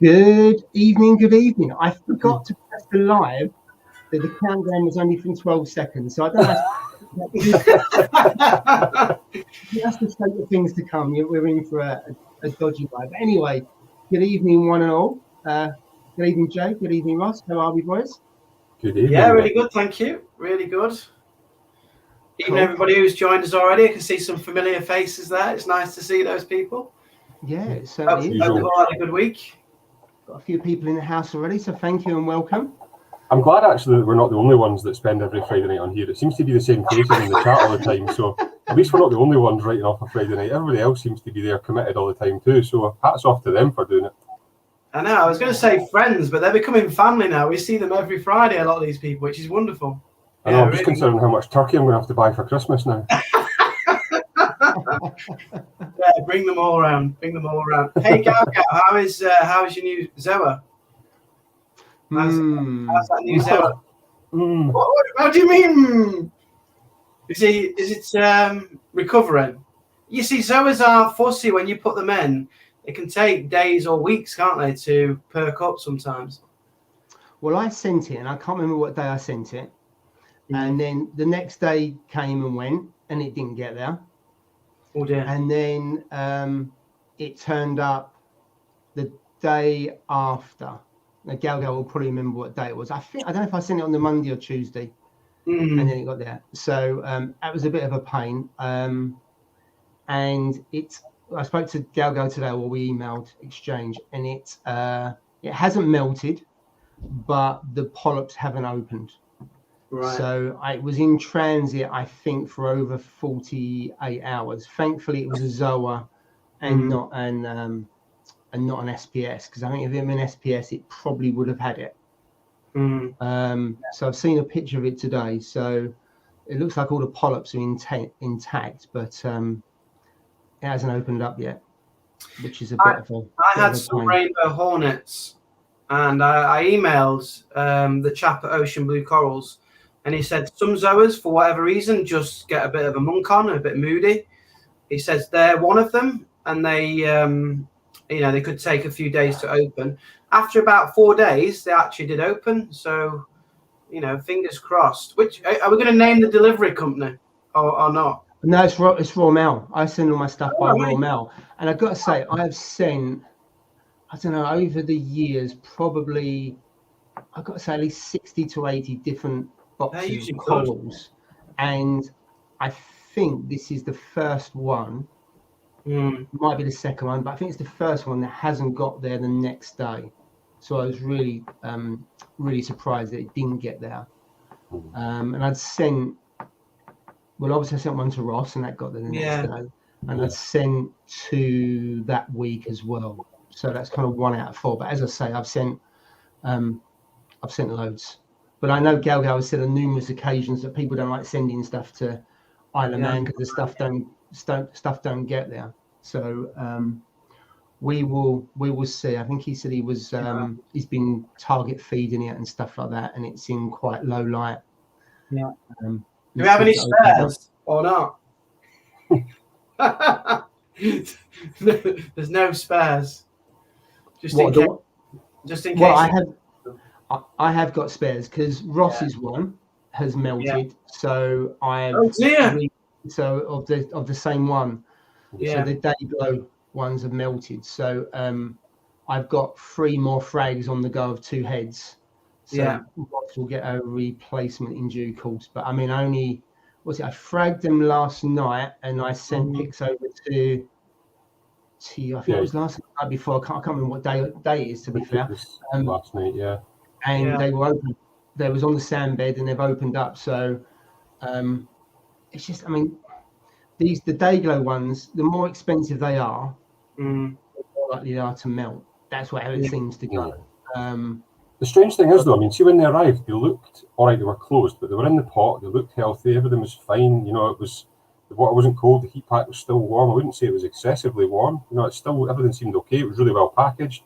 Good evening. I forgot to press the live, that the countdown was only from 12 seconds. So I don't know. That's the state of things to come. We're in for a dodgy live. But anyway, good evening, one and all. Good evening, Jay. Good evening, Ross. How are we, boys? Good evening. Yeah, really good. Thank you. Really good. Even everybody who's joined us already, I can see some familiar faces there. It's nice to see those people. Yeah, it certainly is. Hope you've all had a good week. Got a few people in the house already, so thank you and welcome. I'm glad actually that we're not the only ones that spend every Friday night on here. It seems to be the same faces in the chat all the time, so at least we're not the only ones writing off a Friday night. Everybody else seems to be there committed all the time too, so hats off to them for doing it. I know, I was going to say friends, but they're becoming family now. We see them every Friday, a lot of these people, which is wonderful. I know, I'm just considering how much turkey I'm going to have to buy for Christmas now. Yeah, bring them all around. Hey, Gal, how is your new Zoa? How's that new Zoa? What do you mean? Is it recovering? You see, Zoas are fussy when you put them in. It can take days or weeks, can't they, to perk up sometimes? Well, I sent it, and I can't remember what day I sent it. And then the next day came and went, and it didn't get there. Oh dear. And then it turned up the day after. Now, Gal will probably remember what day it was. I don't know if I sent it on the Monday or Tuesday, and then it got there. So that was a bit of a pain. And I spoke to Gal today, or we emailed exchange, and it hasn't melted, but the polyps haven't opened. Right. So it was in transit, I think, for over 48 hours. Thankfully, it was a Zoa and not an SPS, because I think if it had been SPS, it probably would have had it. So I've seen a picture of it today. So it looks like all the polyps are intact, but it hasn't opened up yet, which is a bit of a. I had some rainbow hornets, and I emailed the chap at Ocean Blue Corals. And he said some Zoas, for whatever reason, just get a bit of a monk on, a bit moody. He says they're one of them, and they, they could take a few days to open. After about 4 days, they actually did open. So, fingers crossed. Which are we going to name the delivery company or not? No, it's Raw Mail. I send all my stuff by Raw Mail, and I've got to say, I have sent, I don't know, over the years, probably, I've got to say, at least 60 to 80 different boxes of corals, and I think this is the first one. Might be the second one, but I think it's the first one that hasn't got there the next day. So I was really surprised that it didn't get there. And I'd sent, well, obviously I sent one to Ross, and that got there the next day, and I'd sent 2 that week as well. So that's kind of 1 out of 4. But as I say, I've sent loads. But I know Gal has said on numerous occasions that people don't like sending stuff to Isle of Man because the stuff don't get there. So we will see. I think he said he was he's been target feeding it and stuff like that, and it's in quite low light. Yeah. Do we have any spares or not? There's no spares. Just in case. Well, I have got spares because Ross's one has melted, so I have of the same one. So the Dayglow ones have melted. So I've got 3 more frags on the go of 2 heads. So Ross will get a replacement in due course. But I mean, I fragged them last night, and I sent pics over to I think it was last night before. I can't remember what day it is, to be fair. Last night, and they were open. They was on the sand bed, and they've opened up. So it's just, I mean, the Dayglow ones, the more expensive they are, the more likely they are to melt. That's where it seems to go. The strange thing is, though, I mean, see, when they arrived, they looked all right. They were closed, but they were in the pot. They looked healthy. Everything was fine. It was, the water wasn't cold. The heat pack was still warm. I wouldn't say it was excessively warm. It's still, everything seemed okay. It was really well packaged.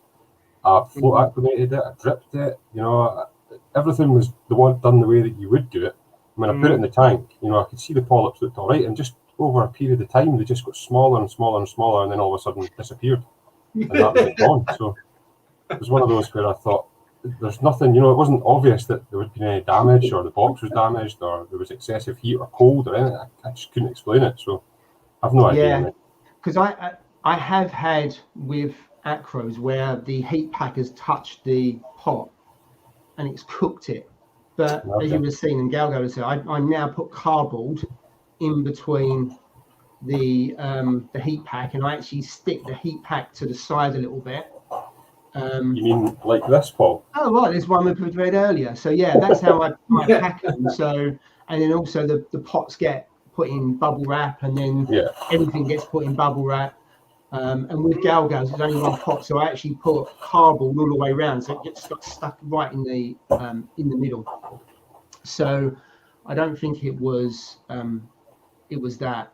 Float acclimated it. I dripped it. Everything was done the way that you would do it. When I put it in the tank, I could see the polyps looked all right, and just over a period of time, they just got smaller and smaller and smaller, and then all of a sudden disappeared, and that was gone. So it was one of those where I thought, there's nothing, it wasn't obvious that there would be any damage or the box was damaged or there was excessive heat or cold or anything. I just couldn't explain it. So I've no idea. Yeah, because I have had with acros where the heat pack has touched the pot and it's cooked it. But as you were seeing and Galgo was saying, I now put cardboard in between the heat pack, and I actually stick the heat pack to the side a little bit. You mean like this, Paul? Oh, right, there's one we read earlier. So yeah, that's how I pack them. So, and then also the pots get put in bubble wrap, and then everything gets put in bubble wrap. And with Galgos, there's only one pot, so I actually put cardboard all the way around, so it gets stuck right in the middle. So I don't think it was that.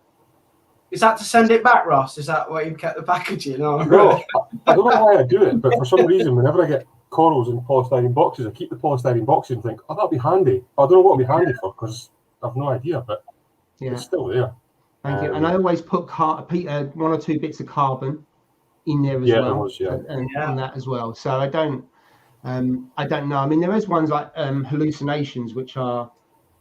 Is that to send it back, Ross? Is that why you kept the packaging? No, I don't know why I do it, but for some reason, whenever I get corals in polystyrene boxes, I keep the polystyrene boxes and think, oh, that'll be handy. I don't know what it'll be handy for because I've no idea, but it's still there. Thank you. And I always put one or two bits of carbon in there as well, and on that as well. So I don't know. I mean, there is ones like hallucinations, which are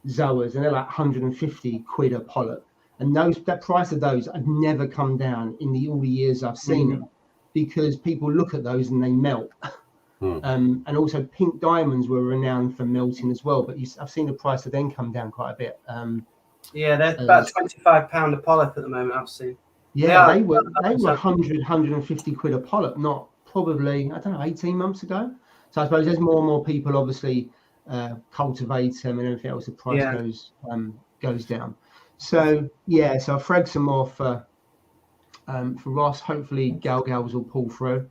zoas, and they're like 150 quid a polyp. And that price of those have never come down in all the years I've seen them, because people look at those and they melt. And also pink diamonds were renowned for melting as well, but I've seen the price of them come down quite a bit. They're about £25 a polyp at the moment, I've seen. Yeah, they were 100, 150 quid a polyp, not probably, 18 months ago. So I suppose there's more and more people obviously cultivate them and everything else, the price goes down. So so I've fragged some more for Ross. Hopefully Galgals will pull through,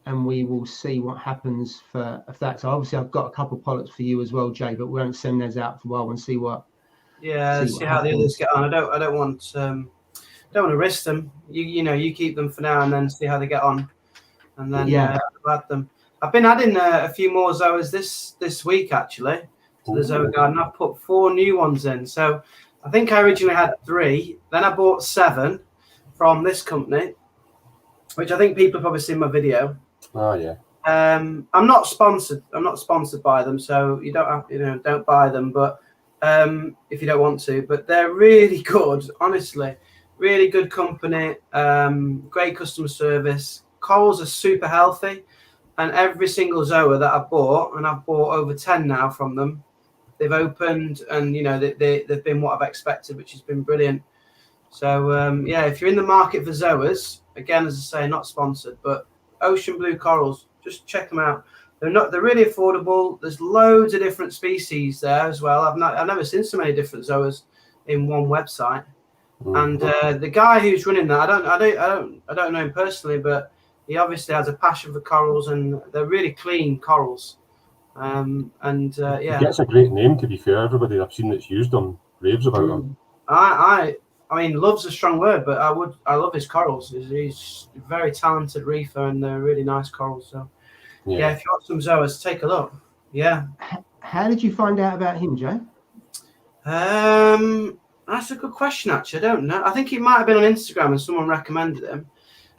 and we will see what happens for that. So obviously I've got a couple of polyps for you as well, Jay, but we won't send those out for a while and see what. See how the others get on. I don't want to risk them. You keep them for now and then see how they get on, and then add them. I've been adding a few more zoas this week actually to the zoa garden. I've put 4 new ones in. So I think I originally had 3. Then I bought 7 from this company, which I think people have probably seen my video. Oh yeah. I'm not sponsored. I'm not sponsored by them, so you don't have don't buy them, but. If you don't want to, but they're really good, honestly, really good company, great customer service. Corals are super healthy, and every single zoa that I've bought, and I've bought over 10 now from them, they've opened, and they've been what I've expected, which has been brilliant. So if you're in the market for zoas, again, as I say, not sponsored, but ocean blue corals, just check them out. They're really affordable. There's loads of different species there as well. I've never seen so many different zoas in one website. And the guy who's running that, I don't know him personally, but he obviously has a passion for corals, and they're really clean corals. He gets a great name, to be fair. Everybody I've seen that's used them raves about them. I mean, love's a strong word, but I love his corals. He's a very talented reefer, and they're really nice corals. So. Yeah, if you want some zoas, take a look. Yeah. How did you find out about him, Jay? That's a good question, actually. I don't know. I think it might have been on Instagram and someone recommended him.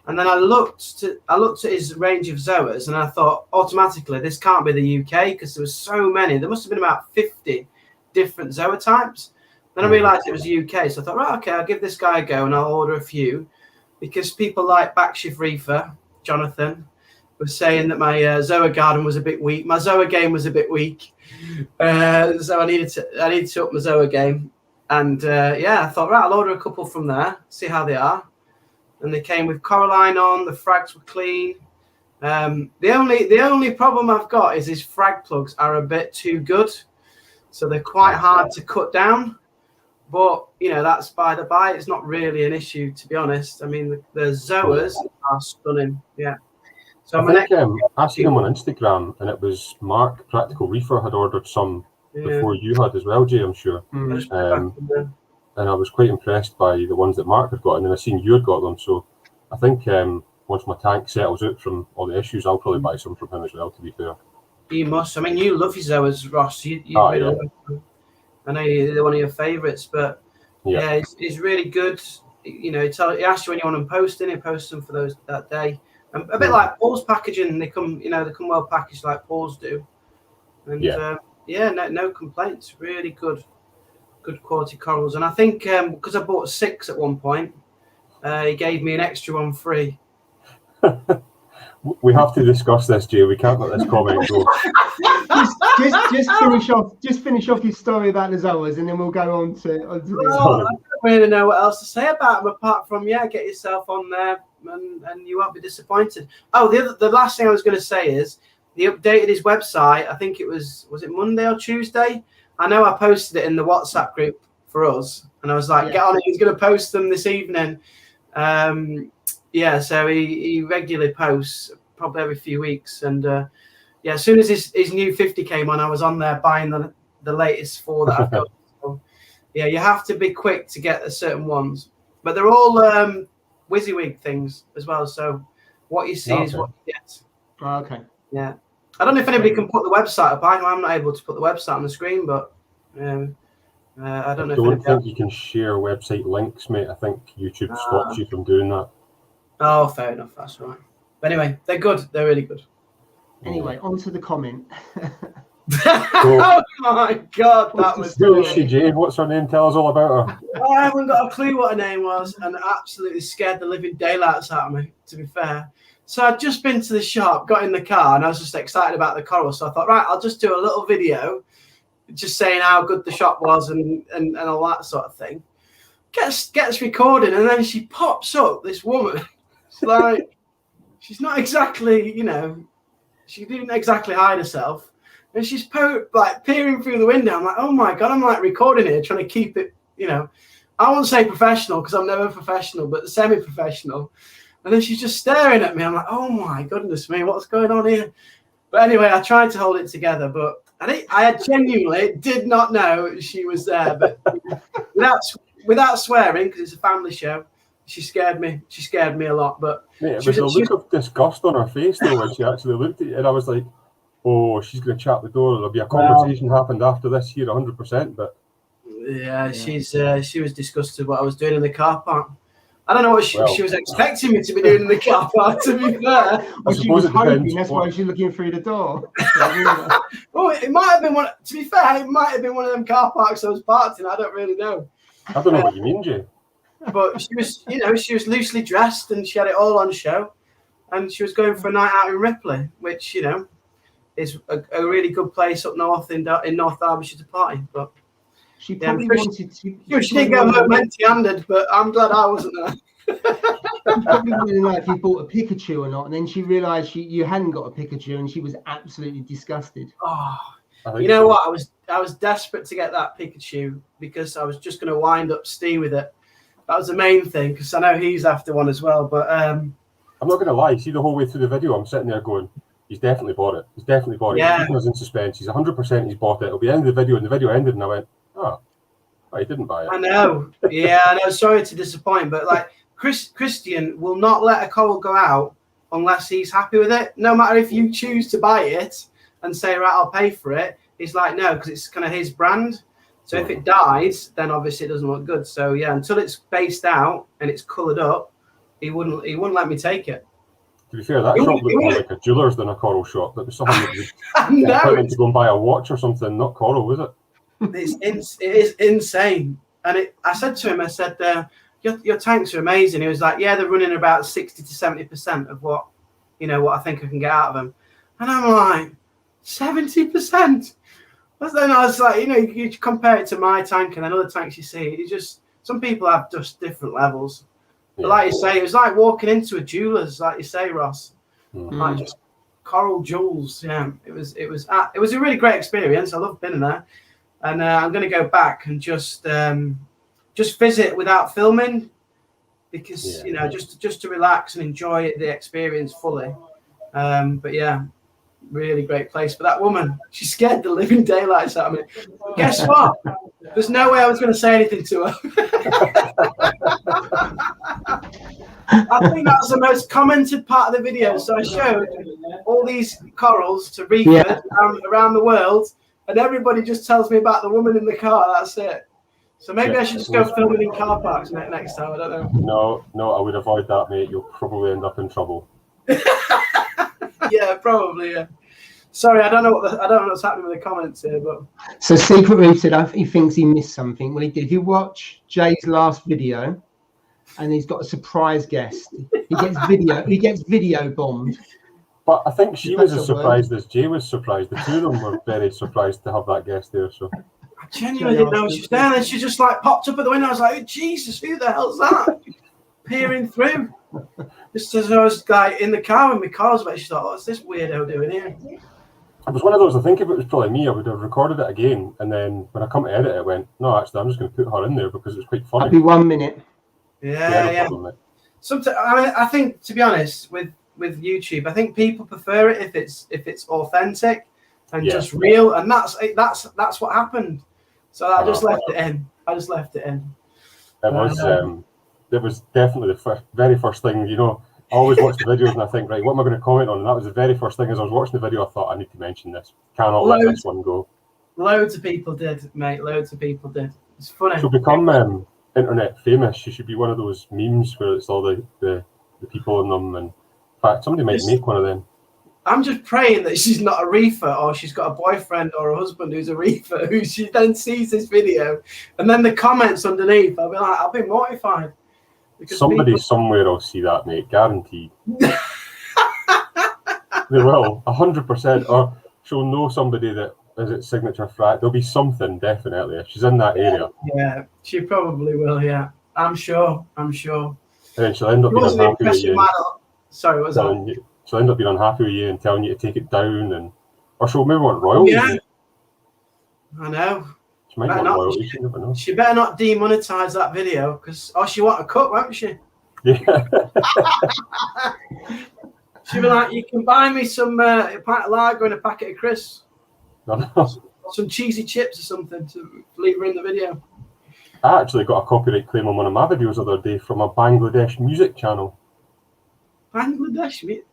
And then I looked at his range of zoas, and I thought automatically this can't be the UK because there were so many. There must have been about 50 different zoa types. Then I realised it was UK, so I thought, right, okay, I'll give this guy a go and I'll order a few, because people like Backshift Reefer, Jonathan, was saying that my zoa garden was a bit weak. My zoa game was a bit weak, so I needed to up my zoa game. And I thought, right, I'll order a couple from there, see how they are. And they came with coralline on. The frags were clean. The only problem I've got is his frag plugs are a bit too good, so they're quite hard to cut down. But that's by the by. It's not really an issue, to be honest. I mean, the zoas are stunning. Yeah. So I think I seen him on Instagram, and it was Mark Practical Reefer had ordered some before you had as well, Jay, I'm sure. And I was quite impressed by the ones that Mark had got, and then I seen you had got them. So I think once my tank settles out from all the issues, I'll probably buy some from him as well, to be fair. You must. I mean, you love your zoas, Ross. You really love them. I know they're one of your favourites, but it's really good. He asks you when you want them posting, he posts them for that day. A bit like Paul's packaging. They come well packaged like Paul's do. And no complaints. Really good quality corals. And I think because I bought 6 at one point, he gave me an extra one free. We have to discuss this, Jay. We can't let this comment go. just finish off your story about the zoas, and then we'll go on to this. I don't really know what else to say about them apart from get yourself on there, and you won't be disappointed. Oh, the last thing I was going to say is he updated his website. I think was it Monday or Tuesday? I know I posted it in the WhatsApp group for us, and I was like, get on it. He's going to post them this evening. So he regularly posts probably every few weeks, and as soon as his new 50 came on, I was on there buying the latest 4 that I've got. So, you have to be quick to get certain ones, but they're all WYSIWYG things as well. So what you see is what you get. Oh, okay. Yeah, I don't know if anybody can put the website up. I'm not able to put the website on the screen, but I don't know. I don't think you can share website links, mate. I think YouTube stops you from doing that. Oh, fair enough. That's right. But anyway, they're good. They're really good. Anyway, on to the comment. Oh my God, that was. Who is she, Jay? What's her name? Tell us all about her. I haven't got a clue what her name was, and absolutely scared the living daylights out of me, to be fair. So I'd just been to the shop, got in the car, and I was just excited about the coral. So I thought, right, I'll just do a little video, just saying how good the shop was and all that sort of thing. Gets recording, and then she pops up, this woman. It's like, she's not exactly, she didn't exactly hide herself. And she's peering through the window. I'm like, oh my God, I'm like recording here, trying to keep it, I won't say professional because I'm never professional, but semi-professional. And then she's just staring at me. I'm like, oh my goodness me, what's going on here? But anyway, I tried to hold it together, but I genuinely did not know she was there. But without swearing, because it's a family show, she scared me. She scared me a lot. But mate, it was a look of disgust on her face though when she actually looked at it, and I was like, "Oh, she's going to chat the door. There'll be a conversation happened after this here, 100%." But she was disgusted what I was doing in the car park. I don't know what she was expecting me to be doing in the car park. To be fair, she was hoping that's why she's looking through the door. Well, it might have been one. To be fair, it might have been one of them car parks I was parked in. I don't really know. I don't know what you mean, Jay. But she was, she was loosely dressed and she had it all on show, and she was going for a night out in Ripley, which is a really good place up north in North Derbyshire to party. But she probably wanted to. She didn't go home empty-handed, but I'm glad I wasn't there. She probably wanted to know if you bought a Pikachu or not, and then she realised you hadn't got a Pikachu, and she was absolutely disgusted. Oh, you know what? I was desperate to get that Pikachu because I was just going to wind up Steve with it. That was the main thing, because I know he's after one as well. But I'm not going to lie. See, the whole way through the video, I'm sitting there going, he's definitely bought it. He's definitely bought it. Yeah. He's keeping us in suspense. He's 100% he's bought it. It'll be the end of the video, and the video ended, and I went, oh, he didn't buy it. I know. Yeah, I know. Sorry to disappoint, but like Christian will not let a coral go out unless he's happy with it. No matter if you choose to buy it and say, right, I'll pay for it. He's like, no, because it's kind of his brand. So if it dies, then obviously it doesn't look good. So yeah, until it's based out and it's coloured up, he wouldn't let me take it. To be fair, that shop looked more like a jeweller's than a coral shop. That was something that you get to go and buy a watch or something, not coral, was it? It is insane. And I said to him, I said, your tanks are amazing. He was like, yeah, they're running about 60 to 70% of what I think I can get out of them. And I'm like, 70%? Then I was like, you compare it to my tank and then other tanks you see, it's just, some people have just different levels. But like you say, it was like walking into a jeweler's, like you say, Ross. Like just coral jewels. Yeah, it was a really great experience. I love being there. And I'm going to go back and just visit without filming because, just to relax and enjoy the experience fully. But yeah. Really great place. But that woman, she scared the living daylights out of me. Guess what? There's no way I was going to say anything to her. I think that was the most commented part of the video. So I showed all these corals to reefers around the world, and everybody just tells me about the woman in the car. That's it. So maybe I should just go filming in car parks next time. I don't know. No, I would avoid that, mate. You'll probably end up in trouble. Yeah, probably. Yeah. Sorry, I don't know what's happening with the comments here, but So Secret Reef said he thinks he missed something. Well, he did. If you watch Jay's last video, and he's got a surprise guest. He gets video bombed. But I think she was as surprised as Jay was surprised. The two of them were very surprised to have that guest there. So I genuinely didn't know she was there. And she just like popped up at the window. I was like, Jesus, who the hell's that? Peering through. Just as I was like in the car when my car was about, she thought, what's this weirdo doing here? it was one of those. I think if it was probably me, I would have recorded it again, and then when I come to edit it, I went, no, actually, I'm just going to put her in there because it's quite funny. That'd be 1 minute. Yeah. Sometimes I think, to be honest, with YouTube, I think people prefer it if it's authentic and just real, and that's what happened. So I just left it in. It was definitely the very first thing. You know, I always watch the videos and I think, right, what am I going to comment on? And that was the very first thing as I was watching the video. I thought, I need to mention this. Cannot let this one go. Loads of people did, mate. Loads of people did. It's funny. So become internet famous. You should be one of those memes where it's all the people in them. And in fact, somebody might make one of them. I'm just praying that she's not a reefer, or she's got a boyfriend or a husband who's a reefer, who she then sees this video, and then the comments underneath, I'll be mortified. Somebody somewhere will see that, mate, guaranteed. They will, 100%. Or she'll know somebody that is at Signature Frat. There'll be something, definitely, if she's in that area. Yeah, she probably will, yeah. I'm sure. And then she'll end up being unhappy with you. Sorry, what was that? She'll end up being unhappy with you and telling you to take it down, or she'll maybe want royalties. Yeah, I know. She might want royalties. You never know. She better not demonetize that video, because she want a cut, won't she? Yeah. She'll be like, you can buy me some a pint of lager and a packet of crisps, some cheesy chips or something to leave her in the video. I actually got a copyright claim on one of my videos the other day from a Bangladesh music channel. Bangladesh?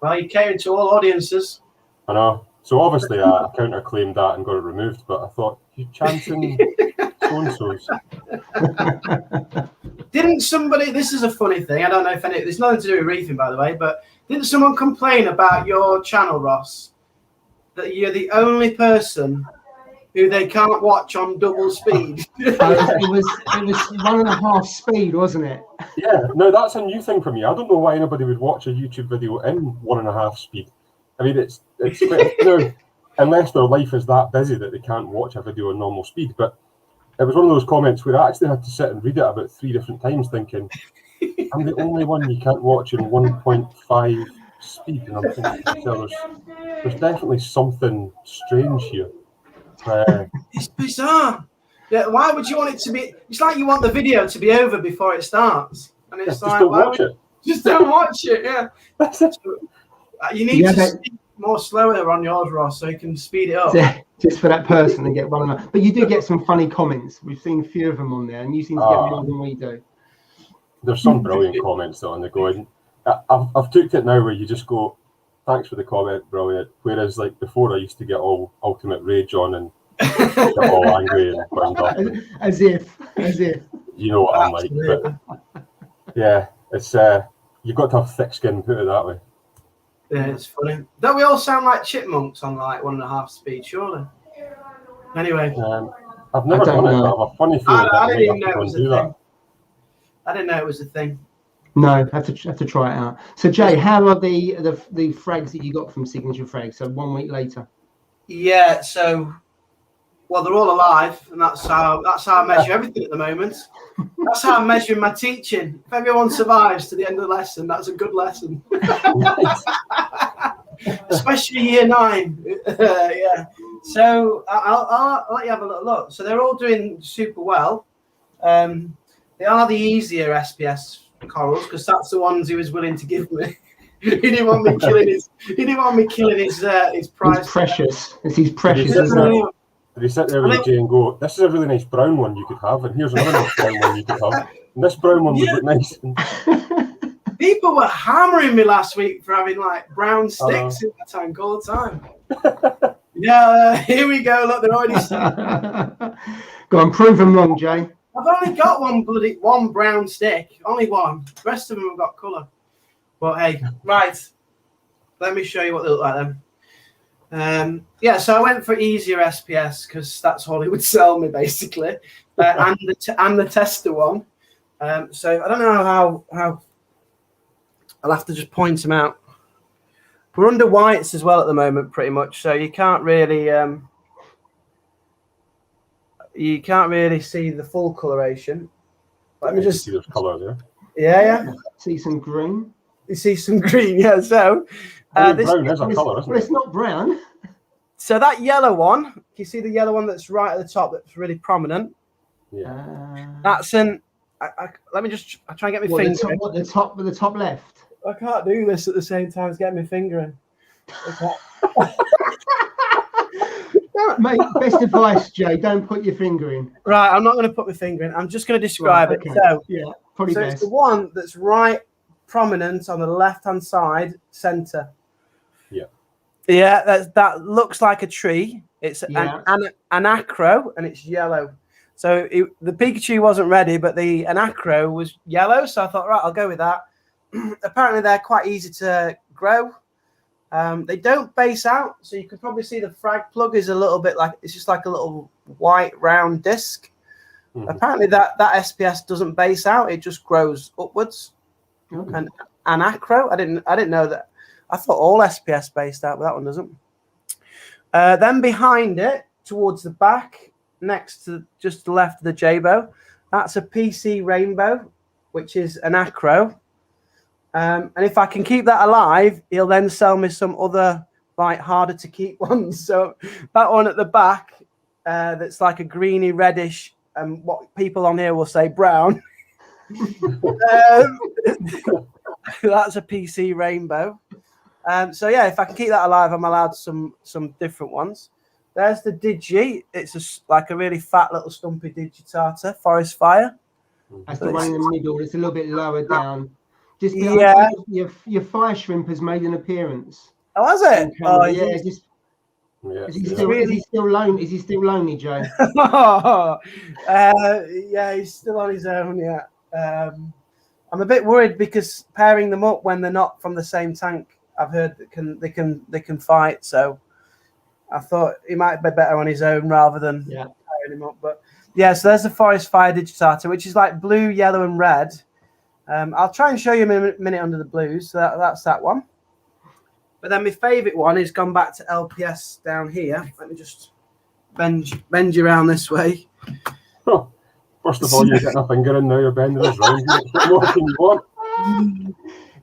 Well, you cater to all audiences. I know. So obviously I counterclaimed that and got it removed, but I thought, you're chanting so-and-sos. Didn't somebody, this is a funny thing, I don't know if there's nothing to do with reefing, by the way, but didn't someone complain about your channel, Ross, that you're the only person who they can't watch on double speed? It was 1.5 speed, wasn't it? Yeah, no, that's a new thing for me. I don't know why anybody would watch a YouTube video in 1.5 speed. I mean, it's quite, unless their life is that busy that they can't watch a video in normal speed. But it was one of those comments where I actually had to sit and read it about 3 different times, thinking, I'm the only one you can't watch in 1.5 speed. And I'm thinking, there's definitely something strange here. It's bizarre. Yeah, why would you want it to be? It's like you want the video to be over before it starts, and it's like, just don't watch it. Yeah, you need to speak more slower on yours, Ross, so you can speed it up. Just for that person and get one of them. But you do get some funny comments. We've seen a few of them on there, and you seem to get more than we do. There's some brilliant comments on the go. And I've took it now where you just go, thanks for the comment, brilliant. Whereas like before, I used to get all ultimate rage on and get all angry and burned up. As if. You know what I'm like. But yeah, it's you've got to have thick skin, put it that way. Yeah, it's funny. Don't we all sound like chipmunks on like 1.5 speed, surely? Anyway. I've never done it, but I have a funny feeling I didn't even know it was a thing. I didn't know it was a thing. No, have to try it out. So Jay, how are the frags that you got from Signature Frags? So 1 week later. Yeah, so they're all alive, and that's how I measure everything at the moment. That's how I'm measuring my teaching. If everyone survives to the end of the lesson, that's a good lesson. Especially year 9. Yeah. So I'll let you have a little look. So they're all doing super well. They are the easier SPS corals because that's the ones he was willing to give me. He didn't want me killing his. He didn't want me killing his prize. It's precious. It's precious, isn't it? Did he sit there with Jay and go, this is a really nice brown one you could have, and here's another nice brown one you could have, and this brown one would look nice. People were hammering me last week for having like brown sticks in the tank all the time. Yeah, here we go. Look, they're already stuck. Go on, prove them wrong, Jay. I've only got one brown stick, only one. The rest of them have got colour. But hey, right. let me show you what they look like then. Yeah, so I went for easier SPS because that's all it would sell me basically, and the tester one. So I don't know how I'll have to just point them out. We're under whites as well at the moment, pretty much. So you can't really see the full coloration. Let me just see those colour there. Yeah. See some green. You see some green, yeah. So brown is a colour, isn't well, it? it's not brown. So that yellow one, you see the yellow one that's right at the top, that's really prominent. Yeah. That's an. Let me just. I try and get my finger. The top left. I can't do this at the same time as getting my finger in. Mate, best advice, Jay. Don't put your finger in. Right, I'm not going to put my finger in. I'm just going to describe it. So yeah, probably best. It's the one that's right prominent on the left-hand side, center. Yeah. Yeah, that looks like a tree. It's an acro, and it's yellow. So the Pikachu wasn't ready, but an acro was yellow. So I thought, right, I'll go with that. Apparently, they're quite easy to grow. They don't base out, so you can probably see the frag plug is a little bit like it's just like a little white round disc. Mm-hmm. Apparently, that SPS doesn't base out; it just grows upwards. Okay. And an acro, I didn't know that. I thought all SPS based out, but that one doesn't. Then behind it, towards the back, next to just the left of the Jabo, that's a PC Rainbow, which is an acro. And if I can keep that alive, he'll then sell me some other like harder to keep ones. So that one at the back, that's like a greeny reddish, and what people on here will say brown. That's a PC Rainbow. So yeah, if I can keep that alive, I'm allowed some different ones. There's the Digi. It's like a really fat little stumpy Digitata, Forest Fire. That's the one in the middle. It's a little bit lower down. Just your fire shrimp has made an appearance. Oh, has it? Oh, yeah. Is he still lonely? Is he still lonely, Joe? Yeah, he's still on his own. Yeah. I'm a bit worried because pairing them up when they're not from the same tank, I've heard they can fight. So I thought he might be better on his own rather than pairing him up. But yeah, so there's the Forest Fire Digitata, which is like blue, yellow, and red. I'll try and show you in a minute under the blues. So that's that one. But then my favourite one is gone back to LPS down here. Let me just bend you around this way. Oh, first of all, you're getting a finger in now. You're bending us round. What more can you want?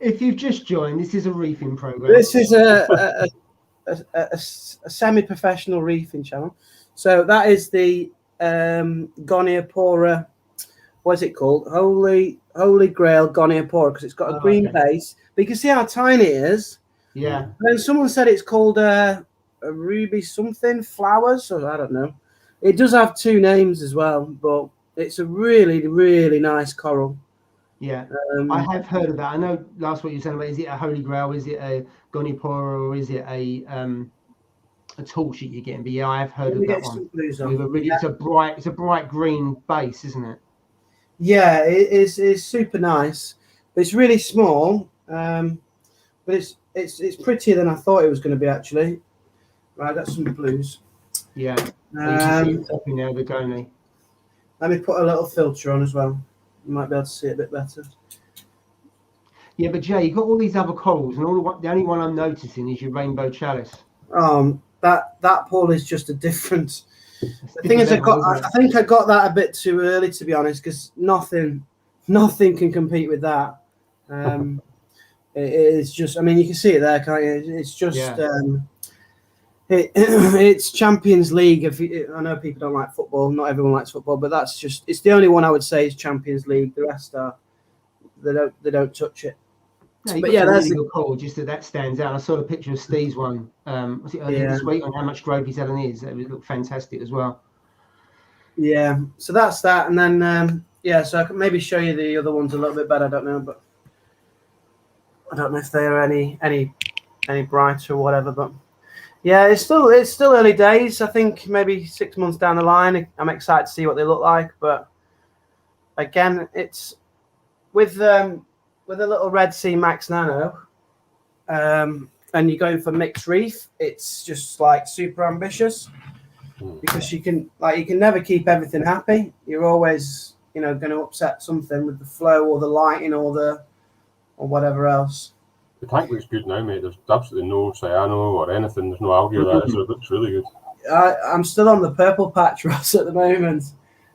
If you've just joined, this is a reefing program. This is a semi-professional reefing channel. So that is the Goniopora. What is it called? Holy Grail Goniopora, because it's got a green base. But you can see how tiny it is. Yeah. And someone said it's called a ruby something flowers, or I don't know. It does have two names as well, but it's a really, really nice coral. Yeah, I have heard of that. I know last week you were saying about, is it a Holy Grail, is it a Gonipora, or is it a tool sheet you're getting? But yeah, I have heard of that one. It's a bright green base, isn't it? Yeah, it's super nice. But it's really small, but it's prettier than I thought it was going to be actually. Right, I got some blues. Yeah, you can see it topping there, the Goni. Let me put a little filter on as well. You might be able to see it a bit better. Yeah, but Jay, you've got all these other corals, and the only one I'm noticing is your rainbow chalice. That pool is just a different. The thing is, I think I got that a bit too early, to be honest, because nothing can compete with that. It's just, I mean, you can see it there, can't you? It's just, it's Champions League. I know people don't like football, not everyone likes football, but it's the only one I would say is Champions League. The rest they don't touch it. No, but yeah, that's really good call. Just that stands out. I saw the picture of Steve's one. Was it earlier this week on how much growth he's had on his? It looked fantastic as well. Yeah, so that's that, and then so I can maybe show you the other ones a little bit better. I don't know, but I don't know if they are any brighter or whatever. But yeah, it's still early days. I think maybe 6 months down the line, I'm excited to see what they look like. But again, it's with a little Red Sea Max Nano, and you're going for mixed reef, it's just like super ambitious because you can never keep everything happy. You're always, you know, going to upset something with the flow or the lighting or whatever else. The tank looks good now, mate. There's absolutely no cyano or anything. There's no algae or that. So it looks really good. I'm still on the purple patch, Ross, at the moment.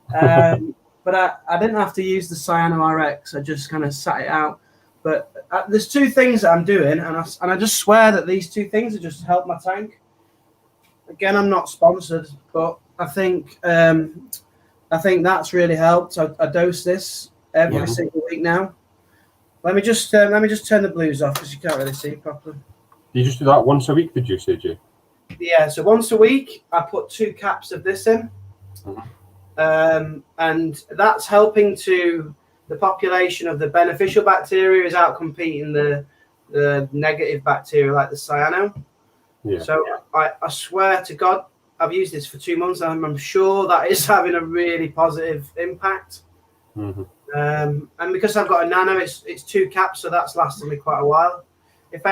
But I didn't have to use the Cyano RX. I just kind of sat it out. But there's two things that I'm doing, and I just swear that these two things have just helped my tank. Again, I'm not sponsored, but I think that's really helped. I dose this every single week now. Let me just turn the blues off because you can't really see properly. You just do that once a week, did you say, Jay? Yeah, so once a week I put 2 caps of this in, and that's helping to the population of the beneficial bacteria is out competing the negative bacteria like the cyano. Yeah. So I swear to God, I've used this for 2 months and I'm sure that is having a really positive impact. And because I've got a nano, it's 2 caps, so that's lasted me quite a while. If I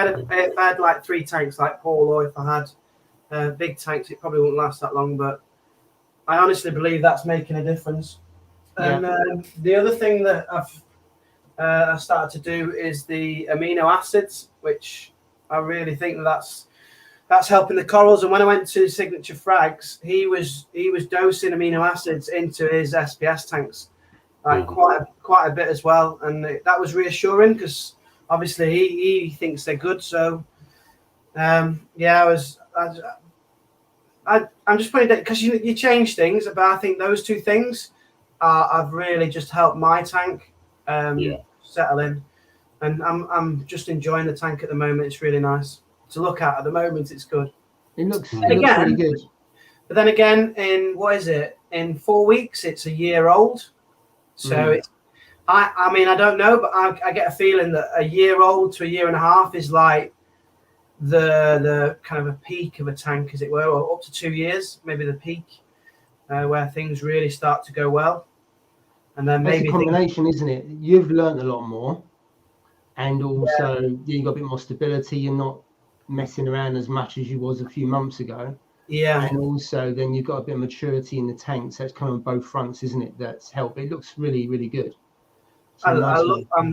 had like 3 tanks like Paul, or if I had big tanks, it probably wouldn't last that long. But I honestly believe that's making a difference. And the other thing that I've started to do is the amino acids, which I really think that's helping the corals. And when I went to Signature Frags, he was dosing amino acids into his SPS tanks, like quite a bit as well, and that was reassuring because obviously he thinks they're good. So I'm just putting it because you change things, but I think those 2 things have really just helped my tank settle in, and I'm just enjoying the tank at the moment. It's really nice to look at the moment. It's good. It looks really good. But then again, in 4 weeks it's a year old. So I mean, I don't know, but I get a feeling that a year old to a year and a half is like the kind of a peak of a tank, as it were, or up to 2 years, maybe the peak, where things really start to go well. And then maybe it's a combination, isn't it? You've learned a lot more, and also you've got a bit more stability. You're not messing around as much as you was a few months ago. Yeah, and also then you've got a bit of maturity in the tank, so it's kind of on both fronts, isn't it? That's helped. It looks really, really good. I'm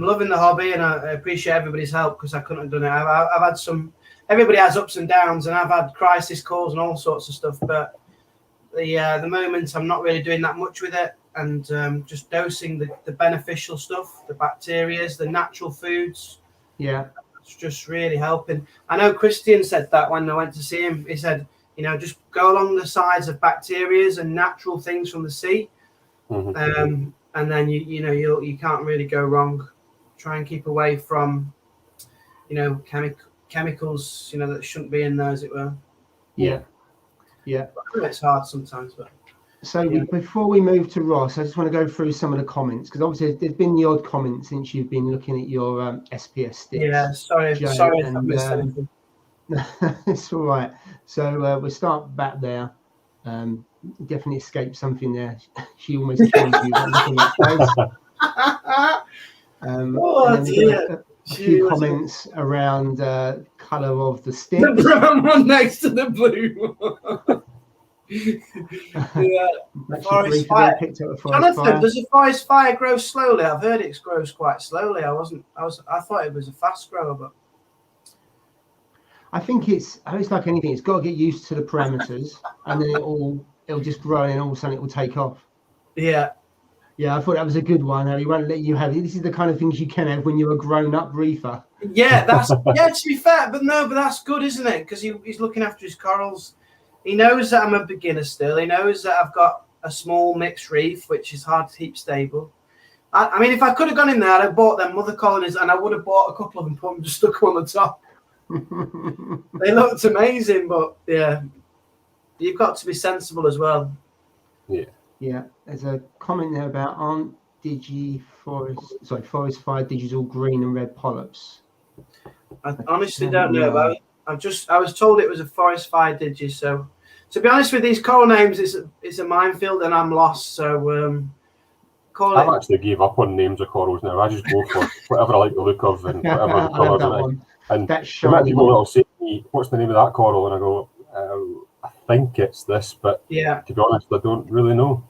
loving the hobby, and I appreciate everybody's help because I couldn't have done it. I've had some. Everybody has ups and downs, and I've had crisis calls and all sorts of stuff. But the moment I'm not really doing that much with it, and just dosing the beneficial stuff, the bacterias, the natural foods. Yeah, it's just really helping. I know Christian said that when I went to see him. He said, you know, just go along the sides of bacterias and natural things from the sea, and then you can't really go wrong. Try and keep away from, chemicals, that shouldn't be in there, as it were. Yeah. It's hard sometimes, but. So before we move to Ross, I just want to go through some of the comments because obviously there's been the odd comment since you've been looking at your SPS sticks. Yeah, sorry if I missed anything. It's all right. So we'll start back there. Definitely escaped something there. She almost killed you. Looking at a few comments around colour of the stick. The brown one next to the blue one. Forest fire. Jonathan, does a forest fire grow slowly? I've heard it grows quite slowly. I thought it was a fast grower, but. I think it's like anything. It's got to get used to the parameters, and then it'll just grow, and all of a sudden it will take off. Yeah. I thought that was a good one. He won't let you have it. This is the kind of things you can have when you're a grown-up reefer. Yeah, to be fair, but that's good, isn't it? Because he's looking after his corals. He knows that I'm a beginner still. He knows that I've got a small mixed reef, which is hard to keep stable. I mean, if I could have gone in there, I'd have bought them mother colonies, and I would have bought a couple of them, put them, just stuck them on the top. They looked amazing, but you've got to be sensible as well. Yeah. There's a comment there about forest fire digital green and red polyps. I honestly don't know. But I was told it was a forest fire digi. So to be honest with these coral names, it's a minefield, and I'm lost. So I've actually gave up on names of corals now. I just go for whatever I like the look of and whatever the colours are. And there might be people that'll say, me, what's the name of that coral? And I go, I think it's this, but Yeah. to be honest, I don't really know.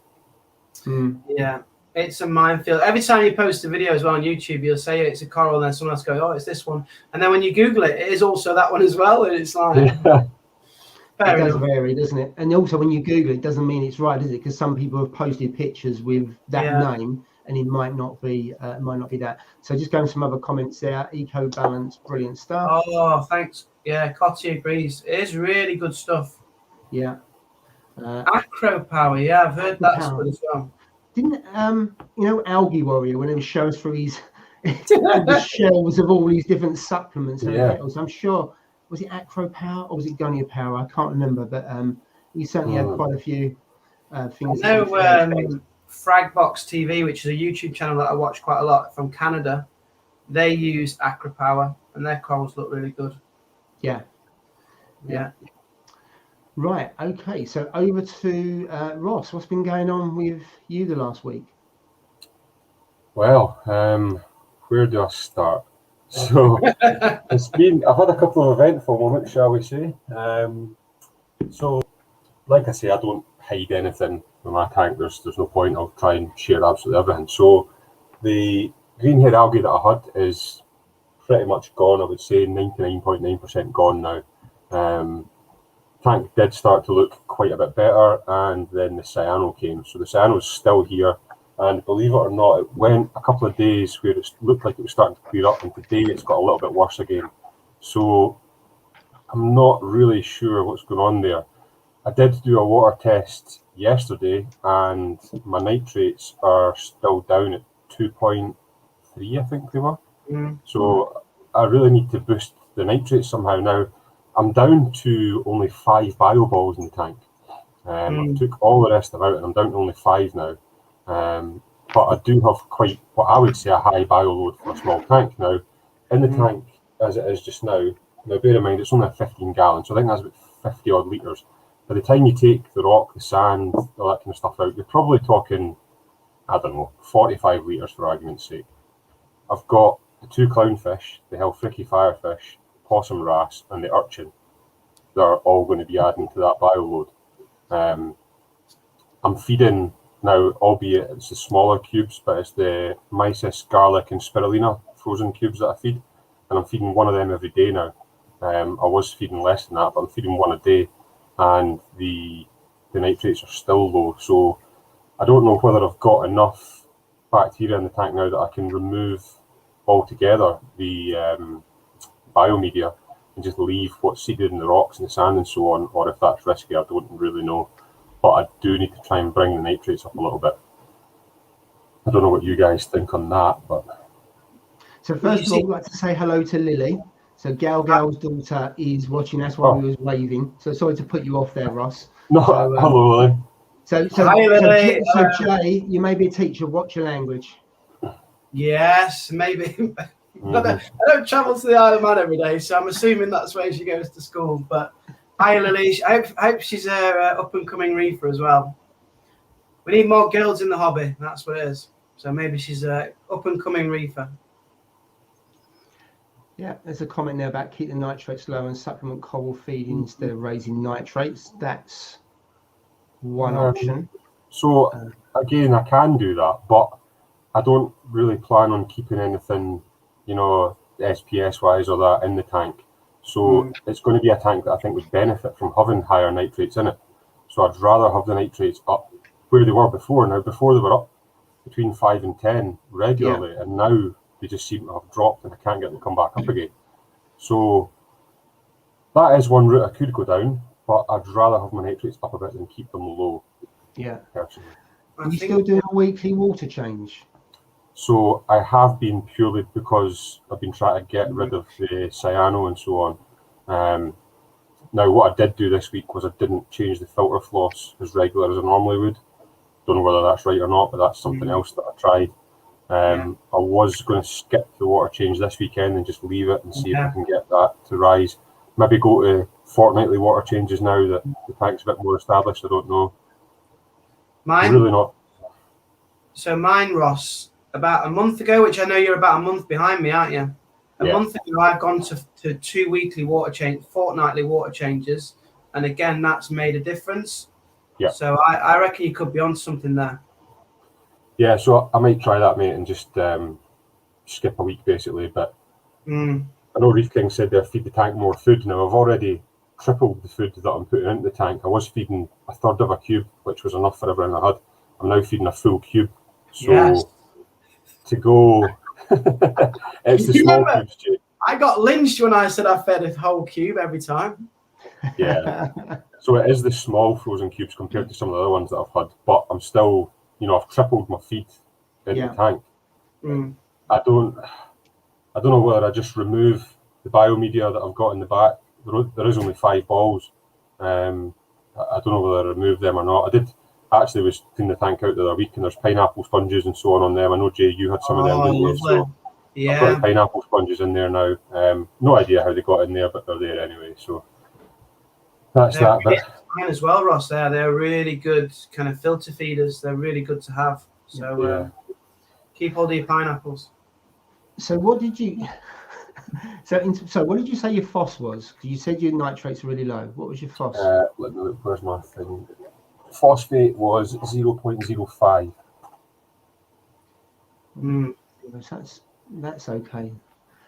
Yeah, it's a minefield. Every time you post a video as well on YouTube, you'll say it's a coral, and then someone else goes, "Oh, it's this one," and then when you Google it, it is also that one as well, and it's like, It does vary, doesn't it? And also, when you Google it, doesn't mean it's right, does it? Because some people have posted pictures with that name, and it might not be that. So just going some other comments there. Eco Balance, brilliant stuff. Oh, thanks. Yeah, Cotty agrees. It is really good stuff. Yeah. Acro Power. Yeah, I've heard that's good as well. Didn't Algae Warrior, when he shows through his the shelves of all these different supplements and metals, I'm sure, was it Acro Power or was it Gunia Power? I can't remember, but he certainly had quite a few things. I know Fragbox TV, which is a YouTube channel that I watch quite a lot from Canada, they use Acro Power and their corals look really good. Yeah. Right, okay, so over to Ross. What's been going on with you the last week? Well, where do I start? So I've had a couple of eventful moments, shall we say. So, like I say, I don't hide anything with my tank. There's no point. I'll try and share absolutely everything. So the greenhead algae that I had is pretty much gone. I would say 99.9% gone now. Tank did start to look quite a bit better, and then the cyano came. So the cyano is still here, and believe it or not, it went a couple of days where it looked like it was starting to clear up, and today it's got a little bit worse again. So I'm not really sure what's going on there. I did do a water test yesterday, and my nitrates are still down at 2.3, I think they were. So I really need to boost the nitrates somehow now. I'm down to only 5 bio balls in the tank. I took all the rest of them out, and I'm down to only 5 now. But I do have quite what I would say a high bio load for a small tank now. In the tank, as it is just now, bear in mind it's only a 15 gallon, so I think that's about 50 odd litres. By the time you take the rock, the sand, all that kind of stuff out, you're probably talking, I don't know, 45 litres for argument's sake. I've got the 2 clownfish, the Helfricki firefish, possum wrasse, and the urchin. They're all going to be adding to that bio load. I'm feeding now, albeit it's the smaller cubes, but it's the mysis, garlic, and spirulina frozen cubes that I feed, and I'm feeding one of them every day now. I was feeding less than that, but I'm feeding one a day, and the nitrates are still low. So I don't know whether I've got enough bacteria in the tank now that I can remove altogether the biomedia and just leave what's seeded in the rocks and the sand and so on, or if that's risky, I don't really know. But I do need to try and bring the nitrates up a little bit. I don't know what you guys think on that, but... So first of all, I'd like to say hello to Lily. So Gal's daughter is watching, that's why we was waving. So sorry to put you off there, Ross. No, hello, Lily. So Jay, you may be a teacher, watch your language. Yes, maybe. I don't travel to the Isle of Man every day, so I'm assuming that's where she goes to school. But hi, Lily. I hope she's a up-and-coming reefer as well. We need more girls in the hobby. That's what it is. So maybe she's a up-and-coming reefer. Yeah, there's a comment there about keep the nitrates low and supplement coral feeding instead of raising nitrates. That's one option. So again, I can do that, but I don't really plan on keeping anything, SPS wise or that in the tank. So it's going to be a tank that I think would benefit from having higher nitrates in it. So I'd rather have the nitrates up where they were before. Now, before they were up between 5 and 10 regularly, and now they just seem to have dropped and I can't get them to come back up again. So that is one route I could go down, but I'd rather have my nitrates up a bit than keep them low. Yeah. Personally. Are you still doing a weekly water change? So I have been purely because I've been trying to get rid of the cyano and so on. Now, what I did do this week was I didn't change the filter floss as regular as I normally would. Don't know whether that's right or not, but that's something else that I tried. I was going to skip the water change this weekend and just leave it and see if I can get that to rise. Maybe go to fortnightly water changes now that the tank's a bit more established. I don't know. Mine? Really not. So mine, Ross, about a month ago, which I know you're about a month behind me, aren't you? A month ago, I've gone to 2 weekly fortnightly water changes, and again, that's made a difference. Yeah. So I reckon you could be on something there. Yeah, so I might try that, mate, and just skip a week basically. But I know Reef King said they'll feed the tank more food. Now I've already tripled the food that I'm putting into the tank. I was feeding a third of a cube, which was enough for everything I had. I'm now feeding a full cube. So to go, it's the small cubes, Jay. I got lynched when I said I fed a whole cube every time. Yeah. So it is the small frozen cubes compared to some of the other ones that I've had, but I'm still, I've tripled my feed in the tank. I don't know whether I just remove the biomedia that I've got in the back. There is only 5 balls. I don't know whether I remove them or not. I actually was cleaning the tank out the other week, and there's pineapple sponges and so on them. I know, Jay, you had some of them, didn't you? So I've got the pineapple sponges in there now. No idea how they got in there, but they're there anyway. So that's that. But mine as well, Ross. They're really good kind of filter feeders. They're really good to have. So keep hold of your pineapples. So what did you? So what did you say your FOS was? Because you said your nitrates are really low. What was your FOS? Let me look. Where's my thing? Phosphate was 0.05. That's okay.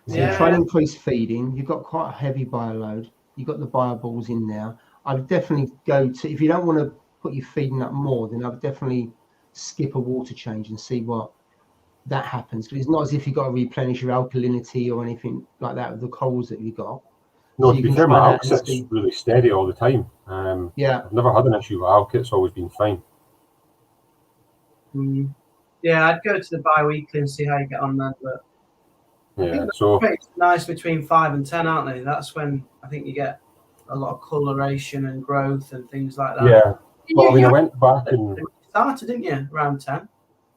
So you try and increase feeding. You've got quite a heavy bio load. You've got the bio balls in there. I'd definitely go to, if you don't want to put your feeding up more, then I'd definitely skip a water change and see what that happens. Because it's not as if you've got to replenish your alkalinity or anything like that with the corals that you've got. No, to be fair, my alk sits really steady all the time. Yeah, I've never had an issue with alk. It's always been fine. Yeah, I'd go to the bi-weekly and see how you get on there. But yeah, so it's nice between 5 and 10, aren't they? That's when I think you get a lot of coloration and growth and things like that. Yeah, well, I mean, I went back and you started, didn't you, around 10?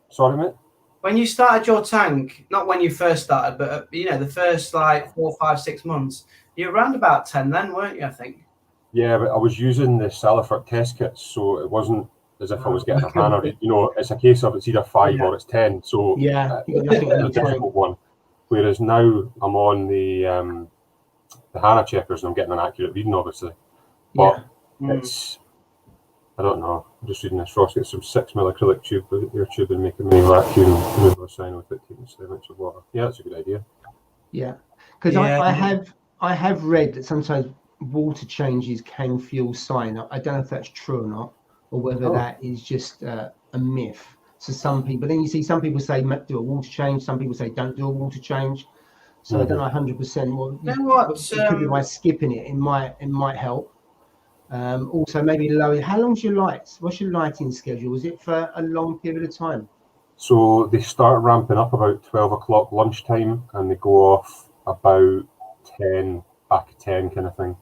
Sorry, mate. When you started your tank, not when you first started, but the first like 4, 5, 6 months, you were around about 10 then, weren't you? I think. Yeah, but I was using the Salifert test kits, so it wasn't as if I was getting a Hannah. It's a case of it's either 5 or it's 10. So it's a difficult one. Whereas now I'm on the Hannah checkers and I'm getting an accurate reading, obviously. But it's, I don't know. I'm just reading this. Ross gets some 6 mil acrylic tube with your tube and making me vacuum remove a sign with it, taking 7 inches of water. Yeah, that's a good idea. Yeah, because I have read that sometimes water changes can fuel cyan. I don't know if that's true or not, or whether that is just a myth. So some people, then you see some people say do a water change, some people say don't do a water change. So I don't know 100%. Well, you know what? It could be by skipping it. It might help. Also, maybe lower. How long's your lights? What's your lighting schedule? Is it for a long period of time? So they start ramping up about 12 o'clock lunchtime, and they go off about 10, back at 10 kind of thing.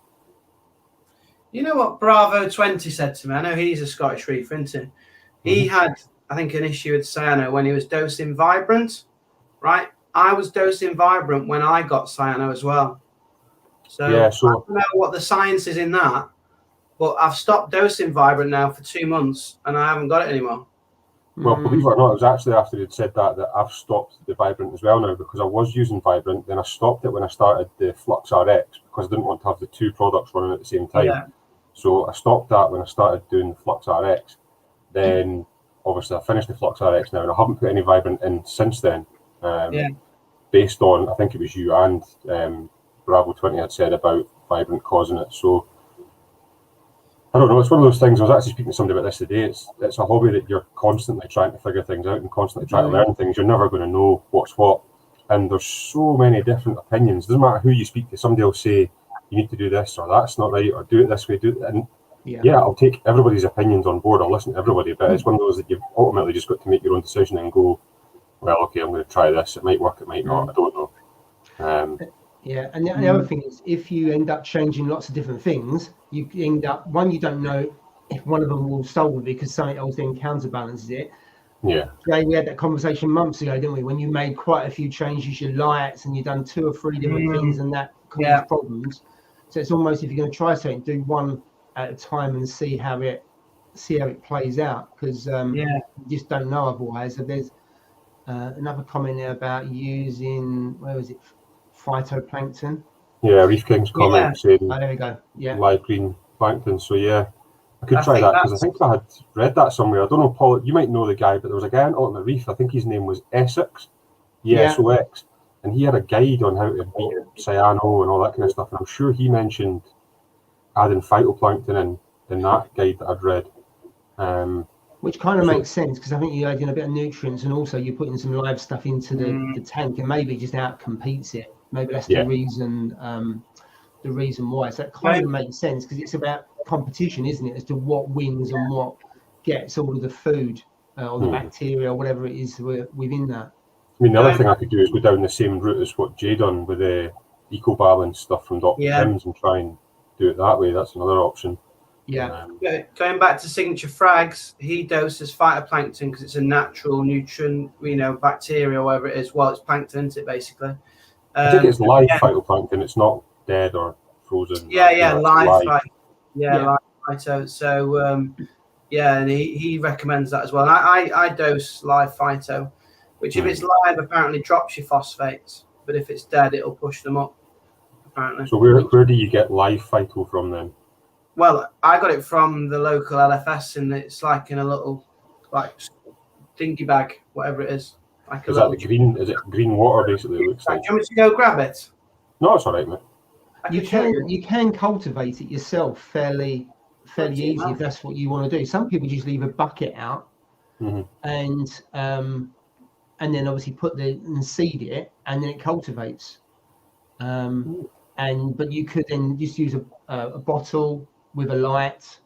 You know what Bravo 20 said to me? I know he's a Scottish reefer, isn't he? He had, I think, an issue with cyano when he was dosing Vibrant, right? I was dosing Vibrant when I got cyano as well. So I don't know what the science is in that, but I've stopped dosing Vibrant now for 2 months and I haven't got it anymore. Well, believe it or not, it was actually after he'd said that I've stopped the Vibrant as well now, because I was using Vibrant, then I stopped it when I started the Flux RX because I didn't want to have the 2 products running at the same time. Yeah. So I stopped that when I started doing the Flux RX. Then obviously I finished the Flux RX now, and I haven't put any Vibrant in since then. Based on, I think it was you and Bravo 20 had said about Vibrant causing it. So I don't know, it's one of those things. I was actually speaking to somebody about this today. It's a hobby that you're constantly trying to figure things out and constantly trying to learn things. You're never going to know what's what. And there's so many different opinions. Doesn't matter who you speak to, somebody will say, you need to do this, or that's not right, or do it this way, do it. And I'll take everybody's opinions on board. I'll listen to everybody, but it's one of those that you've ultimately just got to make your own decision and go, well, okay, I'm going to try this. It might work, it might not. I don't know. And the other thing is, if you end up changing lots of different things, you end up, you don't know if one of them will solve it because something else then counterbalances it. Yeah. We had that conversation months ago, didn't we? When you made quite a few changes, your lights, and you've done 2 or 3 different things, and that caused problems. So it's almost, if you're going to try something, do one at a time and see how it plays out, because you just don't know otherwise. So there's another comment there about using, where was it? phytoplankton. Yeah, Reef King's comment saying Oh, there we go. Yeah. live green plankton. So yeah, I could I try think that because I think I had read that somewhere. I don't know, Paul, you might know the guy, but there was a guy on Ultimate Reef. I think his name was Essex, ESOX, and he had a guide on how to beat cyano and all that kind of stuff. And I'm sure he mentioned adding phytoplankton in that guide that I'd read. Which kind of makes sense because I think you're adding a bit of nutrients and also you're putting some live stuff into the tank and maybe it just out competes it. Maybe that's the reason why. So that kind of makes sense because it's about competition, isn't it? As to what wins and what gets all of the food or the bacteria or whatever it is within that. I mean, the other thing I could do is go down the same route as what Jay done with the EcoBalance stuff from Dr. Tim's and try and do it that way. That's another option. Yeah. Going back to Signature Frags, he doses phytoplankton because it's a natural nutrient, bacteria or whatever it is. Well, it's plankton, isn't it, basically? I think it's live phytoplankton. It's not dead or frozen. Live. Live phyto. So, and he recommends that as well. And I dose live phyto, which if it's live, apparently drops your phosphates. But if it's dead, it'll push them up, apparently. So where do you get live phyto from then? Well, I got it from the local LFS, and it's like in a little, dingy bag, whatever it is. Is that the green? Is it green water basically? It looks like. Do you want me to go grab it? No, it's all right, mate. You can cultivate it yourself fairly easy if that's what you want to do. Some people just leave a bucket out and then obviously and seed it, and then it cultivates. But you could then just use a bottle with a light,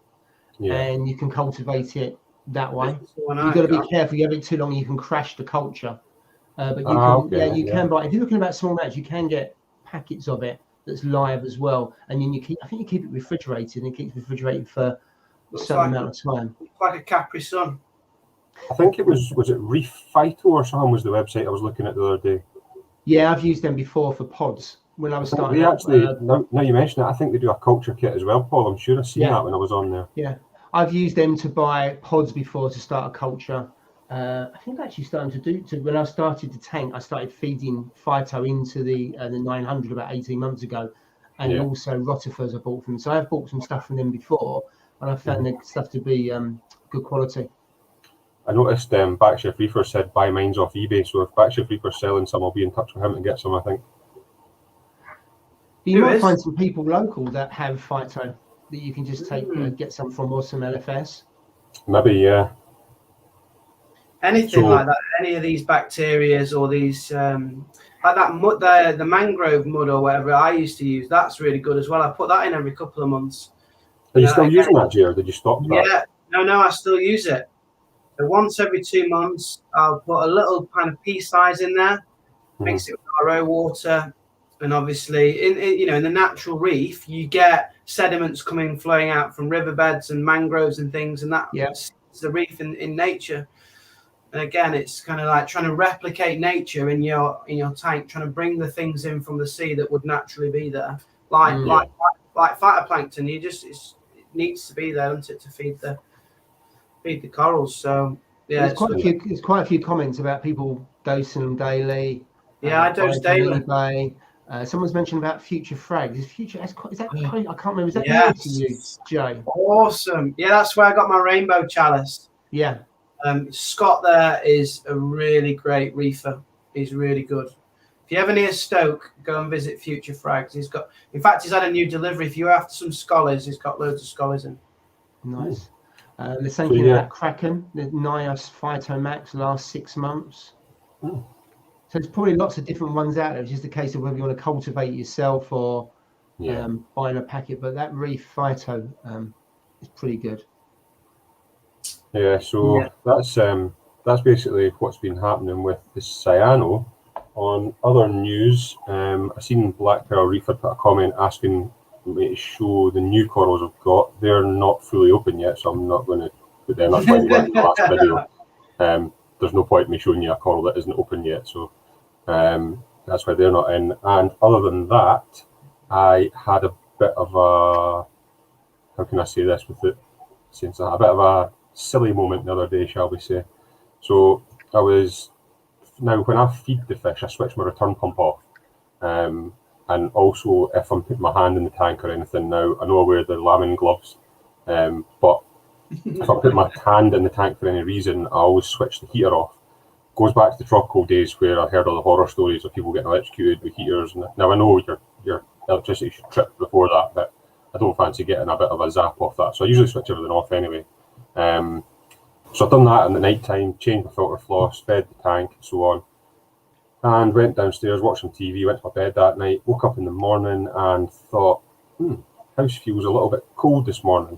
and you can cultivate it that way. You've got to be careful. You have it too long, you can crash the culture. But you can buy. If you're looking about small amounts, you can get packets of it that's live as well. And then I think you keep it refrigerated, and it keeps refrigerated for a certain amount of time. It's like a Capri Sun. I think it was it Reef Phyto or something was the website I was looking at the other day. Yeah, I've used them before for pods when I was starting. They actually, now you mention it, I think they do a culture kit as well, Paul. I'm sure I've seen that when I was on there. Yeah, I've used them to buy pods before to start a culture. I think I actually started when I started the tank, I started feeding phyto into the 900 about 18 months ago, and also rotifers I bought from them. So I've bought some stuff from them before, and I found the stuff to be good quality. I noticed Backchef Reefer said buy mines off eBay, so if Backchef Reefer's selling some, I'll be in touch with him to get some, I think. You might find some people local that have phyto that you can just take get some from, or some LFS. Maybe, yeah. Anything like that, any of these bacterias or these like that mud, the mangrove mud or whatever I used to use, that's really good as well. I put that in every couple of months. Are you still using that, Jay, or did you stop that? Yeah, no, I still use it. So once every 2 months, I'll put a little kind of pea size in there, mix it with RO water, and obviously, in the natural reef, you get sediments flowing out from riverbeds and mangroves and things, and that's the reef in nature. And again, it's kind of like trying to replicate nature in your tank, trying to bring the things in from the sea that would naturally be there, like phytoplankton. It needs to be there, doesn't it, to feed the corals. So there's quite a few comments about people dosing them daily. I dose daily. Someone's mentioned about Future Frags. Is that I can't remember. Is that new to you, Jay? Awesome. Yeah, that's where I got my rainbow chalice. Yeah. Scott there is a really great reefer. He's really good. If you ever near Stoke, go and visit Future Frags. He's had a new delivery. If you're after some scholars, he's got loads of scholars in. Nice. The same thing about Kraken, the Nios Phytomax last 6 months. So there's probably lots of different ones out there. It's just a case of whether you want to cultivate it yourself or buying a packet. But that Reef Phyto is pretty good. Yeah, so that's basically what's been happening with the cyano. On other news, I seen Black Pearl Reefer put a comment asking me to show the new corals I've got. They're not fully open yet, so I'm not going to put them. That's why we went in the last video. There's no point in me showing you a coral that isn't open yet, so that's why they're not in. And other than that, I had a bit of a, how can I say this with it, since a bit of a silly moment the other day, shall we say. So when I feed the fish, I switch my return pump off, And also, if I'm putting my hand in the tank or anything now, I know I wear the lambing gloves, but if I put my hand in the tank for any reason, I always switch the heater off. Goes back to the tropical days where I heard all the horror stories of people getting electrocuted with heaters. Now I know your electricity should trip before that, but I don't fancy getting a bit of a zap off that. So I usually switch everything off anyway. So I've done that in the night time, changed my filter floss, fed the tank, and so on. And went downstairs, watched some TV, went to my bed that night, woke up in the morning and thought, house feels a little bit cold this morning.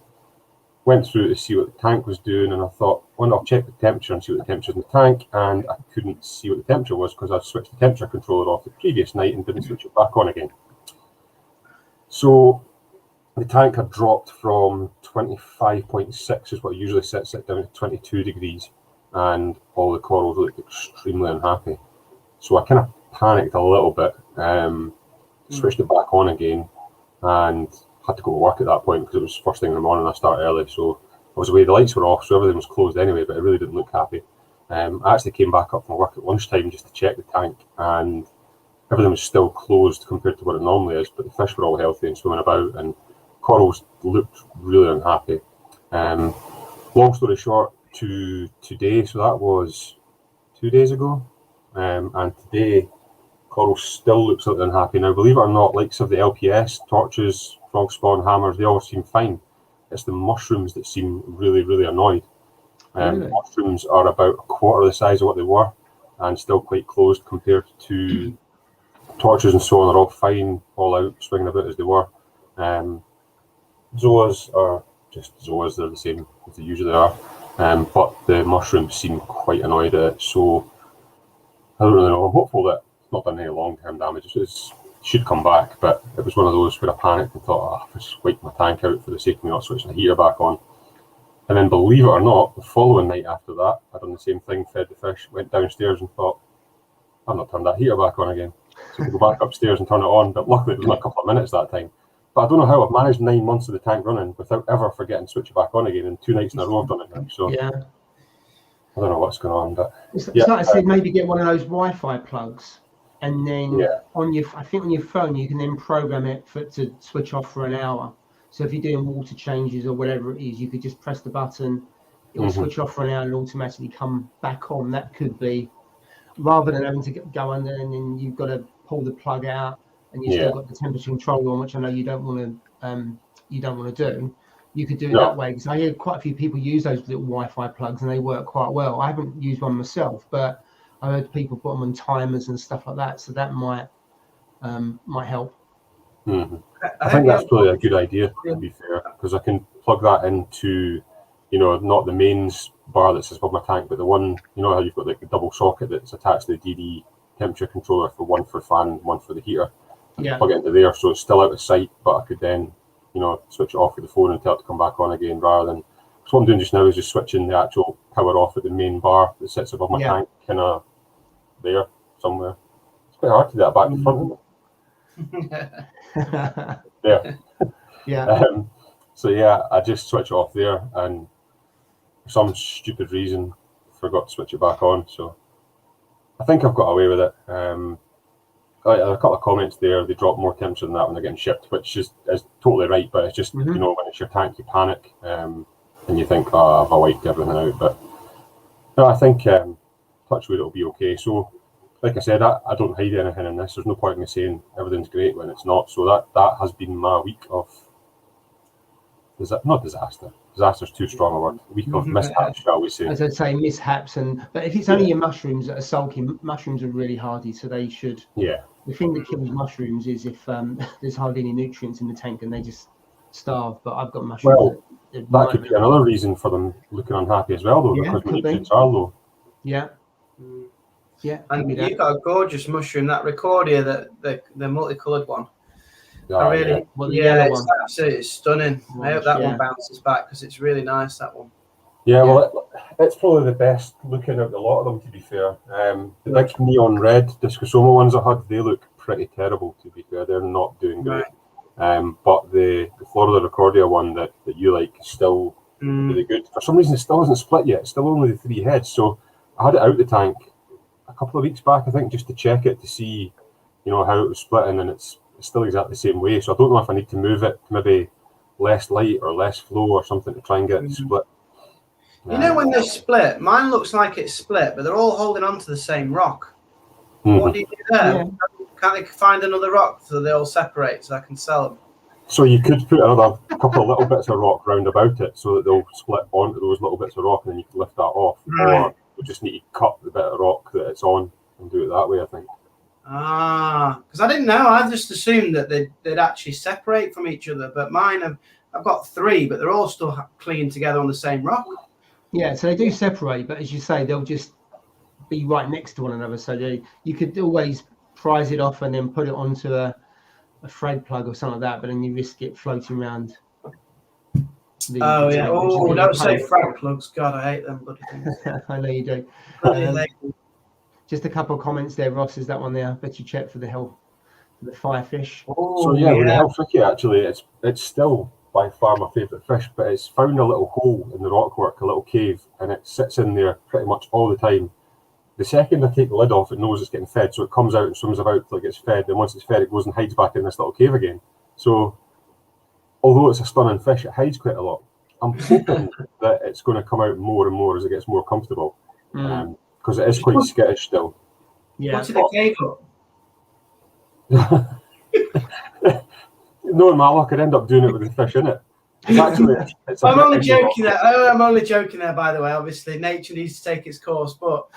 Went through to see what the tank was doing, and I thought, well, I'll check the temperature and see what the temperature is in the tank, and I couldn't see what the temperature was because I switched the temperature controller off the previous night and didn't switch it back on again. So the tank had dropped from 25.6 is what it usually sets it down to 22 degrees, and all the corals looked extremely unhappy. So I kind of panicked a little bit, switched it back on again, and had to go to work at that point because it was first thing in the morning. I start early, so I was away. The lights were off, so everything was closed anyway, but it really didn't look happy. I actually came back up from work at lunchtime just to check the tank, and everything was still closed compared to what it normally is, but the fish were all healthy and swimming about, and corals looked really unhappy. Long story short, to today, so that was 2 days ago, and today coral still looks slightly unhappy. Now, believe it or not, likes of the LPS, torches, frog spawn, hammers, they all seem fine. It's the mushrooms that seem really, really annoyed. Really? Mushrooms are about a quarter the size of what they were and still quite closed compared to torches and so on. Are all fine, all out, swinging about as they were. Zoas are just zoas, they're the same as they usually are. But the mushrooms seem quite annoyed at it, so I don't really know. I'm hopeful that it's not done any long-term damage. It should come back, but it was one of those where I panicked and thought, I'll just wipe my tank out for the sake of me not switching the heater back on. And then, believe it or not, the following night after that, I done the same thing, fed the fish, went downstairs and thought, I've not turned that heater back on again. So I go back upstairs and turn it on, but luckily it was only a couple of minutes that time. But I don't know how I've managed 9 months of the tank running without ever forgetting to switch it back on again, and 2 nights in a row I've done it now. So Yeah. I don't know what's going on, but It's like I said, maybe get one of those Wi-Fi plugs, and then on your phone you can then program it to switch off for an hour. So if you're doing water changes or whatever it is, you could just press the button, it'll switch off for an hour and automatically come back on. That could be, rather than having to go under and then you've got to pull the plug out and you've still got the temperature control on, which I know you don't want to do. You could do it that way, because I hear quite a few people use those little Wi-Fi plugs and they work quite well. I haven't used one myself, but I heard people put them on timers and stuff like that, so that might help. I think that's probably a good idea, to be fair, because I can plug that into, not the mains bar that sits above my tank, but the one, how you've got like the double socket that's attached to the DD temperature controller, for one for fan, one for the heater. Yeah. Plug it into there, so it's still out of sight, but I could then switch it off with the phone and tell it to come back on again, rather than, because what I'm doing just now is just switching the actual power off at the main bar that sits above my tank, kind of there somewhere. It's quite hard to do that back in front, isn't it? So I just switch it off there, and for some stupid reason forgot to switch it back on. So I think I've got away with it. There are a couple of comments there. They drop more temperature than that when they're getting shipped, which is totally right. But it's just when it's your tank, you panic and you think, I've wiped everything out. But no, I think touch wood, it'll be okay. So, like I said, I don't hide anything in this. There's no point in me saying everything's great when it's not. So that has been my week of not disaster. Disaster's too strong a word. A week of mishaps, shall we say? As I say, mishaps, but if it's only your mushrooms that are sulking, mushrooms are really hardy, so they should. Yeah. The thing that kills mushrooms is if there's hardly any nutrients in the tank and they just starve. But I've got mushrooms. Well, that could be another reason for them looking unhappy as well, though, because my nutrients are low. Yeah. Yeah. And you've got a gorgeous mushroom, that Recordia, the multicoloured one. It's absolutely stunning. I hope that one bounces back, because it's really nice, that one. Yeah, well, it's probably the best looking out of a lot of them, to be fair. The big neon red Discosoma ones I had, they look pretty terrible, to be fair. They're not doing great. But the Florida Recordia one that you like is still really good. For some reason, it still hasn't split yet. It's still only the 3 heads. So I had it out the tank a couple of weeks back, I think, just to check it, to see you know, how it was splitting, and it's still exactly the same way. So I don't know if I need to move it to maybe less light or less flow or something to try and get it split. You know, when they split, mine looks like it's split, but they're all holding on to the same rock. What do you do there? Yeah. Can't they find another rock so they all separate so I can sell them? So you could put another couple of little bits of rock round about it so that they'll split onto those little bits of rock, and then you can lift that off. Right. Or you just need to cut the bit of rock that it's on and do it that way, I think. Because I didn't know. I just assumed that they'd actually separate from each other. But mine I've got 3, but they're all still clean together on the same rock. Yeah, so they do separate, but as you say, they'll just be right next to one another. So you could always prise it off and then put it onto a thread plug or something like that, but then you risk it floating around. Oh, yeah. Oh, don't say frag plugs. God, I hate them bloody things. I know you do. Just a couple of comments there, Ross. Is that one there? I bet you check for the firefish. So with the Helfrickie, actually, it's still by far my favourite fish, but it's found a little hole in the rockwork, a little cave, and it sits in there pretty much all the time. The second I take the lid off, it knows it's getting fed, so it comes out and swims about till it gets fed, and once it's fed, it goes and hides back in this little cave again. So, although it's a stunning fish, it hides quite a lot. I'm hoping that it's going to come out more and more as it gets more comfortable, because it is quite skittish still. Yeah. What's in the cave up? Knowing my luck, I'd end up doing it with the fish in it. I'm only joking there. I'm only joking there, by the way. Obviously, nature needs to take its course, but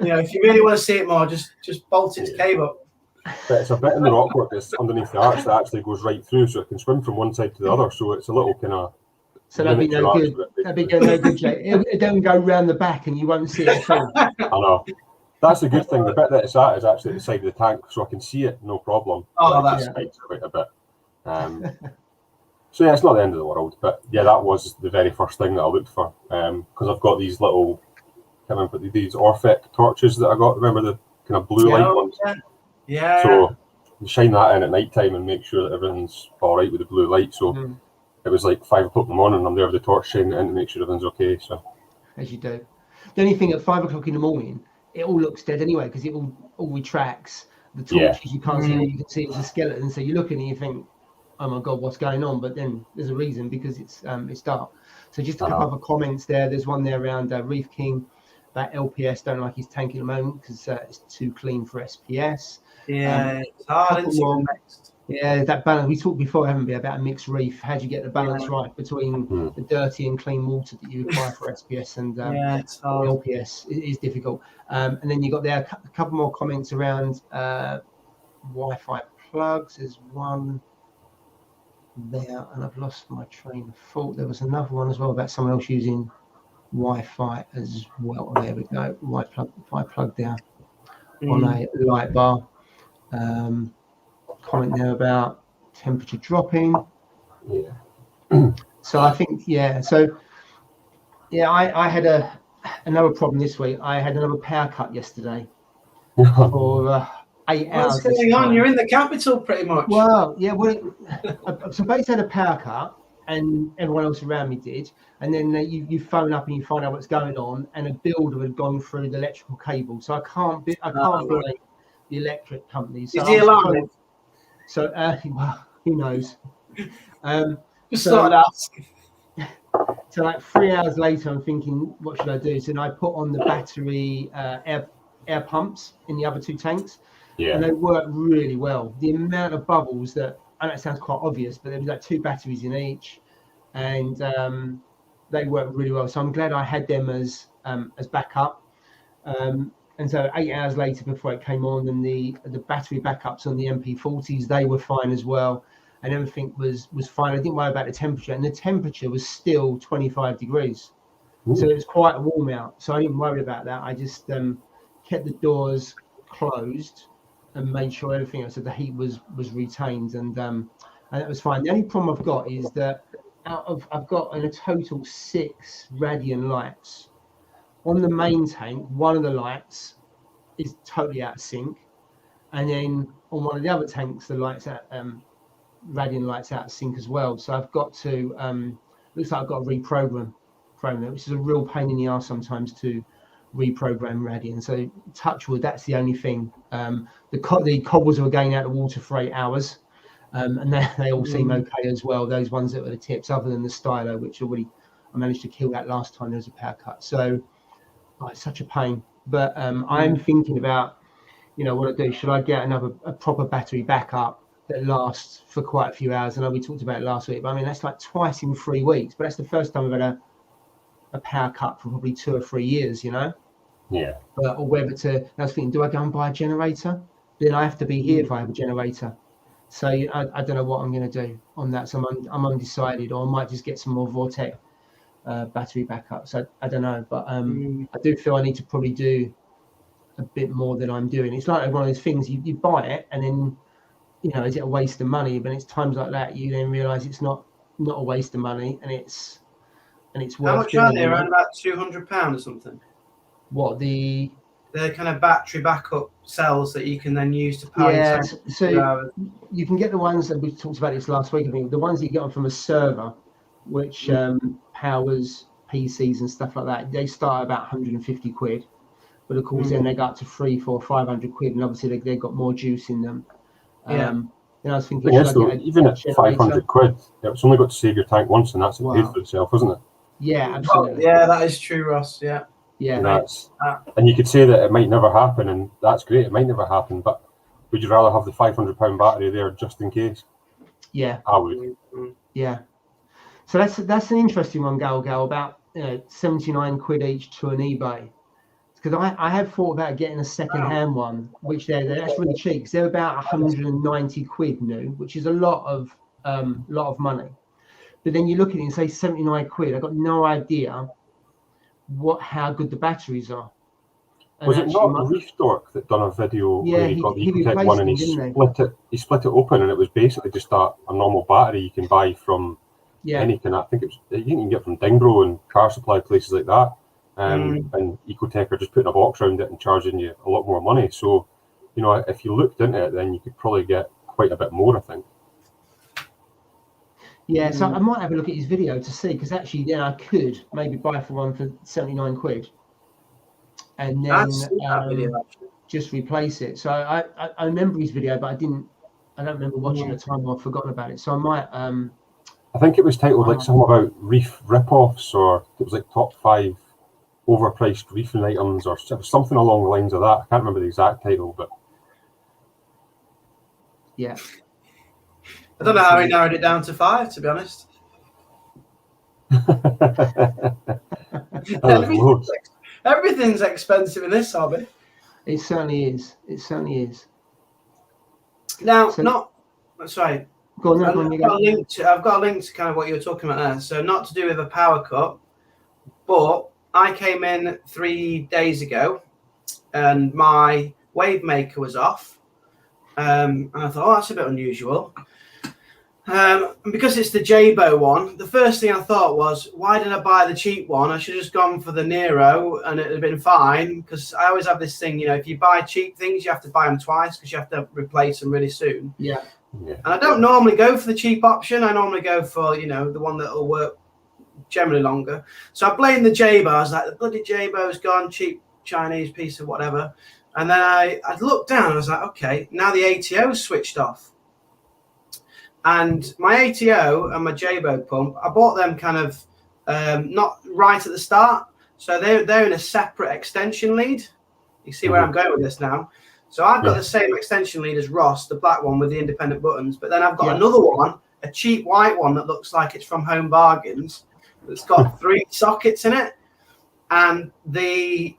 you know, if you really want to see it more, just bolt its cave up. But it's a bit in the rockwork that's underneath the arch that actually goes right through, so it can swim from one side to the other. So it's a little kind of. So that'd be no good. That'd be no good, Jake. It don't go round the back, and you won't see it at all. I know. That's the good thing. The bit that it's at is actually at the side of the tank, so I can see it, no problem. Oh, that's quite a bit. So yeah, it's not the end of the world, but yeah, that was the very first thing that I looked for, because I've got these little, can't remember, these Orphec torches that I got. Remember the kind of blue light ones? Yeah. So you shine that in at night time and make sure that everything's all right with the blue light. So it was like 5 o'clock in the morning, and I'm there with the torch shining it in to make sure everything's okay. So as you do. The only thing at 5 o'clock in the morning, it all looks dead anyway because it all retracts. The torches you can't see it. You can see it's a skeleton. So you look at it and you think, oh my god, what's going on? But then there's a reason, because it's dark. So just a couple of comments there. There's one there around Reef King, that LPS don't like his tank at the moment because it's too clean for SPS. Yeah, it's hard, isn't it? Next. Yeah, that balance. We talked before, haven't we, about a mixed reef. How do you get the balance right between the dirty and clean water that you require for SPS and it's hard. LPS? It is difficult. And then you got there a couple more comments around Wi-Fi plugs. There's one there, and I've lost my train of thought. There was another one as well about someone else using Wi-Fi as well. There we go. Wi-Fi plug there on a light bar. Comment there about temperature dropping. So I think I had another problem this week. I had another power cut yesterday for 8 hours. What's going on? You're in the capital pretty much. Well, yeah. So basically had a power cut, and everyone else around me did. And then you phone up and you find out what's going on, and a builder had gone through the electrical cable. So I can't blame the electric company. So is he alarmed? So well, who knows? Just started asking. So like 3 hours later, I'm thinking, what should I do? So then I put on the battery air pumps in the other 2 tanks. And they work really well. The amount of bubbles that, I know it sounds quite obvious, but there was like 2 batteries in each, and they work really well. So I'm glad I had them as backup. And so 8 hours later, before it came on, and the battery backups on the MP40s, they were fine as well, and everything was fine. I didn't worry about the temperature, and the temperature was still 25 degrees. So it was quite warm out. So I didn't worry about that. I just kept the doors closed and made sure everything else, so the heat was retained, and that was fine. The only problem I've got is that I've got in a total 6 radian lights. On the main tank, one of the lights is totally out of sync, and then on one of the other tanks, the lights out, radian lights out of sync as well. So I've got to looks like I've got to reprogram it, which is a real pain in the arse sometimes to reprogram ready. And so touch wood, that's the only thing. The cobbles were going out the water for 8 hours, and they all seem okay as well. Those ones that were the tips, other than the stylo, which already I managed to kill that last time there was a power cut. So it's such a pain. But I'm thinking about, what I do. Should I get a proper battery backup that lasts for quite a few hours? I know we talked about it last week, but I mean, that's like twice in 3 weeks. But that's the first time I've had a power cut for probably 2 or 3 years, Yeah. Or whether I was thinking, do I go and buy a generator? Then I have to be here if I have a generator. So I don't know what I'm going to do on that. So I'm undecided, or I might just get some more Vortec battery backups. I don't know, but I do feel I need to probably do a bit more than I'm doing. It's like one of those things, you buy it and then, is it a waste of money? But it's times like that you then realise it's not a waste of money, and it's worth. How much are they? Around about £200 or something? What, the kind of battery backup cells that you can then use to power? Yeah, so you can get the ones that we talked about this last week. I think the ones that you get on from a server, which powers PCs and stuff like that. They start at about 150 quid, but of course then they go up to 300, 400, 500 quid, and obviously they've got more juice in them. Then I was thinking, even at 500 quid, it's only got to save your tank once, and that's paid for itself, isn't it? Yeah, absolutely. Yeah, that is true, Ross. Yeah. And you could say that it might never happen, and that's great. It might never happen, but would you rather have the £500 battery there just in case? Yeah, I would. Yeah. So that's an interesting one, Gal, about 79 quid each to an eBay. Because I have thought about getting a second-hand one, which that's really cheap. Because they're about 190 quid new, which is a lot of money. But then you look at it and say 79 quid. I've got no idea how good the batteries are. And was it not Reef Dork that done a video where he got the Ecotech one and he split it open, and it was basically just a normal battery you can buy from anything. I think you can get from Dingbro and Car Supply, places like that. And Ecotech are just putting a box around it and charging you a lot more money. So, if you looked into it, then you could probably get quite a bit more, I think. Yeah, so I might have a look at his video to see, because actually then I could maybe buy for one for 79 quid and then just replace it. So I remember his video, but I don't remember watching it at the time, or I've forgotten about it. So I might I think it was titled like something about reef rip-offs, or it was like top 5 overpriced reefing items, or something along the lines of that. I can't remember the exact title, but yeah. I don't know how he narrowed it down to 5, to be honest. Everything's expensive in this hobby. It certainly is. It certainly is. Now, sorry. Go on, I've got a link to kind of what you were talking about there. So not to do with a power cut, but I came in 3 days ago and my wave maker was off. And I thought, that's a bit unusual. And because it's the Jabo one, the first thing I thought was, why did I buy the cheap one? I should have just gone for the Nero and it would have been fine. Because I always have this thing, if you buy cheap things, you have to buy them twice because you have to replace them really soon. Yeah. And I don't normally go for the cheap option. I normally go for, the one that will work generally longer. So I blamed the Jabo. I was like, the bloody Jabo's gone, cheap Chinese piece of whatever. And then I looked down and I was like, okay, now the ATO's switched off. And my ATO and my Jabo pump, I bought them kind of not right at the start. So they're in a separate extension lead. You see where I'm going with this now? So I've got the same extension lead as Ross, the black one with the independent buttons. But then I've got another one, a cheap white one that looks like it's from Home Bargains. It's got 3 sockets in it. And the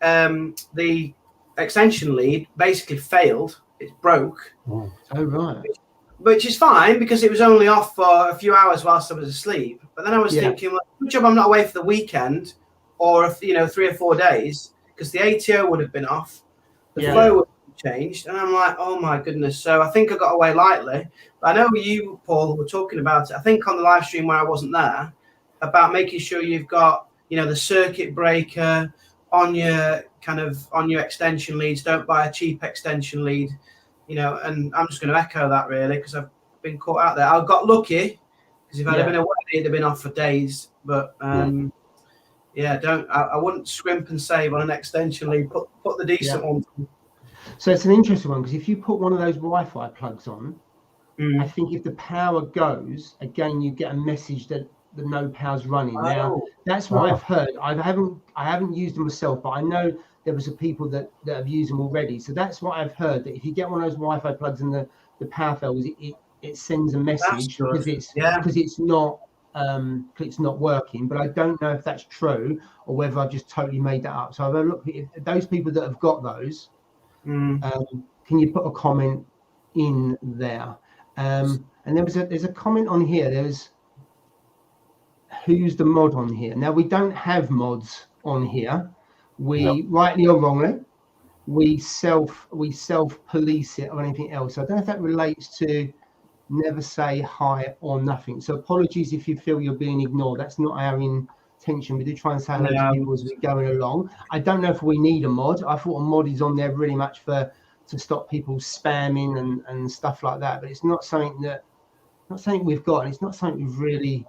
extension lead basically failed. It broke. Oh, right. Which is fine because it was only off for a few hours whilst I was asleep. But then I was thinking, well, good job I'm not away for the weekend or 3 or 4 days, because the ATO would have been off. The flow would have changed. And I'm like, oh my goodness. So I think I got away lightly. But I know you, Paul, were talking about it, I think on the live stream where I wasn't there, about making sure you've got, the circuit breaker on your extension leads. Don't buy a cheap extension lead. And I'm just going to echo that really, because I've been caught out there. I got lucky because if I'd have been away, it'd have been off for days. But yeah, I wouldn't scrimp and save on an extension lead. Put the decent ones on. So it's an interesting one, because if you put one of those Wi-Fi plugs on, I think if the power goes, again, you get a message that the no power's running. Now, that's what I've heard. I haven't used them myself, but I know there was people that have used them already. So that's what I've heard, that if you get one of those Wi-Fi plugs and the power fails, it sends a message because it's not working. But I don't know if that's true or whether I've just totally made that up. So I've looked at those people that have got those. Can you put a comment in there? And there's a comment on here. There's who's the mod on here. Now, we don't have mods on here. Rightly or wrongly, we self police it or anything else. I don't know if that relates to never say hi or nothing. So apologies if you feel you're being ignored. That's not our intention. We do try and say hello to people as we're going along. I don't know if we need a mod. I thought a mod is on there really much to stop people spamming and stuff like that. But it's not something we've got, and it's not something we've really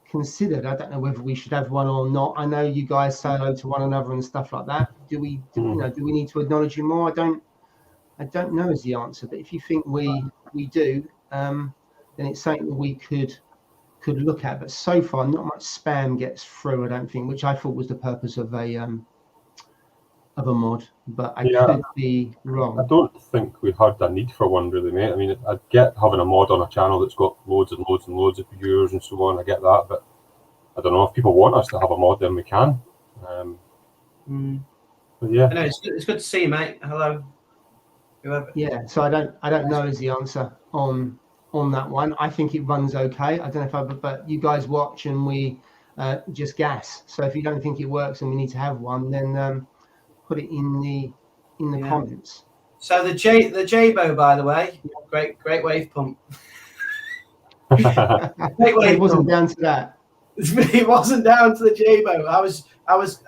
considered. I don't know whether we should have one or not. I know you guys say hello to one another and stuff like that. Do we need to acknowledge you more? I don't know is the answer. But if you think we do, then it's something that we could look at. But so far, not much spam gets through, I don't think, which I thought was the purpose of a mod. But I could be wrong. I don't think we had a need for one, really, mate. I mean, I get having a mod on a channel that's got loads and loads and loads of viewers and so on. I get that, but I don't know if people want us to have a mod, then we can. But yeah, I know, it's good to see you, mate. Hello. Whoever. Yeah, so I don't know is the answer on that one. I think it runs okay. I don't know but you guys watch and we just gas. So if you don't think it works and we need to have one, then put it in the comments. So the Jabo, by the way, great wave pump. Great wave It wasn't pump. down to that. It wasn't down to the Jabo.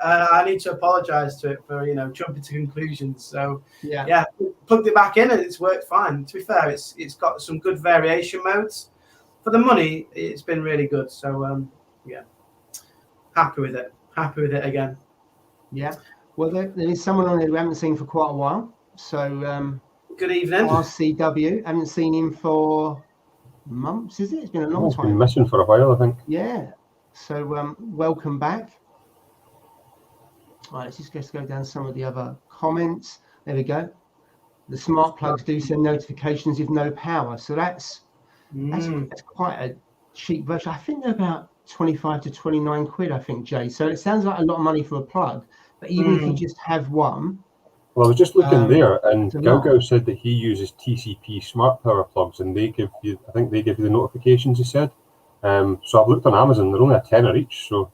I need to apologise to it for jumping to conclusions. So plugged it back in and it's worked fine. To be fair, it's got some good variation modes. For the money, it's been really good. So happy with it. Happy with it again. Yeah. Well, there is someone on there we haven't seen for quite a while. So good evening, RCW. Haven't seen him for months, is it? It's been a long time. Been missing for a while, I think. Yeah. So welcome back. All right, let's just go down some of the other comments. There we go. The smart plugs do send notifications if no power. So that's quite a cheap version. I think they're about 25 to 29 quid, I think, Jay. So it sounds like a lot of money for a plug. But even if you just have one. Well, I was just looking there, and Galgo said that he uses TCP smart power plugs, and they give you the notifications, he said. So I've looked on Amazon, they're only a tenner each, so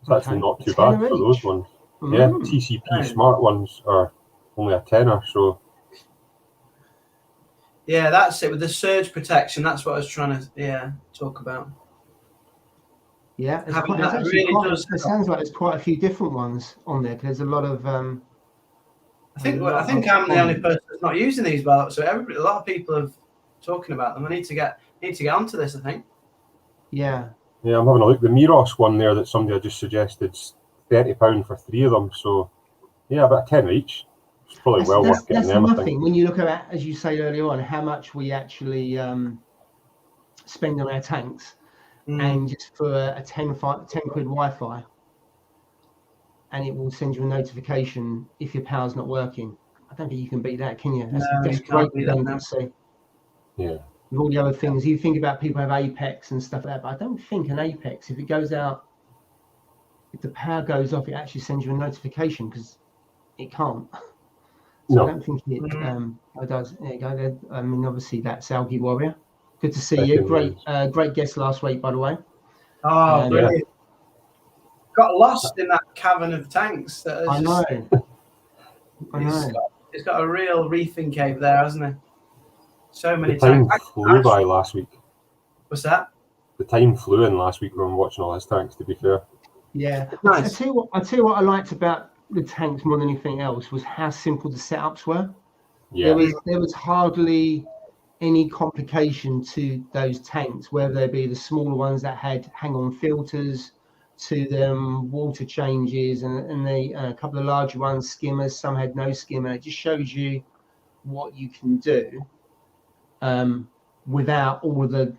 it's actually not too bad for those ones. Yeah, TCP smart ones are only a tenner, so. Yeah, that's it, with the surge protection, that's what I was trying to talk about. Yeah, it sounds like there's quite a few different ones on there. There's a lot of. I think I'm the only person that's not using these, but so a lot of people are talking about them. I need to get onto this, I think. Yeah. Yeah, I'm having a look. The Miros one there that somebody had just suggested is £30 for 3 of them. So yeah, about 10 each. It's probably worth getting them. That's nothing when you look at, as you say earlier on, how much we actually spend on our tanks. And just for a 10 quid Wi-Fi, and it will send you a notification if your power's not working. I don't think you can beat that, can you? That's great redundancy. Yeah. With all the other things, you think about people have Apex and stuff like that, but I don't think an Apex, if it goes out, if the power goes off, it actually sends you a notification because it can't. So I don't think it does. There you go. I mean, obviously that's Algae Warrior. Good to see you. Great guest last week, by the way. Oh, brilliant. Got lost in that cavern of tanks. I know. It's got a real reefing cave there, hasn't it? So many tanks. tanks. Flew by last week. What's that? The time flew in last week when we were watching all his tanks, to be fair. Yeah. Nice. I tell you what I liked about the tanks more than anything else was how simple the setups were. Yeah. There was hardly any complication to those tanks, whether they be the smaller ones that had hang-on filters to them, water changes, and a couple of larger ones, skimmers. Some had no skimmer. It just shows you what you can do without all of the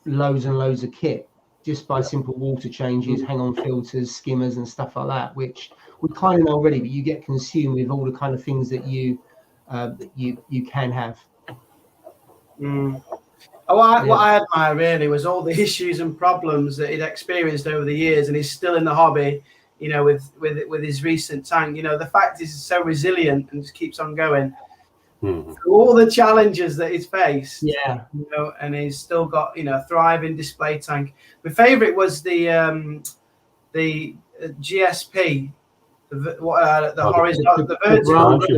loads and loads of kit, just by simple water changes, hang-on filters, skimmers, and stuff like that, which we kind of know already, but you get consumed with all the kind of things that you can have. What I admire really was all the issues and problems that he'd experienced over the years, and he's still in the hobby, you know, with his recent tank. You know, the fact he's so resilient and just keeps on going. All the challenges that he's faced, you know, and he's still got, you know, a thriving display tank. My favorite was the GSP, the horizontal, the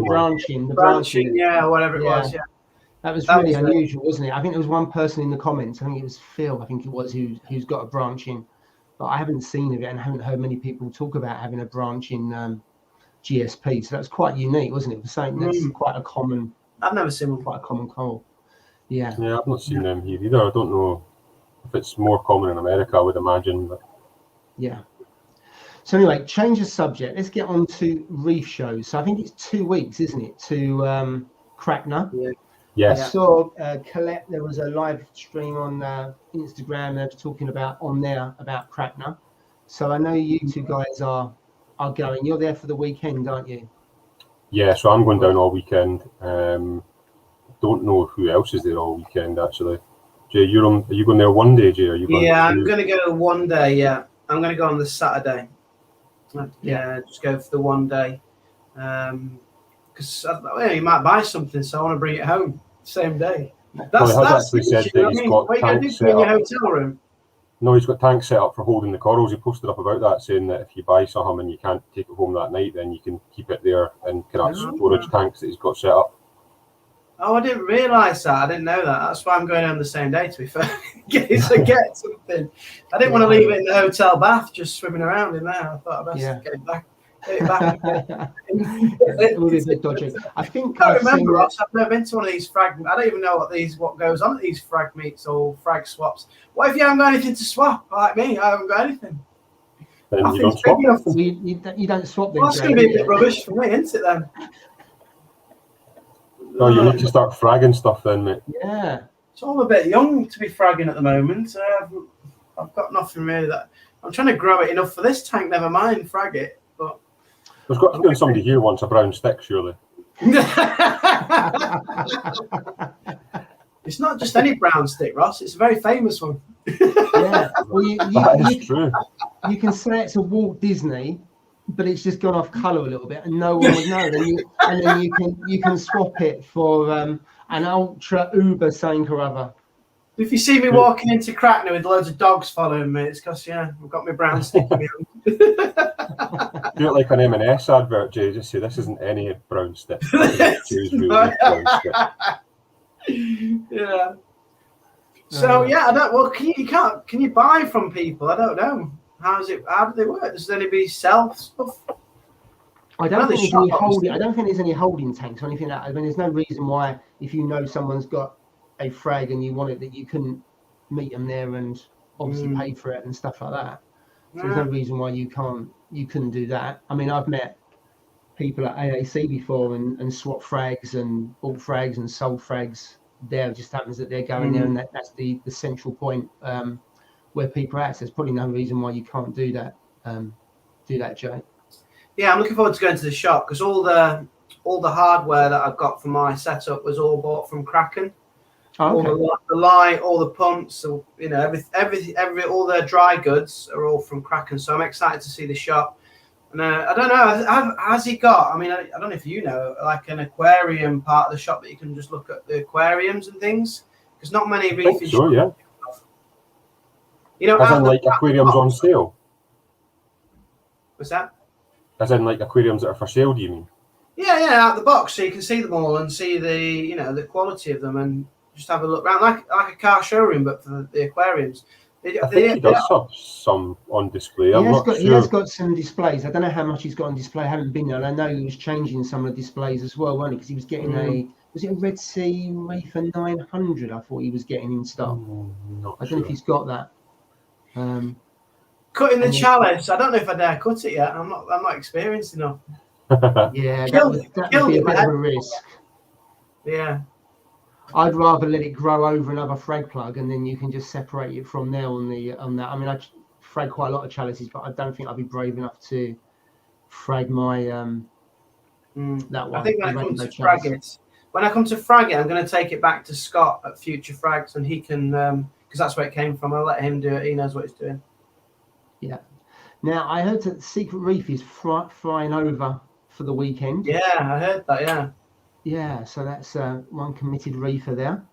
branching, yeah, whatever it was, yeah. That was really unusual, wasn't it? I think there was one person in the comments, I think it was Phil, I think it was, who's got a branching, but I haven't seen it and I haven't heard many people talk about having a branching GSP. So that's quite unique, wasn't it? Something that's quite a common. I've never seen one. Quite a common coral. Yeah. Yeah, I've not seen them here either. I don't know if it's more common in America, I would imagine. But yeah. So anyway, change the subject. Let's get on to reef shows. So I think it's 2 weeks, isn't it, to Crackner? Yeah. Yes. I saw Colette. There was a live stream on Instagram. They were talking about Crackner. So I know you two guys are going. You're there for the weekend, aren't you? Yeah. So I'm going down all weekend. Don't know who else is there all weekend actually. Jay, are you going there one day, Jay? Are you going I'm going to go one day. Yeah, I'm going to go on the Saturday. Yeah, just go for the one day. Because you might buy something, so I want to bring it home same day. That's actually said that he's got tanks set in your up. hotel room. No, he's got tanks set up for holding the corals. He posted up about that, saying that if you buy something and you can't take it home that night, then you can keep it there in kind of storage tanks that he's got set up. Oh, I didn't realise that. I didn't know that. That's why I'm going on the same day, to be fair. to get something. I didn't want to leave it in the hotel bath just swimming around in there. I thought I'd best get it back. It will be a bit dodgy. I think I remember, Ross, I've never been to one of these frag. I don't even know what goes on at these frag meets or frag swaps. What if you haven't got anything to swap like me? I haven't got anything. Then you don't swap. You don't swap them. Well, that's going to be a bit rubbish for me, isn't it then? No, you need to start fragging stuff then, mate. Yeah. So I'm a bit young to be fragging at the moment. I've got nothing really that I'm trying to grow it enough for this tank. Never mind frag it, but there's got to be somebody here wants a brown stick, surely. It's not just any brown stick, Ross. It's a very famous one. Yeah, well, that is true. You can say it's a Walt Disney, but it's just gone off colour a little bit, and no one would know. And then you can swap it for an ultra uber something or other. If you see me walking into Crackner with loads of dogs following me, it's because I've got my brown stick. Do it like an M&S advert, Jay. Just say this isn't any brown stick. Choose really brown stick. Yeah. So I don't. Well, can you buy from people? I don't know. How do they work? Does anybody sell stuff? I don't think there's any holding tanks or anything like that. I mean, there's no reason why, if you know someone's got a frag and you want it, that you couldn't meet them there and obviously pay for it and stuff like that. So there's no reason why you couldn't do that. I mean, I've met people at AAC before and swap frags and bought frags and sold frags there. It just happens that they're going there, and that's the central point where people are at. So there's probably no reason why you can't do that, Jay. Yeah, I'm looking forward to going to the shop because all the hardware that I've got for my setup was all bought from Kraken. Oh, okay. All the light, all the pumps, all their dry goods are all from Kraken. So I'm excited to see the shop. And I don't know, has he got? I mean, I don't know if you know, like an aquarium part of the shop that you can just look at the aquariums and things. Because not many reefing shops. Yeah. You know, as in like aquariums on sale. What's that? As in like aquariums that are for sale, do you mean? Yeah, out the box, so you can see them all and see the quality of them and just have a look around like a car showroom, but for the aquariums. I think he does have some on display. He has got some displays. I don't know how much he's got on display. I haven't been there. And I know he was changing some of the displays as well, wasn't he? Because he was getting was it a Red Sea Reefer 900? I thought he was getting in stock. I don't know if he's got that. Cutting the And then- chalice. I don't know if I dare cut it yet. I'm not experienced enough. Yeah, Killed that would be a my bit head. of a risk. Yeah. I'd rather let it grow over another frag plug, and then you can just separate it from there on that. I mean, I frag quite a lot of chalices, but I don't think I'd be brave enough to frag my that one. I think when the I come rainbow to chalice. frag it, I'm going to take it back to Scott at Future Frags, and he can, because that's where it came from. I'll let him do it. He knows what he's doing. Yeah. Now I heard that Secret Reef is flying over for the weekend. Yeah, I heard that. Yeah. Yeah, so that's one committed reefer there.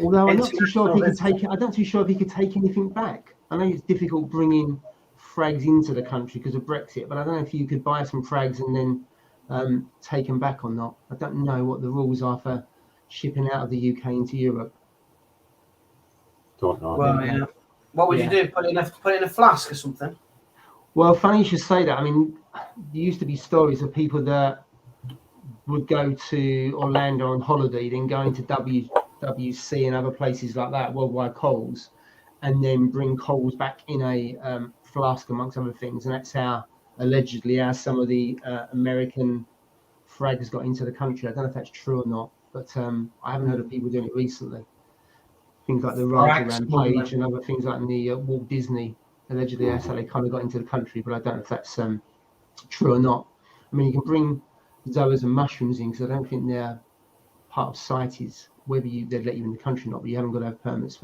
Although I'm not too sure if he could take it. I'm not too sure if he could take anything back. I know it's difficult bringing frags into the country because of Brexit, but I don't know if you could buy some frags and then take them back or not. I don't know what the rules are for shipping out of the UK into Europe. Don't know. Well, yeah. What would you do? Put it in a flask or something? Well, funny you should say that. I mean, there used to be stories of people that would go to Orlando on holiday, then go into WC and other places like that, Worldwide Corals, and then bring corals back in a flask amongst other things. And that's how, allegedly, how some of the American frags got into the country. I don't know if that's true or not, but I haven't heard of people doing it recently. Things like the Raja Rampage and other things like in the Walt Disney, allegedly that's how they kind of got into the country, but I don't know if that's true or not. I mean, you can bring zoas and mushrooms in because I don't think they're part of CITES, whether they'd let you in the country or not, but you haven't got to have permits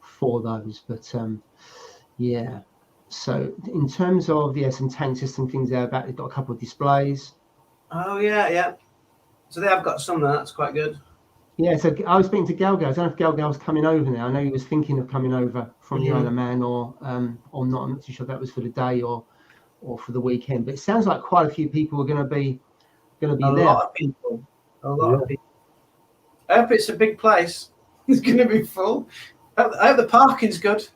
for those. But yeah, so in terms of some tank system things there, they've got a couple of displays. Oh yeah. So they have got some there. That's quite good. Yeah, so I was speaking to Galgal. I don't know if Galgal's coming over now. I know he was thinking of coming over from the Isle of Man or not. I'm not too sure if that was for the day or for the weekend. But it sounds like quite a few people are going to be there. A lot of people. I hope it's a big place. It's going to be full. I hope the parking's good.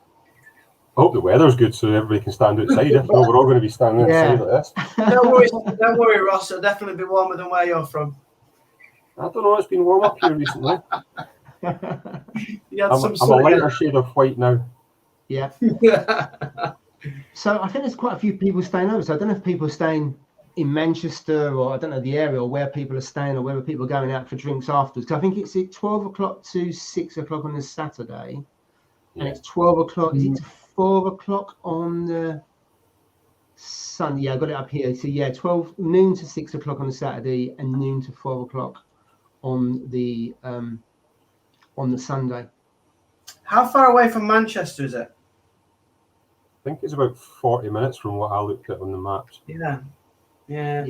I hope the weather's good so everybody can stand outside. If not, we're all going to be standing outside like this. Don't worry, Ross. It'll definitely be warmer than where you're from. I don't know. It's been warm up here recently. I'm a lighter shade of white now. Yeah. So I think there's quite a few people staying over. So I don't know if people are staying in Manchester or I don't know the area or where people are staying or whether people are going out for drinks afterwards. I think it's at 12 o'clock to 6 o'clock on the Saturday, and it's 12 o'clock. Is it 4 o'clock on the Sunday? Yeah, I got it up here. So yeah, 12 noon to 6 o'clock on the Saturday and noon to 4 o'clock on the Sunday. How far away from Manchester is it? I think it's about 40 minutes from what I looked at on the maps. Yeah. I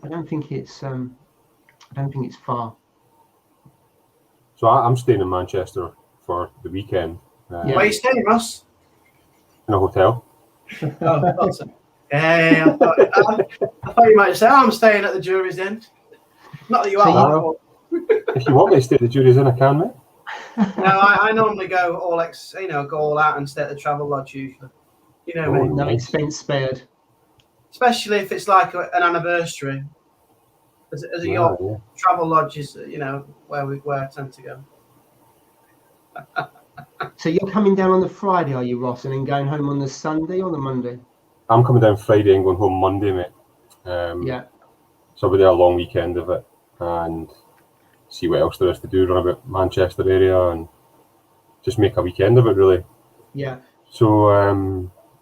don't think it's far. So I'm staying in Manchester for the weekend. Where are you staying, Ross? In a hotel. Oh, I thought you might say, I'm staying at the Jury's Inn. Not that you are. If you want me to stay at the Jury's Inn, I can, mate. No, I normally go all out and stay at the Travel Lodge usually. You know what I mean? No expense spared. Especially if it's like an anniversary. As a yacht, Travel Lodge is, where I tend to go. So you're coming down on the Friday, are you, Ross, and then going home on the Sunday or the Monday? I'm coming down Friday and going home Monday, mate. So I'll be there a long weekend of it and see what else there is to do around about Manchester area and just make a weekend of it, really. Yeah. So,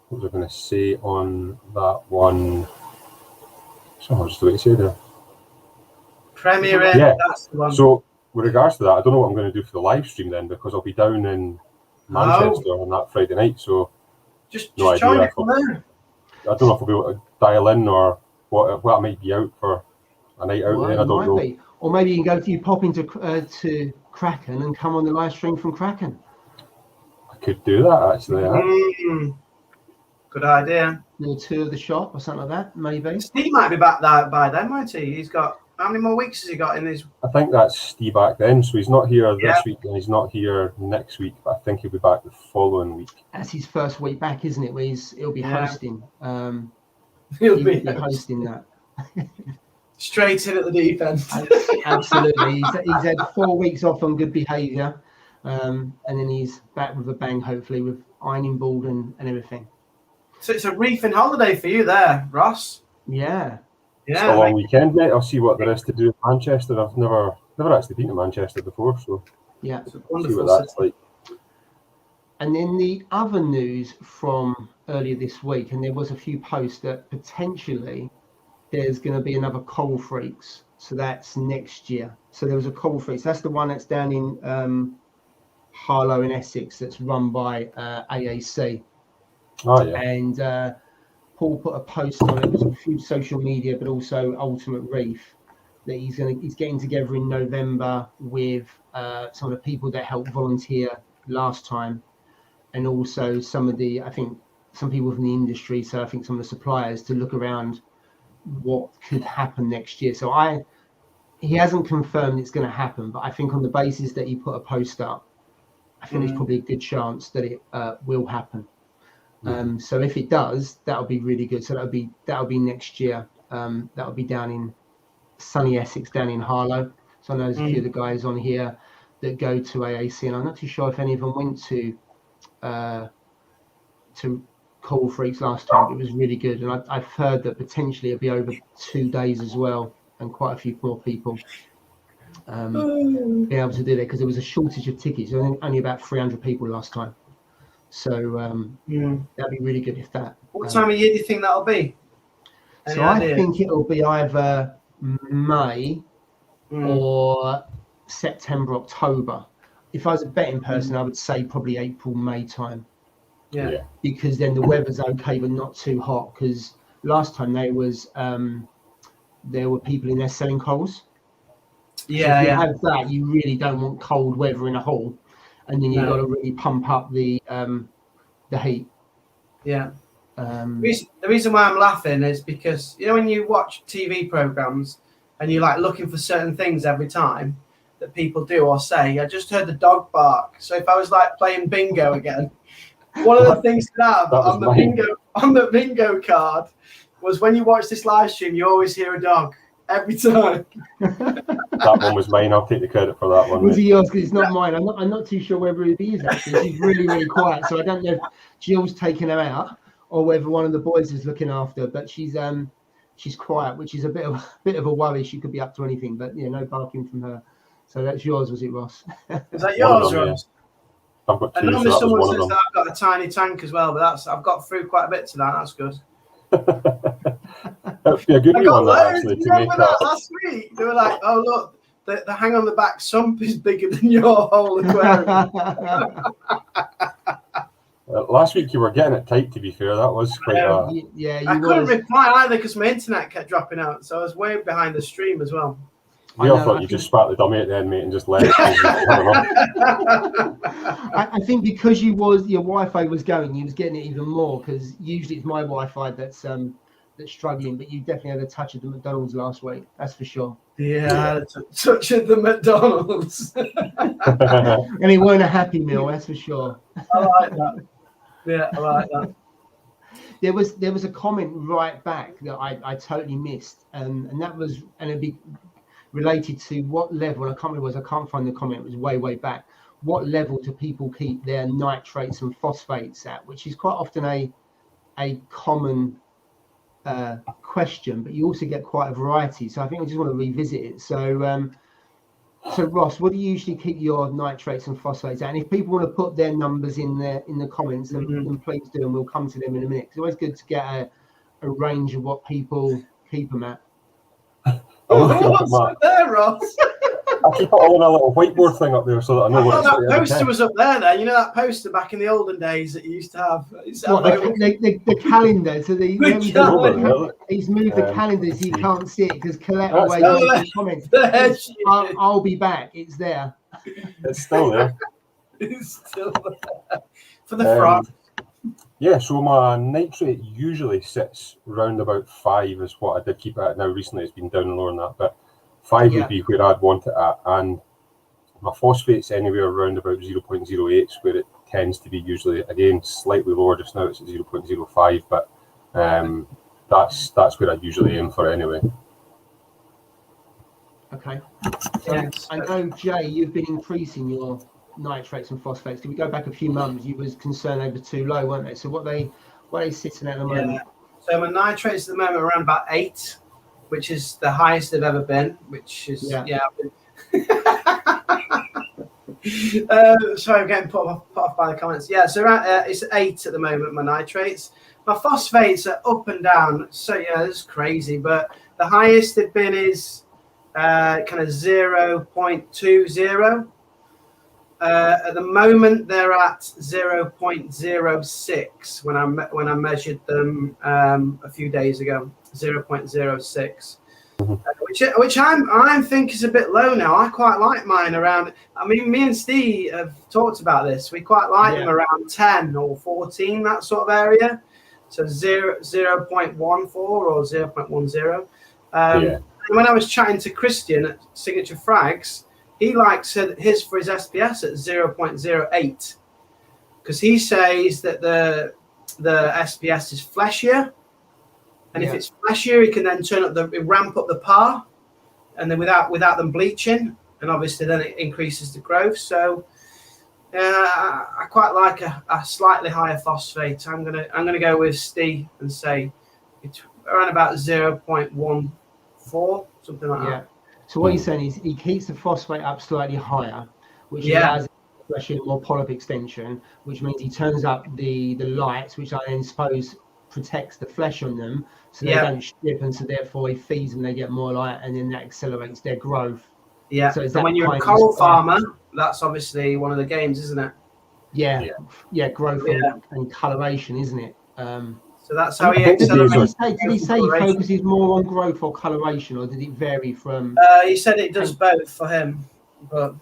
what was I going to say on that one? So I was just going to say there. Premier Inn, that's the one. So, with regards to that, I don't know what I'm going to do for the live stream then because I'll be down in Manchester on that Friday night. So, just join it from there. I don't know if I'll be able to dial in or what I might be out for a night out there. I don't know. Or maybe you can pop into to Kraken and come on the live stream from Kraken. I could do that actually. Good idea. Little tour of the shop or something like that, maybe. Steve might be back there by then, might he? He's got how many more weeks has he got in his? I think that's Steve back then. So he's not here this week and he's not here next week, but I think he'll be back the following week. That's his first week back, isn't it? Where he'll be hosting. He'll be hosting that. Straight in at the deep end. Absolutely. He's had 4 weeks off on good behaviour, and then he's back with a bang, hopefully, with ironing board and everything. So it's a reefing holiday for you there, Ross. Yeah. It's a long weekend, mate. I'll see what there is to do in Manchester. I've never actually been to Manchester before, so Yeah. It's a see wonderful what that's city. like. And then the other news from earlier this week, and there was a few posts that potentially there's going to be another Coral Freaks. So that's next year. So there was a Coral Freaks. That's the one that's down in Harlow in Essex, that's run by AAC. Oh yeah. And Paul put a post on it. It was through social media, but also Ultimate Reef, that he's getting together in November with some of the people that helped volunteer last time, and also some of the, I think, some people from the industry. So I think some of the suppliers, to look around what could happen next year. So he hasn't confirmed it's going to happen, but I think on the basis that he put a post up, I think there's probably a good chance that it will happen. So if it does, that'll be really good. So that'll be next year. That'll be down in sunny Essex, down in Harlow. So I know there's a few of the guys on here that go to AAC, and I'm not too sure if any of them went to Coral Freaks last time. But it was really good, and I've heard that potentially it'll be over 2 days as well, and quite a few more people being able to do that, because there was a shortage of tickets. There were only about 300 people last time. So that'd be really good if that. What time of year do you think that'll be? So I think it'll be either May or September, October. If I was a betting person, I would say probably April, May time. Yeah. Because then the weather's okay, but not too hot. Because last time there were people in there selling coals. Yeah. So if you have that, you really don't want cold weather in a hall, and then you've got to really pump up the heat. Yeah. The reason why I'm laughing is because, you know, when you watch TV programs and you're like looking for certain things every time that people do or say, I just heard the dog bark. So if I was like playing bingo again, one of the things that on the bingo card was, when you watch this live stream, you always hear a dog every time. That one was mine. I'll take the credit for that one. Was it yours? Because it's not mine. I'm not too sure whether it is actually. She's really, really quiet, so I don't know if Jill's taking her out or whether one of the boys is looking after her. But she's quiet, which is a bit of a worry. She could be up to anything, but no barking from her. So that's yours, was it, Ross? Is that yours, them, Ross? Yeah. I've got two. And normally so someone that says that I've got a tiny tank as well, but I've got through quite a bit to that. That's good. That'd be a good one, that, actually. Do you remember that last week? They were like, "Oh look, the hang on the back sump is bigger than your whole aquarium." Last week you were getting it tight. To be fair, that was quite. I couldn't reply either because my internet kept dropping out, so I was way behind the stream as well. I thought you just spat the dummy at the end, mate, and just let it. I think because your Wi-Fi was going, you was getting it even more, because usually it's my Wi-Fi that's struggling, but you definitely had a touch of the McDonald's last week, that's for sure. Yeah, I had a touch of the McDonald's. And it weren't a happy meal, that's for sure. I like that. Yeah, I like that. There was a comment right back that I totally missed, and it'd be related to what level, and I can't find the comment, it was way back. What level do people keep their nitrates and phosphates at, which is quite often a common question, but you also get quite a variety. So I think I just want to revisit it. So Ross, what do you usually keep your nitrates and phosphates at? And if people want to put their numbers in the comments, then please do, and we'll come to them in a minute. It's always good to get a range of what people keep them at. What's up there, Ross? I keep it all in a little whiteboard thing up there so that I know what it's that poster was up there. You know that poster back in the olden days that you used to have? The calendar. So he's moved the calendar so you can't see it, because Colette always comments. I'll be back. It's there. It's still there. It's still there. For the front. Yeah, so my nitrate usually sits round about 5 is what I did keep it at. Now recently it's been down lower than that, but 5 would be where I'd want it at. And my phosphate's anywhere around about 0.08, where it tends to be usually, again, slightly lower just now. It's at 0.05, but that's where I usually aim for anyway. Okay. So I know, Jay, you've been increasing your nitrates and phosphates. If we go back a few months, you was concerned they were too low, weren't they? So what What are you sitting at the Yeah. moment? So my nitrates at the moment are around about 8, which is the highest they've ever been. Which is sorry, I'm getting put off by the comments. Yeah, so around, it's 8 at the moment. My nitrates, my phosphates are up and down. So yeah, this is crazy. But the highest they've been is kind of 0.20. At the moment, they're at 0.06 when I measured them a few days ago. 0.06. Which I think is a bit low now. I quite like mine around. I mean, me and Steve have talked about this. We quite like them around 10 or 14, that sort of area. So 0.14 or 0.10. And when I was chatting to Christian at Signature Frags, he likes his for his SPS at 0.08 because he says that the SPS is fleshier. And if it's fleshier, he can then ramp up the par, and then without them bleaching, and obviously then it increases the growth. So I quite like a slightly higher phosphate. I'm gonna go with Steve and say it's around about 0.14, something like that. So what he's saying is he keeps the phosphate up slightly higher, which allows it to actually more polyp extension, which means he turns up the lights, which I then suppose protects the flesh on them so they don't strip, and so therefore he feeds them, they get more light, and then that accelerates their growth. So when you're a coral farmer, that's obviously one of the games, isn't it? Growth and coloration, isn't it? So that's how he accelerates. Did he say he focuses more on growth or coloration, or did it vary from? He said it does both for him, but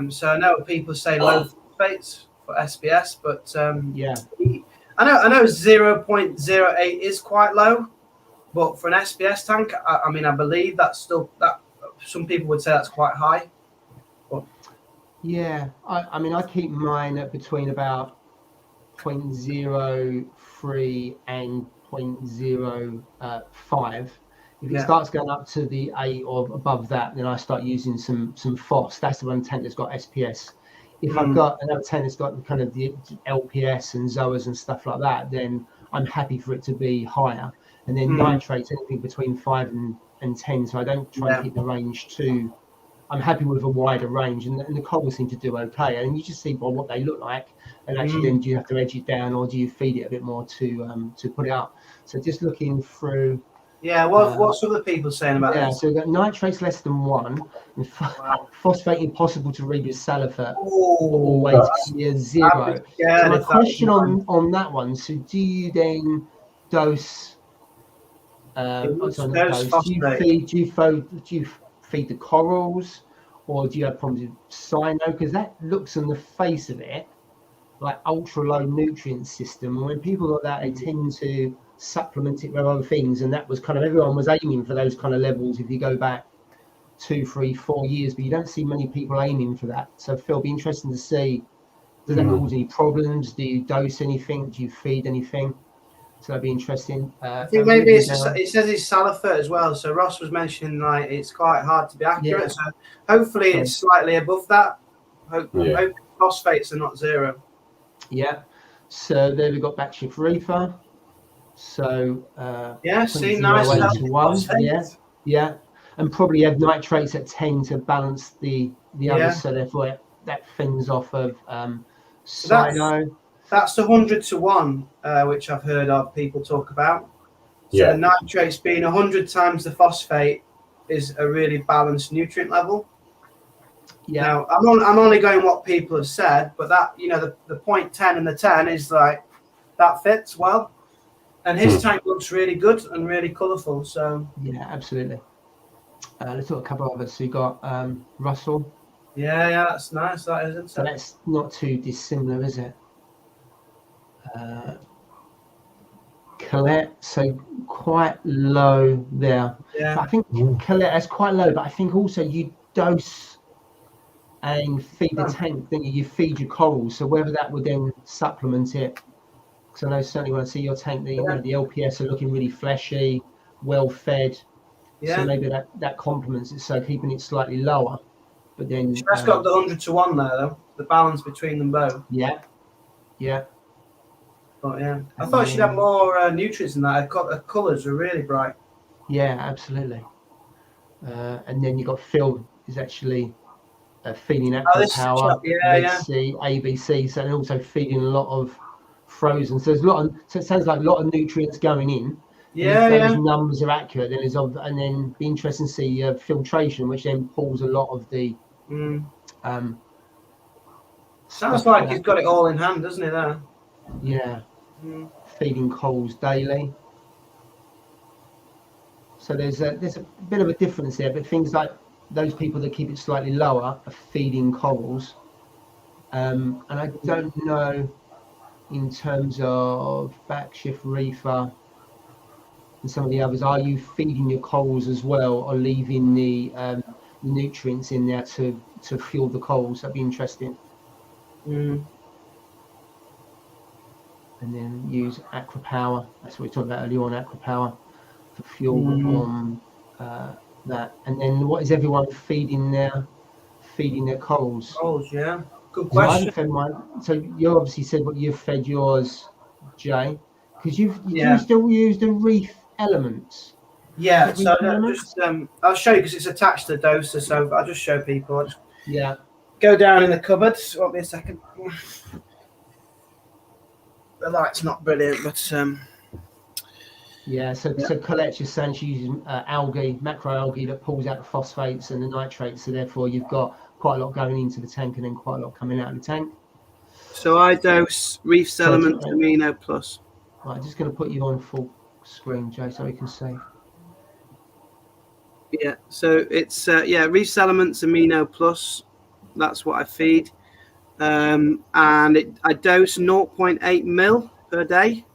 so I know people say low phosphates for SPS, but I know 0.08 is quite low, but for an SPS tank, I mean, I believe that's still that. Some people would say that's quite high. But I mean, I keep mine at between about 0.03 and 0.05. If it starts going up to the 8 or above that, then I start using some phos. That's the one tank that's got SPS. If I've got another tank that's got kind of the LPS and Zoas and stuff like that, then I'm happy for it to be higher. And then nitrates, anything between 5 and 10. So I don't try and keep the range too. I'm happy with a wider range, and the corals seem to do okay. And you just see by what they look like, and actually then do you have to edge it down, or do you feed it a bit more to put it up? So just looking through. What's other people saying about this? So we've got nitrates less than 1, and phosphate impossible to read with salifert, always near 0. So my question on that one, so do you then dose? Do you feed the corals, or do you have problems with cyano? Because that looks on the face of it like ultra low nutrient system, and when people got that, they tend to supplement it with other things, and that was kind of, everyone was aiming for those kind of levels if you go back 2, 3, 4 years, but you don't see many people aiming for that. So Phil, it'll be interesting to see, does that cause any problems? Do you dose anything? Do you feed anything? So that'd be interesting. I think maybe it says it's salifert as well. So Ross was mentioning like it's quite hard to be accurate. So hopefully it's slightly above that. Hope phosphates are not 0. So there we've got battery reefer. So see, nice to 1. And probably have nitrates at 10 to balance the others. So therefore that fends off of cyano. That's the 100 to 1, which I've heard of people talk about. So the nitrates being 100 times the phosphate is a really balanced nutrient level. Now, I'm only going what people have said, but that, you know, the 0.10 and the 10 is like, that fits well. And his tank looks really good and really colourful. So absolutely. Let's look at a couple of others. So you got Russell. That's nice. That isn't. So that's not too dissimilar, is it? Colette, so quite low there. I think Colette is quite low, but I think also you dose and feed the tank, then you feed your corals. So whether that would then supplement it, because I know certainly when I see your tank, the LPS are looking really fleshy, well fed. So maybe that complements it. So keeping it slightly lower, but then that's got the 100 to 1 there though. The balance between them both. But yeah, I thought she'd have more nutrients than that. Her colours are really bright. Yeah, absolutely. And then you got Phil is actually feeding Aqua Power, Red Sea, ABC, so they're also feeding a lot of frozen. So there's a lot of, so it sounds like a lot of nutrients going in. Yeah, and if those numbers are accurate, then and then be interesting to see filtration, which then pulls a lot of the. Sounds like he's got it all in hand, doesn't he? There. Yeah. Feeding coals daily. So there's a bit of a difference there, but things like those people that keep it slightly lower are feeding corals. And I don't know in terms of backshift reefer and some of the others, are you feeding your corals as well, or leaving the nutrients in there to fuel the corals? That'd be interesting. And then use Aqua Power. That's what we talked about earlier on, Aqua Power for fuel on that. And then what is everyone feeding their corals? Corals, yeah. Good question. I haven't fed mine. So you obviously said what you've fed yours, Jay, because you still use the Reef Elements. Yeah, so I'll show you because it's attached to the doser. So I'll just show people. Go down in the cupboard. Won't be a second. The light's not brilliant, but yeah. So Colette just saying she's using macroalgae that pulls out the phosphates and the nitrates. So therefore, you've got quite a lot going into the tank and then quite a lot coming out of the tank. So I dose Reef Elements Amino Plus. Right, I'm just going to put you on full screen, Jay, so we can see. Yeah, so it's Reef Elements Amino Plus. That's what I feed, and I dose 0.8 mil per day,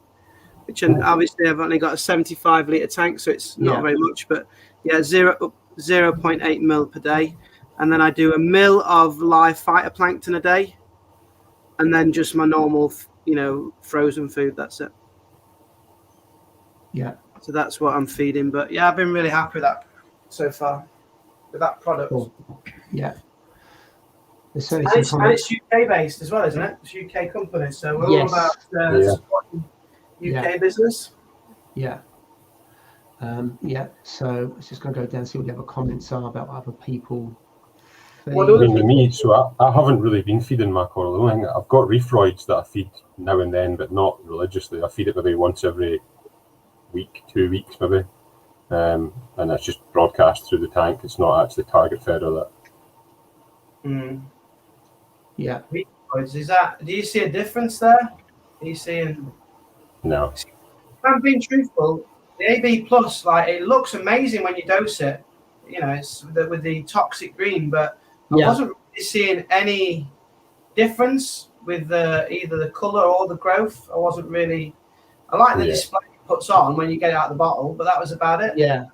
which obviously I've only got a 75 litre tank, so it's not very much, but 0.8 mil per day. And then I do a mil of live phytoplankton a day, and then just my normal, frozen food. That's it. Yeah. So that's what I'm feeding. But yeah, I've been really happy with that so far, with that product. Cool. Yeah. And it's UK based as well, isn't it? It's UK company, so we're all about supporting UK business. Yeah. So it's just going to go down and see what the other comments are about other people. So I haven't really been feeding my coral. The only thing, I've got reefroids that I feed now and then, but not religiously. I feed it maybe once every week, 2 weeks maybe, and it's just broadcast through the tank. It's not actually target fed or that. Yeah. Is that? Do you see a difference there? Are you seeing? No. If I'm being truthful, the AB Plus, it looks amazing when you dose it. It's with the toxic green, but I wasn't really seeing any difference with either the color or the growth. I wasn't really. I like the display it puts on when you get it out of the bottle, but that was about it. Yeah.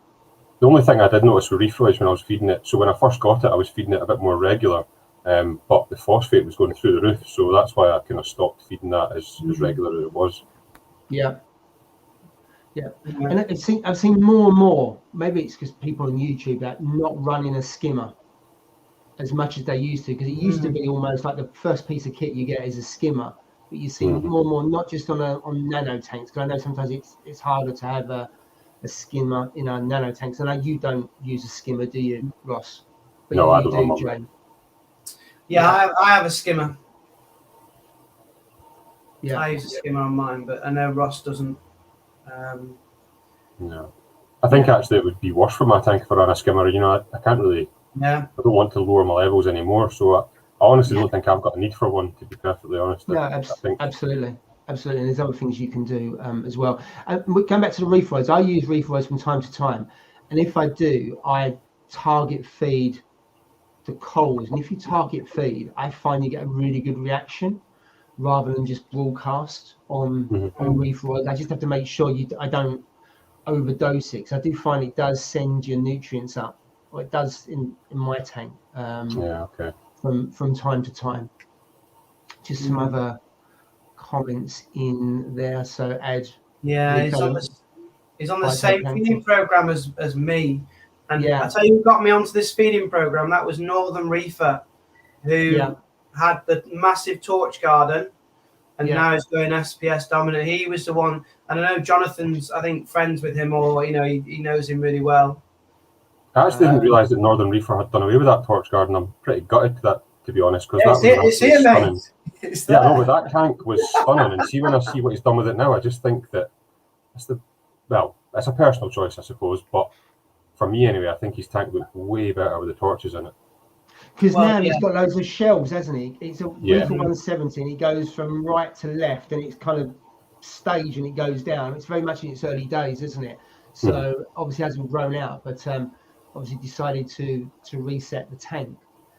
The only thing I did notice with reefroids when I was feeding it. So when I first got it, I was feeding it a bit more regular. But the phosphate was going through the roof, so that's why I kind of stopped feeding that as regular as it was. Yeah. And I've seen more and more. Maybe it's because people on YouTube are not running a skimmer as much as they used to, because it used to be almost like the first piece of kit you get is a skimmer. But you see more and more, not just on nano tanks, because I know sometimes it's harder to have a skimmer in our nano tanks. I know you don't use a skimmer, do you, Ross? But no, I don't. Jane. Yeah, I have a skimmer. Yeah, I use a skimmer on mine, but I know Ross doesn't. No, I think actually it would be worse for my tank if I ran a skimmer. I can't really. Yeah. I don't want to lower my levels anymore, so I honestly don't think I've got a need for one, to be perfectly honest. No, absolutely. And there's other things you can do as well. Going back to the reefroids, I use reefroids from time to time, and if I do, I target feed the corals, and if you target feed, I find you get a really good reaction rather than just broadcast on reefroids. I just have to make sure I don't overdose it, because I do find it does send your nutrients up, or it does in my tank. From time to time. Just some other comments in there. So Ed, he's on the same feeding program as me. And I tell you who got me onto this feeding program, that was Northern Reefer, who had the massive torch garden, and now he's going SPS dominant. He was the one, and I know Jonathan's, I think, friends with him, or he knows him really well. I actually didn't realise that Northern Reefer had done away with that torch garden. I'm pretty gutted to be honest, because that was here, stunning. Mate. Yeah, no, but that tank was stunning, and see when I see what he's done with it now, I just think that it's that's a personal choice, I suppose, but for me anyway, I think his tank looked way better with the torches in it. Because now he's got loads of shelves, hasn't he? It's a Reefer 170, and he goes from right to left, and it's kind of staged and it goes down. It's very much in its early days, isn't it? So obviously hasn't grown out, but obviously decided to reset the tank.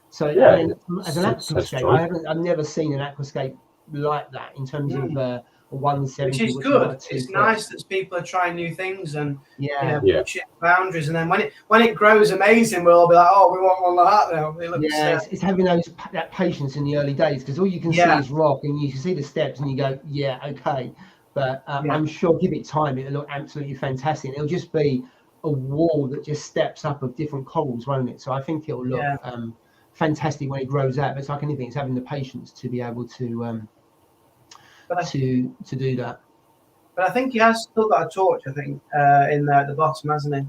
So as an aquascape, I've never seen an aquascape like that in terms of a 170. Which is good. It's nice that people are trying new things and pushing boundaries. And then when it grows amazing, we'll all be like, oh, we want one like that now. It looks, it's having that patience in the early days, because all you can see is rock, and you can see the steps, and you go, okay. But I'm sure, give it time, it'll look absolutely fantastic. It'll just be a wall that just steps up of different corals, won't it? So I think it'll look fantastic when it grows out. But it's like anything, it's having the patience to be able to do that. But I think he has still got a torch, I think, in there at the bottom, hasn't he?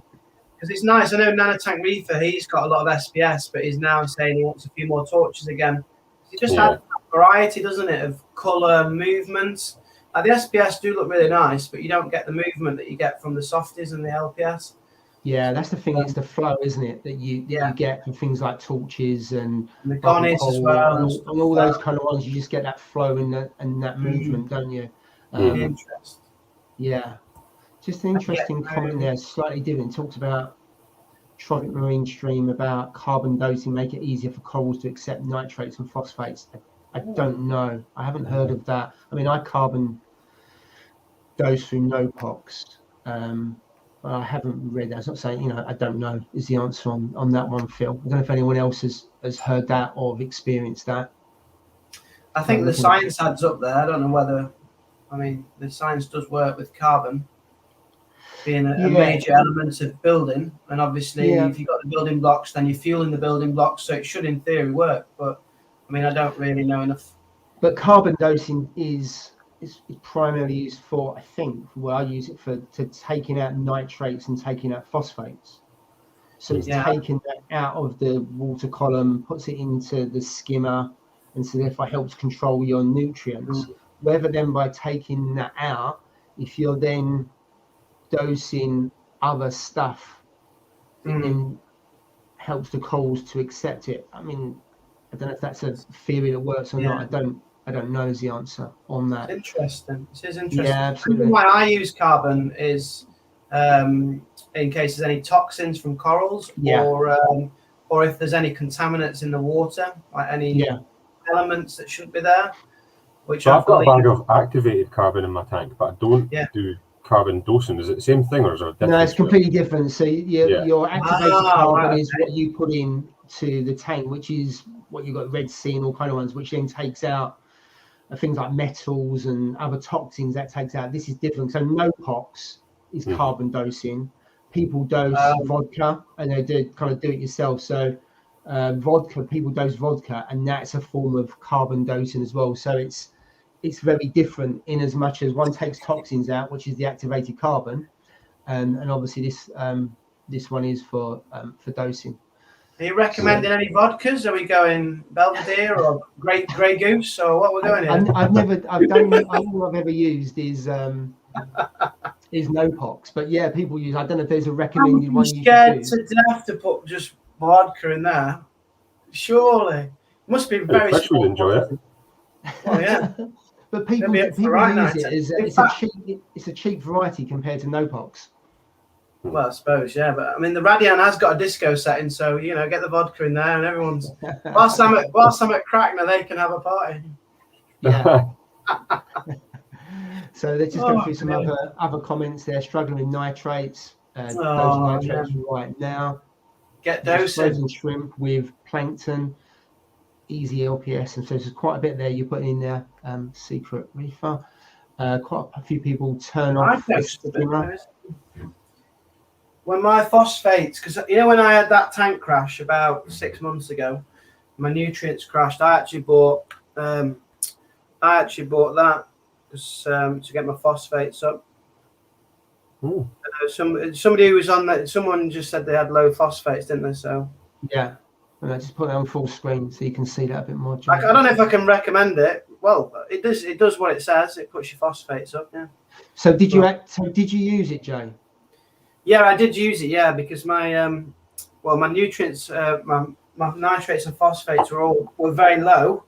Because it's nice. I know Nanotank Reefer, he's got a lot of SPS, but he's now saying he wants a few more torches again. It just adds variety, doesn't it, of colour, movement. The SPS do look really nice, but you don't get the movement that you get from the softies and the LPS. Yeah, that's the thing. It's the flow, isn't it, that you get from things like torches and the Gonnies as well, and all those kind of ones. You just get that flow and that movement, don't you? Interest. Yeah, just an interesting comment there. Slightly different. It talks about trophic marine stream, about carbon dosing, make it easier for corals to accept nitrates and phosphates. I don't know. I haven't heard of that. I mean, I carbon dose through NOPOX. But I haven't read that. It's not saying, I don't know is the answer on that one, Phil. I don't know if anyone else has heard that or have experienced that. I think the science adds up there. I don't know whether, the science does work with carbon being a major element of building. And obviously, if you've got the building blocks, then you're fueling the building blocks. So it should, in theory, work. But, I don't really know enough. But carbon dosing is primarily used for, I think, I use it to taking out nitrates and taking out phosphates. So it's taking that out of the water column, puts it into the skimmer, and so therefore helps control your nutrients. Whether then by taking that out, if you're then dosing other stuff, it then helps the corals to accept it. I don't know if that's a theory that works or not. I don't know is the answer on that. Interesting. This is interesting. Yeah, absolutely. The reason why I use carbon is in case there's any toxins from corals, or if there's any contaminants in the water, like any elements that shouldn't be there. So I've got a bag of activated carbon in my tank, but I don't do carbon dosing. Is it the same thing, or is there a difference? No, it's completely different. So your activated carbon is what you put in to the tank, which is what you've got Red Sea and all kind of ones, which then takes out things like metals and other toxins that takes out. This is different. So NOPOX is carbon dosing. People dose vodka, and they do it yourself. So people dose vodka, and that's a form of carbon dosing as well. So it's very different in as much as one takes toxins out, which is the activated carbon, and obviously this one is for dosing. Are you recommending any vodkas? Are we going Belvedere or Grey Goose, or what we're doing here? All I've ever used is NOPOX, but people use. I don't know if there's a recommended one. I'm scared to death to put just vodka in there. Surely, it must be very. Fresh would enjoy it. Oh yeah, but people use it as it's a cheap variety compared to NOPOX. Well, I suppose, but the Radian has got a disco setting, so get the vodka in there, and everyone's whilst I'm at Crackner, they can have a party. Yeah. So let's just go through some other comments there. Struggling with nitrates. Nitrates right now. Get dosing. Frozen shrimp with plankton. Easy LPS, and so there's quite a bit there you're putting in there. Secret Reefer. Quite a few people turn off the skimmer. When my phosphates, because when I had that tank crash about 6 months ago, my nutrients crashed. I actually bought a I actually bought that to get my phosphates up. Somebody who was on that, someone just said they had low phosphates, didn't they? So yeah, and I just put it on full screen so you can see that a bit more. I don't know if I can recommend it. Well, it does what it says. It puts your phosphates up. Yeah. So did you use it, Jay? Yeah, I did use it. Yeah, because my my nutrients, my nitrates and phosphates were very low,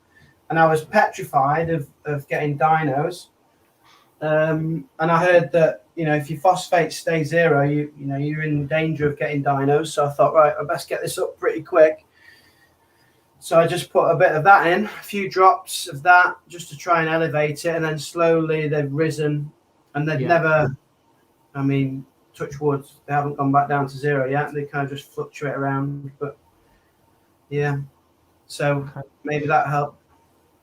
and I was petrified of getting dinos. And I heard that if your phosphates stay zero, you're in danger of getting dinos. So I thought, right, I best get this up pretty quick. So I just put a bit of that in, a few drops of that, just to try and elevate it, and then slowly they've risen, and they've never, I mean, touch wood, they haven't gone back down to zero yet. They kind of just fluctuate around, but yeah. So maybe that helped.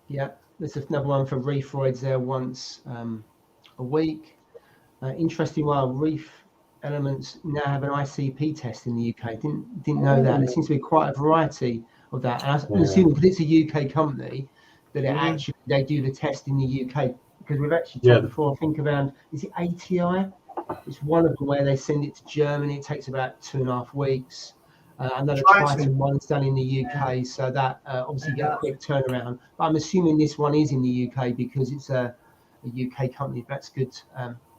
Yeah, there's another one for Reefroids there once a week. Interesting one, Reef Elements now have an ICP test in the UK. Didn't know that. There seems to be quite a variety of that. And I'm assuming because it's a UK company that they do the test in the UK, because we've actually talked before, I think around, is it ATI? It's one of them where they send it to Germany. It takes about 2.5 weeks. Another Triton one's done in the UK, so that obviously get a quick turnaround. But I'm assuming this one is in the UK because it's a UK company. That's good.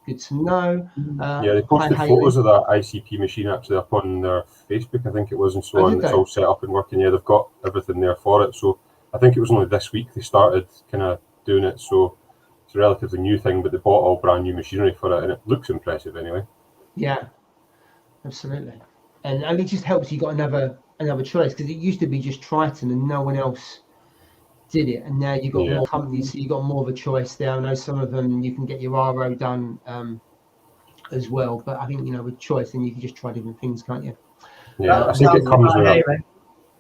Good to know. They posted photos of that ICP machine actually up on their Facebook, I think it was, and so on. It's all set up and working. Yeah, they've got everything there for it. So I think it was only this week they started kind of doing it. So it's a relatively new thing, but they bought all brand new machinery for it, and it looks impressive anyway. Yeah, absolutely. And it just helps you got another choice, because it used to be just Triton and no one else did it, and now you've got more companies, so you've got more of a choice there. I know some of them you can get your RO done as well, but I think with choice, then you can just try different things, can't you? Yeah, I think it comes with a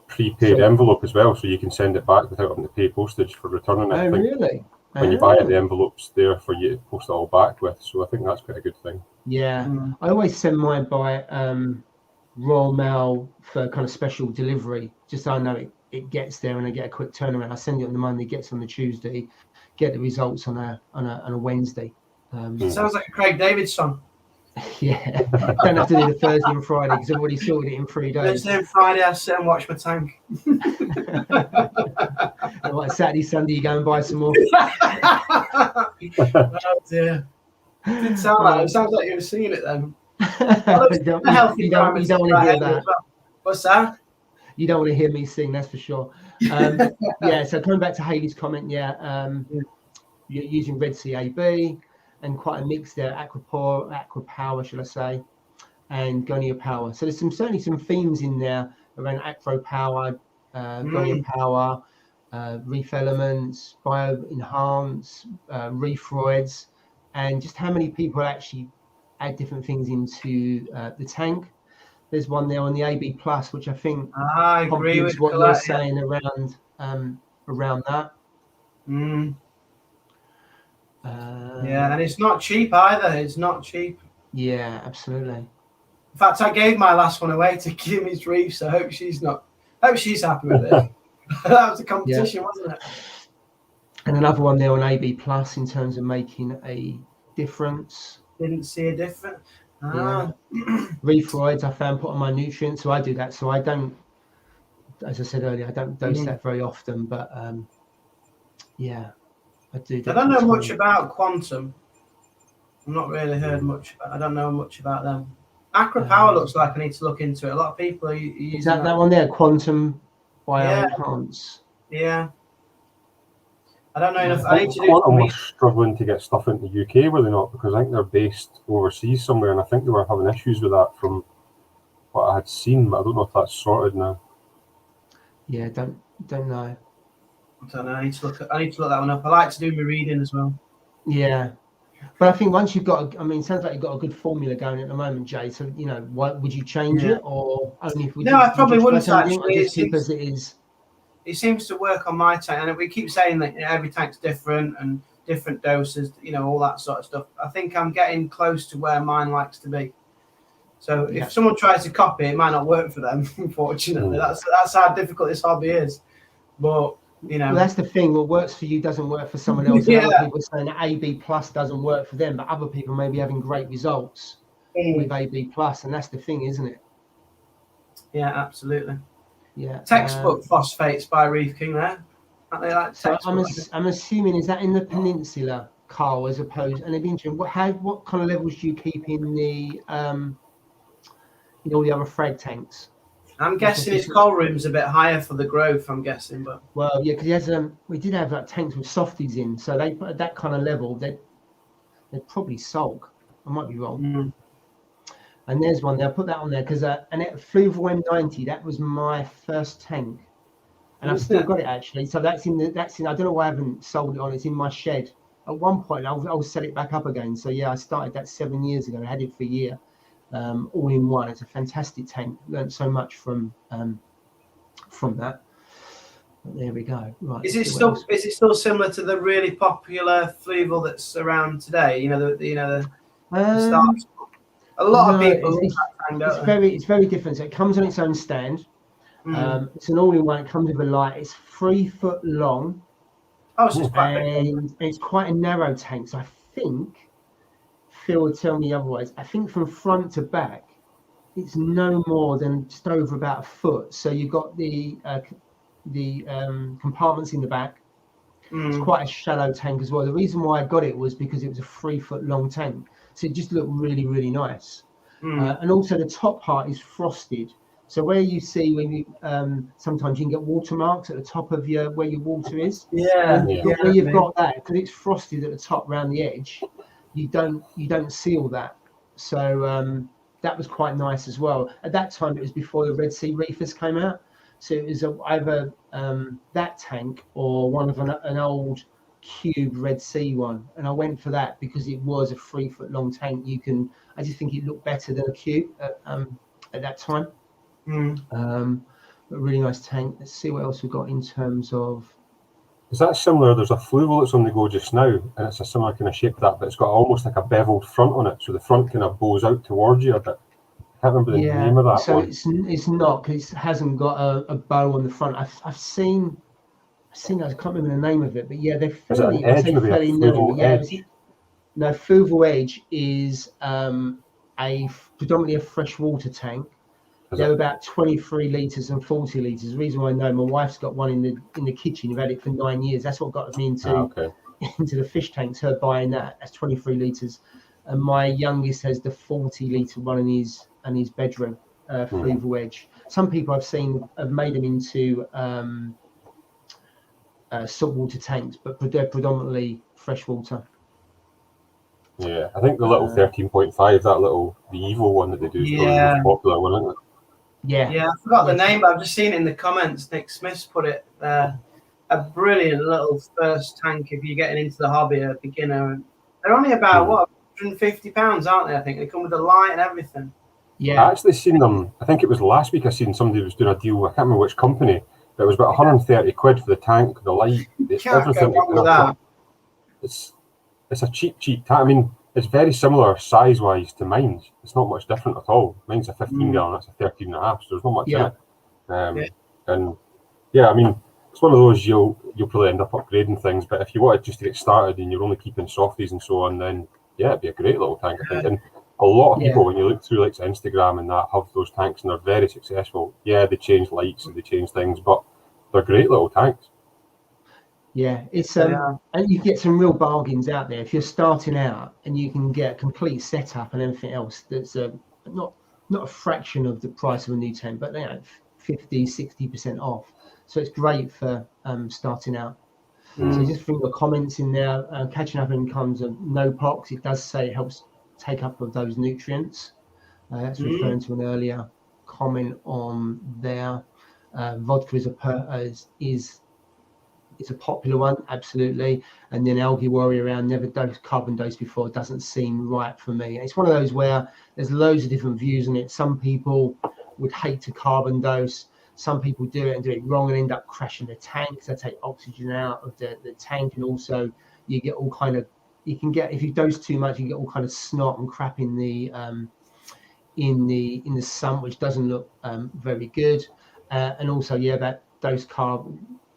prepaid envelope as well, so you can send it back without having to pay postage for returning it. Oh, really? When you buy it, the envelope's there for you to post it all back with, so I think that's quite a good thing. Yeah, I always send mine by Royal Mail for kind of special delivery, just so I know it gets there and I get a quick turnaround. I send it on the Monday, gets on the Tuesday, get the results on a Wednesday. Sounds like a Craig David song. Yeah, don't have to do the Thursday and Friday because I've already sorted it in 3 days. Thursday and Friday, I sit and watch my tank. Like Saturday, Sunday, you go and buy some more. Oh dear. It didn't sound like it. It sounds like you were singing it then. You don't want to hear that. Well. What's that? You don't want to hear me sing, that's for sure. Yeah, so coming back to Haley's comment, you're using Red Sea AB and quite a mix there, Aqua Power, should I say, and Gonia Power. So there's certainly some themes in there around Acro Power, Gonia Power, Reef Elements, Bio Enhance, Reefroids, and just how many people actually add different things into the tank. There's one there on the AB Plus, which I think I agree with what you're saying around that. Yeah, and it's not cheap either. It's not cheap. Yeah, absolutely. In fact, I gave my last one away to Kimmy's Reef, so I hope she's happy with it. That was a competition, wasn't it? And another one there on AB Plus in terms of making a difference. Didn't see a difference. Reefroids I found put on my nutrients, so I do that. So I don't, as I said earlier, I don't dose that very often, but I do. I don't know much about Quantum. I've not really heard much. I don't know much about them. Acro Power looks like I need to look into it. A lot of people are using that one there, Quantum Bio Enhance. Yeah. I don't know enough. I need to do Quantum was struggling to get stuff into the UK, were they not? Because I think they're based overseas somewhere, and I think they were having issues with that from what I had seen, but I don't know if that's sorted now. Yeah, don't know. I don't know. I need to look that one up. I like to do my reading as well. Yeah. But I think once you've got, it sounds like you've got a good formula going at the moment, Jay. So, what would you change it, or only if we? No, I probably wouldn't actually. Just keep as it is. It seems to work on my tank, and we keep saying that every tank's different and different doses, all that sort of stuff. I think I'm getting close to where mine likes to be. So if someone tries to copy, it might not work for them. Unfortunately, that's how difficult this hobby is. But You know, well, that's the thing. What works for you doesn't work for someone else. And Yeah. other people are saying that AB plus doesn't work for them, but other people may be having great results with AB plus, and that's the thing, isn't it? Yeah, absolutely. Yeah. Textbook phosphates by Reefing there. Aren't they like So textbook? I'm assuming, is that in the peninsula, Carl, as opposed, and it'd be interesting. What kind of levels do you keep in the in all the other frag tanks? I'm guessing his coal room's a bit higher for the growth. I'm guessing, but Well, yeah, because he has we did have like tanks with softies in, so they put at that kind of level they'd probably sulk. I might be wrong. And there's one there. I put that on there because and it Fluval M90. That was my first tank, and I've still got it actually. So that's in. I don't know why I haven't sold it on. It's in my shed. At one point, I'll set it back up again. So yeah, I started that 7 years ago. I had it for a year, all in one. It's a fantastic tank. Learned so much from that. But there we go. Right. is it still similar to the really popular Fluval that's around today? You know the stars. A lot of people. It's very different. So it comes on its own stand. It's an all-in-one. It comes with a light. It's 3 foot long. Oh, so it's quite big. And it's quite a narrow tank. So I think Phil would tell me otherwise. I think from front to back, it's no more than just over about a foot. So you've got the compartments in the back. It's quite a shallow tank as well. The reason why I got it was because it was a 3 foot long tank. So it just looked really, really nice. And also the top part is frosted. So where you see when you sometimes you can get watermarks at the top of where your water is. Where you've got that, because it's frosted at the top around the edge, you don't see all that. So that was quite nice as well. At that time, it was before the Red Sea reefers came out. So it was either that tank or one of an old cube Red Sea one, and I went for that because it was a 3 foot long tank. I just think it looked better than a cube at that time. But really nice tank. Let's see what else we've got in terms of. Is that similar? There's a Fluval that's on the go just now, and it's a similar kind of shape to that, but it's got almost like a beveled front on it, so the front kind of bows out towards you a bit. I can't remember the name of that so one. it's not, because it hasn't got a bow on the front. I've seen those. I can't remember the name of it, but yeah, they're fairly. Is it an edge, maybe a Fluval edge? No, Fluval Edge is predominantly a freshwater tank. They're about 23 litres and 40 litres. The reason why I know, my wife's got one in the kitchen. I've had it for 9 years. That's what got me into the fish tanks, her buying that. That's 23 litres. And my youngest has the 40 litre one in his bedroom, Fluval Edge. Some people I've seen have made them into saltwater tanks, but they're predominantly freshwater. Yeah, I think the little 13.5, the evil one that they do is probably the most popular one, isn't it? Yeah, I forgot the name, but I've just seen it in the comments. Nick Smith's put it there. A brilliant little first tank if you're getting into the hobby, a beginner. And they're only about £150, aren't they? I think they come with a light and everything. Yeah, I actually seen them. I think it was last week. I seen somebody was doing a deal. I can't remember which company, but it was about 130 quid for the tank, the light, everything. With that. It's a cheap tank. I mean, it's very similar size-wise to mine. It's not much different at all. Mine's a 15 gallon, that's a 13 and a half, so there's not much in it. And yeah, I mean, it's one of those you'll probably end up upgrading things, but if you wanted just to get started and you're only keeping softies and so on, then yeah, it'd be a great little tank, I think. And a lot of people, when you look through like Instagram and that, have those tanks and they're very successful. Yeah, they change lights and they change things, but they're great little tanks. Yeah, it's and you get some real bargains out there if you're starting out, and you can get a complete setup and everything else that's not a fraction of the price of a new tank, but 50-60% off. So it's great for starting out. So just from the comments in there, catching up in terms of no pox, it does say it helps take up of those nutrients. That's referring to an earlier comment on there. Vodka is a popular one, absolutely. And then Algae Warrior around never carbon dose before doesn't seem right for me. It's one of those where there's loads of different views on it. Some people would hate to carbon dose. Some people do it and do it wrong and end up crashing the tank. They take oxygen out of the tank, and also you get all kind of, if you dose too much, you get all kind of snot and crap in the sump, which doesn't look very good. And also, that dose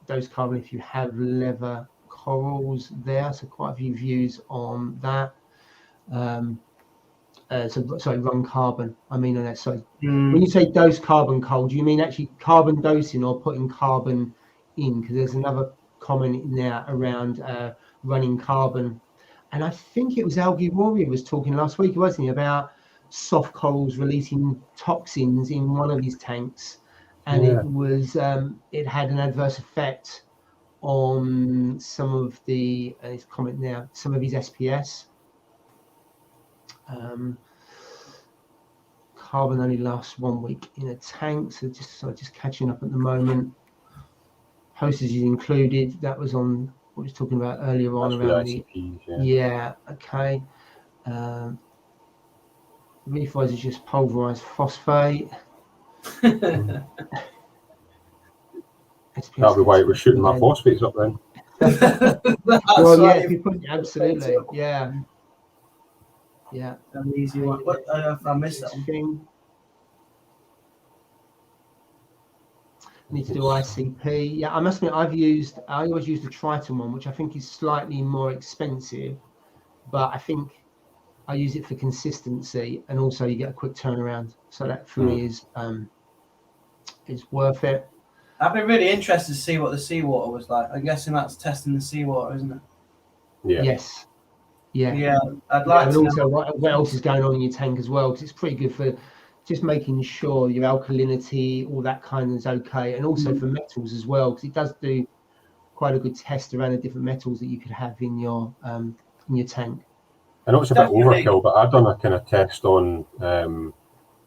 dose carbon if you have leather corals there. So quite a few views on that. Sorry, run carbon. I mean on that. Sorry. When you say dose carbon, Cole, do you mean actually carbon dosing or putting carbon in? Because there's another comment in there around running carbon. And I think it was Algae Warrior was talking last week, wasn't he, about soft corals releasing toxins in one of his tanks, and it had an adverse effect on some of the his comment now, some of his SPS. Carbon only lasts 1 week in a tank, so just catching up at the moment. Postage is included. That was on what we was talking about earlier on around the ICPs, okay. Reefers is just pulverized phosphate. That'll be why it was shooting my phosphates up then. Well, yeah, if you put absolutely, yeah. An easy one. What if I missed that one? Need to do ICP. Yeah, I must admit, I always use the Triton one, which I think is slightly more expensive, but I think I use it for consistency, and also you get a quick turnaround. So that for me is worth it. I'd be really interested to see what the seawater was like. I'm guessing that's testing the seawater, isn't it? Yeah. Yes. Yeah. Yeah. I'd like to also know what else is going on in your tank as well, because it's pretty good for just making sure your alkalinity, all that kind of is okay, and also for metals as well, because it does do quite a good test around the different metals that you could have in your tank. I know it's a bit overkill, but I've done a kind of test on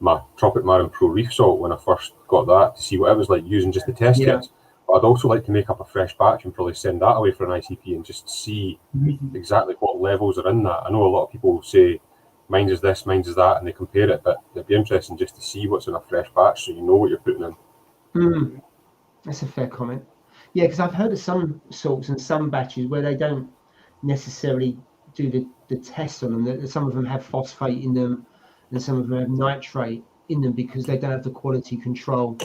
my Tropic Marine Pro Reef Salt when I first got that to see what it was like using just the test kits. But I'd also like to make up a fresh batch and probably send that away for an ICP and just see exactly what levels are in that. I know a lot of people say mine is this, mine is that, and they compare it, but it'd be interesting just to see what's in a fresh batch so you know what you're putting in. That's a fair comment. Yeah, because I've heard of some salts and some batches where they don't necessarily do the tests on them. Some of them have phosphate in them, and some of them have nitrate in them because they don't have the quality control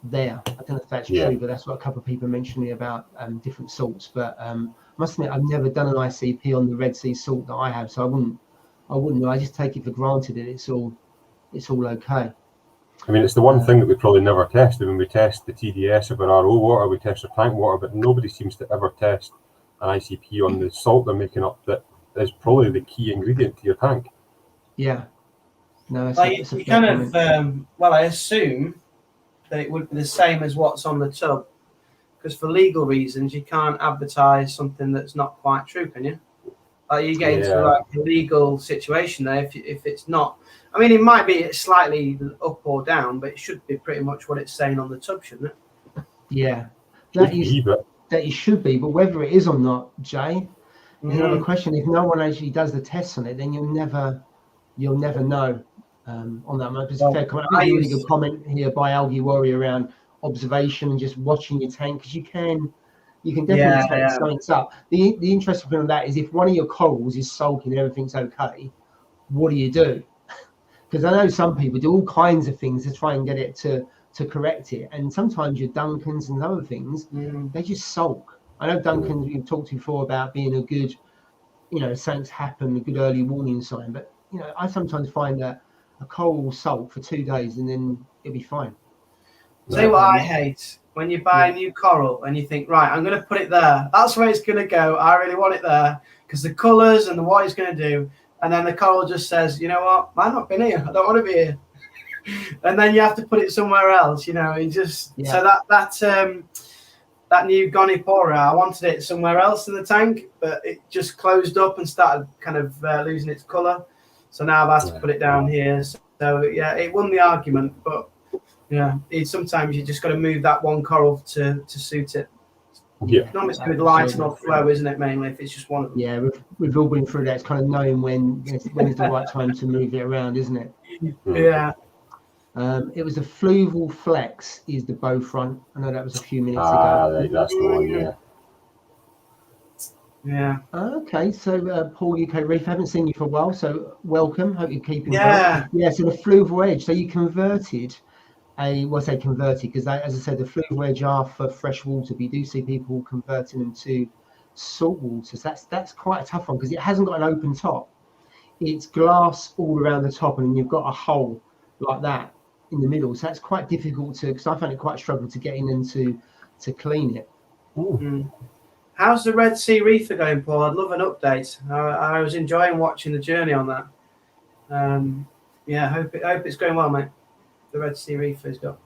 there. I don't know if that's true, but that's what a couple of people mentioned me about different salts. But I must admit, I've never done an ICP on the Red Sea salt that I have, so I wouldn't know. I just take it for granted that it's all okay. I mean, it's the one thing that we probably never test. When we test the TDS of our RO water, we test our tank water, but nobody seems to ever test an ICP on the salt they're making up that is probably the key ingredient to your tank. Yeah. No, it's a kind of, well, I assume that it would be the same as what's on the tub, because for legal reasons, you can't advertise something that's not quite true, can you? Like you get into like a legal situation there if it's not. I mean, it might be slightly up or down, but it should be pretty much what it's saying on the tub, shouldn't it? Yeah, that it should be, but whether it is or not, Jay, is another question. If no one actually does the tests on it, then you'll never know on that. It's a fair comment. I think a really good comment here by Algae Warrior around observation and just watching your tank, because you can definitely take something up. The interesting thing on that is if one of your corals is sulking and everything's okay, what do you do? Because I know some people do all kinds of things to try and get it to correct it, and sometimes your Duncans and other things they just sulk. I know Duncans we've talked to before about being a good, something's happened, a good early warning sign, but I sometimes find that a coral will sulk for 2 days and then it'll be fine. Say what I hate. When you buy a new coral and you think, right, I'm going to put it there. That's where it's going to go. I really want it there because the colours and what it's going to do. And then the coral just says, you know what? I've not been here. I don't want to be here. And then you have to put it somewhere else, and just so that new Gonipora, I wanted it somewhere else in the tank, but it just closed up and started kind of losing its colour. So now I've had to put it down here. So it won the argument, but sometimes you just got to move that one coral to suit it. Yeah, Economics with lighting or flow, isn't it? Mainly, if it's just one of them. Yeah, we've all been through that. It's kind of knowing when is the right time to move it around, isn't it? Yeah. It was a Fluval Flex is the bow front. I know that was a few minutes ago. That's the one. Yeah. Okay, so Paul, UK Reef, I haven't seen you for a while, so welcome. Hope you're keeping well. Yeah, so the Fluval Edge. So you converted converted, because as I said, the fluid wedge are for fresh water, but you do see people converting them to salt water. So that's quite a tough one, because it hasn't got an open top. It's glass all around the top, and then you've got a hole like that in the middle. So that's quite difficult because I found it quite a struggle to get in and to clean it. How's the Red Sea Reefer going, Paul? I'd love an update. I was enjoying watching the journey on that. Hope it's going well, mate. The Red Sea Reefer's got.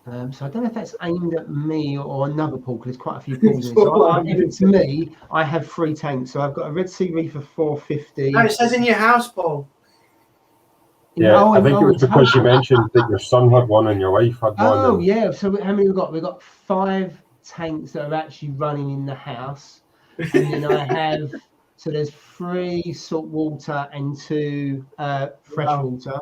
So I don't know if that's aimed at me or another Paul, because there's quite a few Pauls in it. So if it's me, I have 3 tanks. So I've got a Red Sea Reefer 450. No, it says in your house, Paul. Yeah, I think it was because you mentioned that your son had one and your wife had one. Oh, yeah. So how many we've got? We've got 5 tanks that are actually running in the house. And then I have, so there's 3 salt water and 2 fresh water.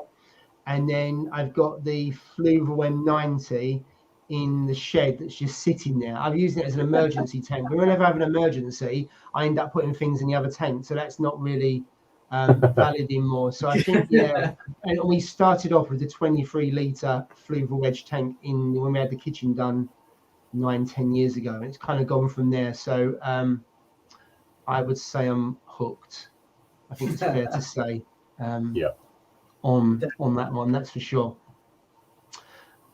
And then I've got the Fluval M90 in the shed that's just sitting there. I've used it as an emergency tank, but whenever I have an emergency, I end up putting things in the other tank. So that's not really valid anymore. So I think, and we started off with a 23-litre Fluval wedge tank when we had the kitchen done 9-10 years ago. And it's kind of gone from there. So I would say I'm hooked. I think it's fair to say. On that one, that's for sure.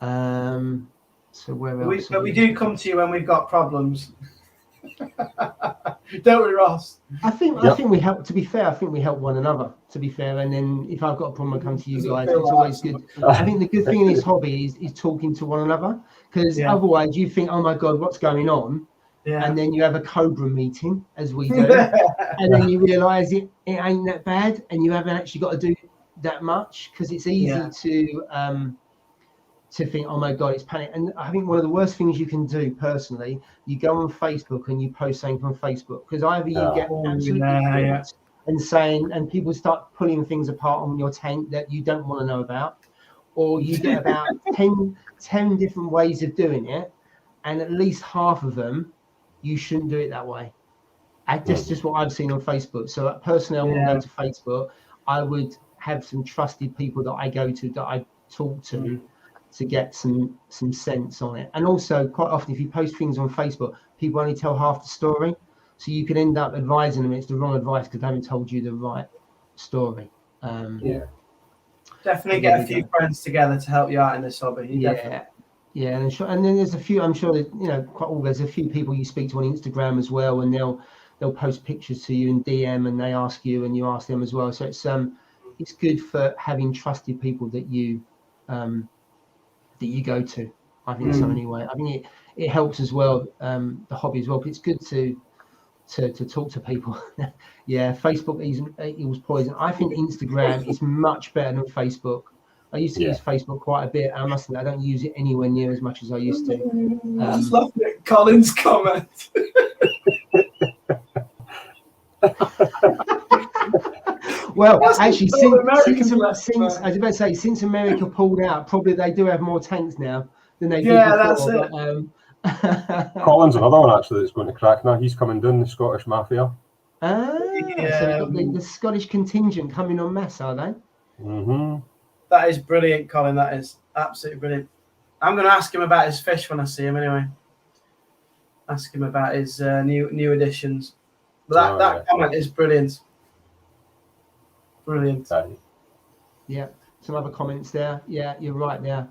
So where else? But we do come to you when we've got problems. Don't we, Ross? I think we help. To be fair, I think we help one another. To be fair, and then if I've got a problem, I come to you guys. It's always good. I think the good thing in this hobby is talking to one another, because otherwise you think, oh my God, what's going on? Yeah. And then you have a Cobra meeting, as we do, and then you realise it ain't that bad, and you haven't actually got to do that much, because it's easy to think, oh my God, it's panic. And I think one of the worst things you can do personally, you go on Facebook and you post something from Facebook, because either you get absolutely and people start pulling things apart on your tank that you don't want to know about, or you get about 10 different ways of doing it, and at least half of them you shouldn't do it that way. That's just what I've seen on Facebook. So personally, I wouldn't go to Facebook. I would have some trusted people that I go to, that I talk to get some sense on it. And also, quite often, if you post things on Facebook, people only tell half the story, so you can end up advising them it's the wrong advice because they haven't told you the right story. Definitely get a few friends together to help you out in this hobby. And then there's a few. I'm sure that there's a few people you speak to on Instagram as well, and they'll post pictures to you in DM, and they ask you, and you ask them as well. So it's good for having trusted people that you go to. I think so anyway. I think it helps as well, the hobby as well. But it's good to talk to people. Facebook equals poison. I think Instagram is much better than Facebook. I used to use Facebook quite a bit. I must admit, I don't use it anywhere near as much as I used to. I just love Colin's comment. Well, actually, since America pulled out, probably they do have more tanks now than they did before. That's it. Colin's another one actually that's going to crack now. He's coming down, the Scottish Mafia. So we've got the Scottish contingent coming en masse, are they? Mm-hmm. That is brilliant, Colin. That is absolutely brilliant. I'm going to ask him about his fish when I see him anyway. Ask him about his new additions. But that comment is brilliant. Brilliant. Yeah, some other comments there. Yeah, you're right there.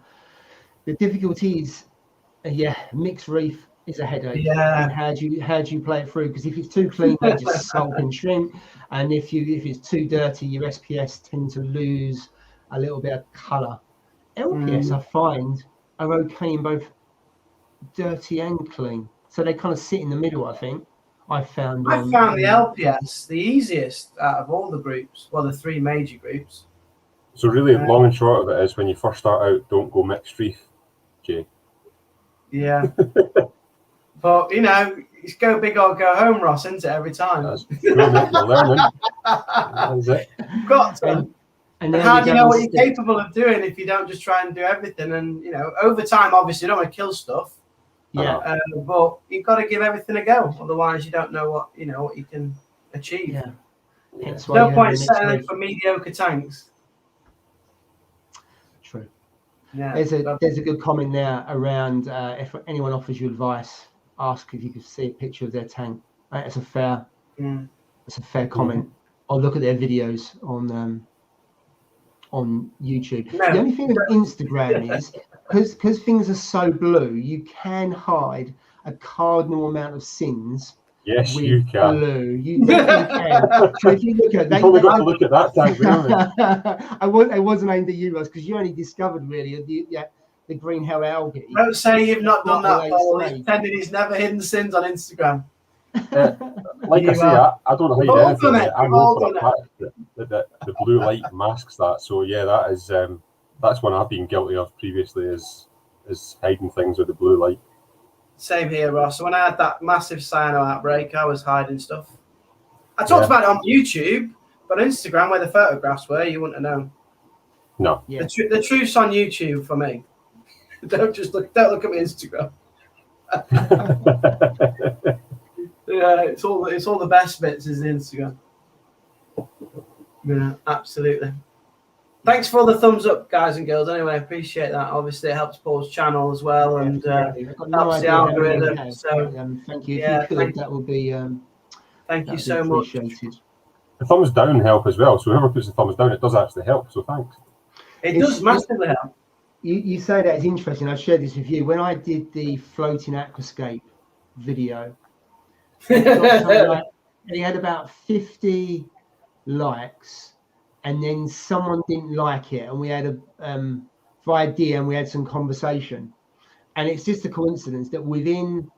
The difficulty is, mixed reef is a headache. Yeah. And how do you play it through? Because if it's too clean, they just sulk and shrink. And if it's too dirty, your SPS tend to lose a little bit of colour. LPS, I find, are okay in both dirty and clean. So they kind of sit in the middle, I think. I found the LPS the easiest out of all the groups. Well, the 3 major groups. So really, long and short of it is, when you first start out, don't go mixed reef, Jay. Yeah. But, it's go big or go home, Ross, isn't it, every time? That's cool, mate. You're learning. That's it. You've got to. And how do you know what you're capable of doing if you don't just try and do everything? And, over time, obviously, you don't want to kill stuff. Yeah. But you've got to give everything a go. Otherwise, you don't know what you can achieve. Yeah. No point settling for mediocre tanks. True. Yeah. There's a good comment there around if anyone offers you advice, ask if you could see a picture of their tank. That's a fair comment. Or look at their videos on YouTube. No. The only thing with Instagram is because things are so blue, you can hide a cardinal amount of sins. Yes, with you can. blue. You definitely can. So if you look at, You've only got to look at that tank, really. I wasn't aimed at you, Ross, because you only discovered really the green hell algae. Don't say you've not done that, Paul. He's pretending he's never hidden sins on Instagram. Like I say, I don't hide anything. I know for a fact that the blue light masks that. So yeah, that's one I've been guilty of previously, is hiding things with the blue light. Same here, Ross. So when I had that massive cyano outbreak, I was hiding stuff. I talked about it on YouTube, but on Instagram, where the photographs were, you wouldn't have known. No. Yeah. The truth's on YouTube for me. Don't look at my Instagram. Yeah, it's all the best bits is the Instagram. Yeah, absolutely. Thanks for all the thumbs up, guys and girls. Anyway, I appreciate that. Obviously, it helps Paul's channel as well, and helps the algorithm. So, thank you. If you could, that would be. Thank you so much. The thumbs down help as well. So whoever puts the thumbs down, it does actually help. So thanks. It does massively help. You say that is interesting. I've shared this with you. When I did the floating aquascape video, he had about 50 likes. And then someone didn't like it, and we had via DM we had some conversation, and it's just a coincidence that within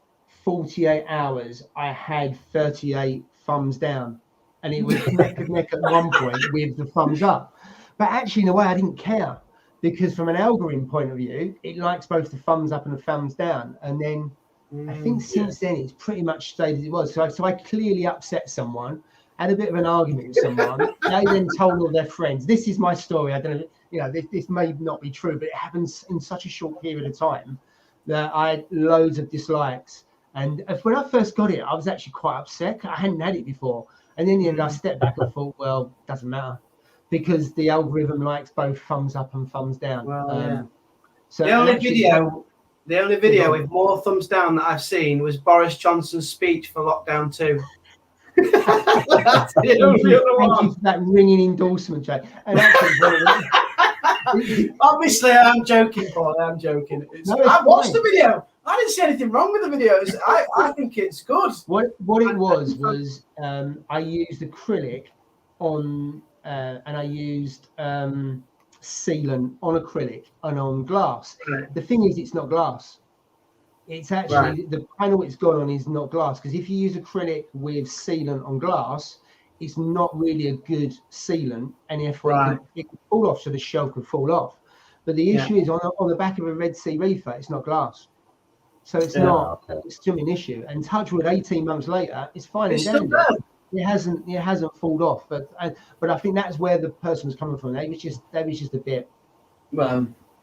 48 hours I had 38 thumbs down, and it was neck and neck at one point with the thumbs up. But actually, in a way, I didn't care, because from an algorithm point of view, it likes both the thumbs up and the thumbs down. And then I think since then it's pretty much stayed as it was. So I clearly upset someone. Had a bit of an argument with someone. They then told all their friends. This is my story. I don't know, this may not be true, but it happens in such a short period of time that I had loads of dislikes. And when I first got it, I was actually quite upset. I hadn't had it before. And then I stepped back and thought, well, doesn't matter, because the algorithm likes both thumbs up and thumbs down. Well, So the only video with more thumbs down that I've seen was Boris Johnson's speech for lockdown 2. That's the only other one. Thank you for that ringing endorsement, Jay. And actually, obviously, I'm joking, Paul. I'm joking. I watched the video. I didn't see anything wrong with the videos. I think it's good. What it was I used acrylic on and I used sealant on acrylic and on glass. Right. The thing is, it's not glass. It's actually the panel it's got on is not glass, because if you use acrylic with sealant on glass, it's not really a good sealant, and if it could fall off, so the shell could fall off. But the issue is on the back of a Red Sea reefer, it's not glass, so it's not. Okay. It's still an issue. And touchwood, 18 months later, it's fine and dandy. It hasn't fallen off, but I think that's where the person was coming from. They was just a bit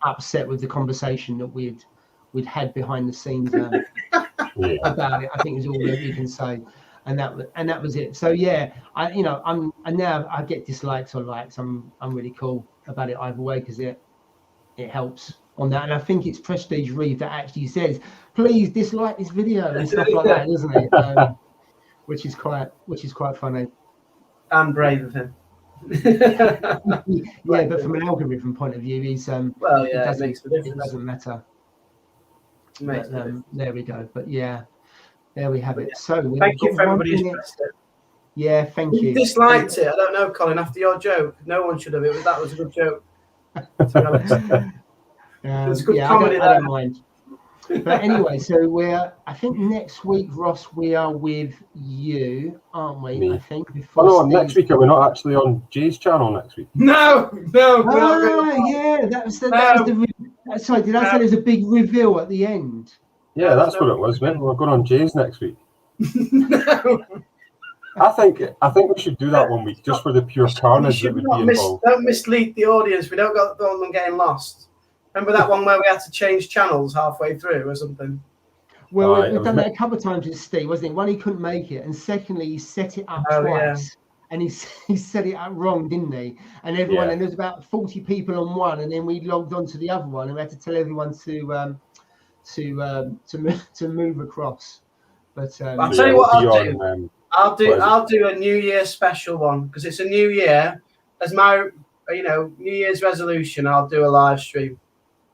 upset with the conversation that we'd had behind the scenes about it. I think is all that you can say, and that was it. So yeah, now I get dislikes or likes. I'm really cool about it either way, because it helps on that. And I think it's Prestige Reef that actually says, please dislike this video and stuff like that, isn't it? Which is quite funny. And brave of him. Yeah, but from an algorithm point of view, he's it makes the difference. It doesn't matter. There we go. But yeah, there we have it. So thank you for everybody who's pressed it. Yeah, thank you. Disliked it. I don't know, Colin. After your joke, no one should have. That was a good joke. There's good comedy there. I don't mind. But anyway, so I think next week, Ross, we are with you, aren't we? Me. I think. Next week, are we not actually on Jay's channel next week? No. Yeah, that was the sorry, did I say there's a big reveal at the end? Yeah, that's what it was, mate. We're going on Jay's next week. No. I think we should do that 1 week, just for the pure carnage that would be involved. Don't mislead the audience. We don't got them getting lost. Remember that one where we had to change channels halfway through or something? Well, we've done that a couple of times with Steve, wasn't it? One, he couldn't make it, and secondly, he set it up twice. and he said it wrong, didn't he? And everyone, and there was about 40 people on one, and then we logged on to the other one, and we had to tell everyone to move across. But I'll tell you what I'll do. I'll do a New Year special one because it's a new year. As my New Year's resolution, I'll do a live stream.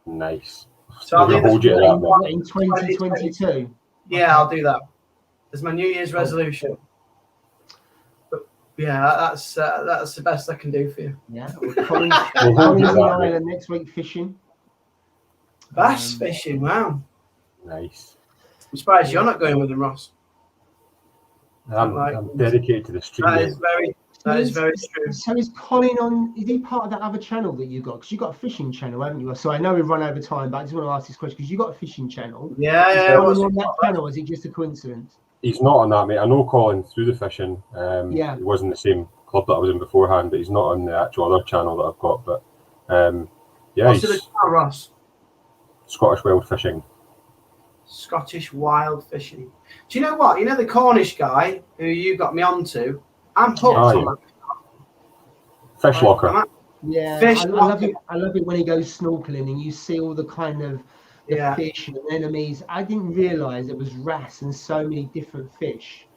Nice. So I'll do hold you to that in 2022. Yeah, I'll do that. As my New Year's resolution. But yeah, that's the best I can do for you. Yeah. Colin's in Ireland next week fishing. Bass fishing. Wow. Nice. I'm surprised you're not going with him, Ross. I'm dedicated to the stream. That is very true. So is Colin on? Is he part of that other channel that you got? Because you got a fishing channel, haven't you? So I know we've run over time, but I just want to ask this question because you got a fishing channel. Yeah. Is Colin on that channel? Or is it just a coincidence? He's not on that, mate. I know Colin through the fishing. He was in the same club that I was in beforehand, but he's not on the actual other channel that I've got. But what's the channel, Ross? Scottish Wild Fishing. Scottish Wild Fishing. Do you know what? You know the Cornish guy who you got me onto? I'm hooked on that. Fish locker. Yeah, I love it when he goes snorkeling and you see all the kind of fish and anemones. I didn't realise it was wrasse and so many different fish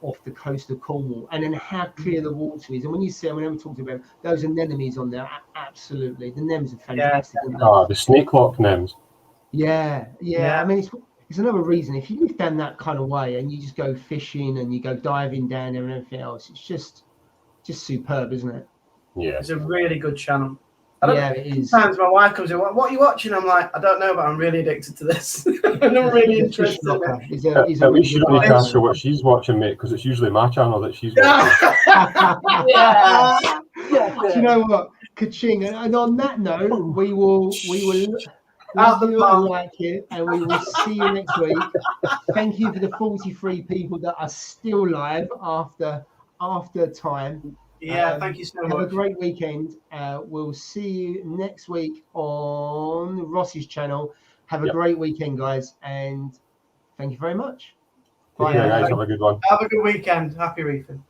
off the coast of Cornwall, and then how clear the water is. And when you see, whenever we talked about those anemones on there, absolutely, the nems are fantastic. The snake lock nems. Yeah. I mean, it's another reason if you live down that kind of way and you just go fishing and you go diving down there and everything else, it's just superb, isn't it? Yeah, it's a really good channel. It is. Sometimes my wife comes in, what are you watching? I'm like, I don't know, but I'm really addicted to this. And I'm really interested in it. At least you don't need to ask her what she's watching, mate, because it's usually my channel that she's watching. Do you know what? Ka-ching. And on that note, we will like it, and we will see you next week. Thank you for the 43 people that are still live after time. Yeah, thank you so much. Have a great weekend. We'll see you next week on Ross's channel. Have a great weekend, guys, and thank you very much. Bye, guys. Have a good one. Have a good weekend. Happy reefing.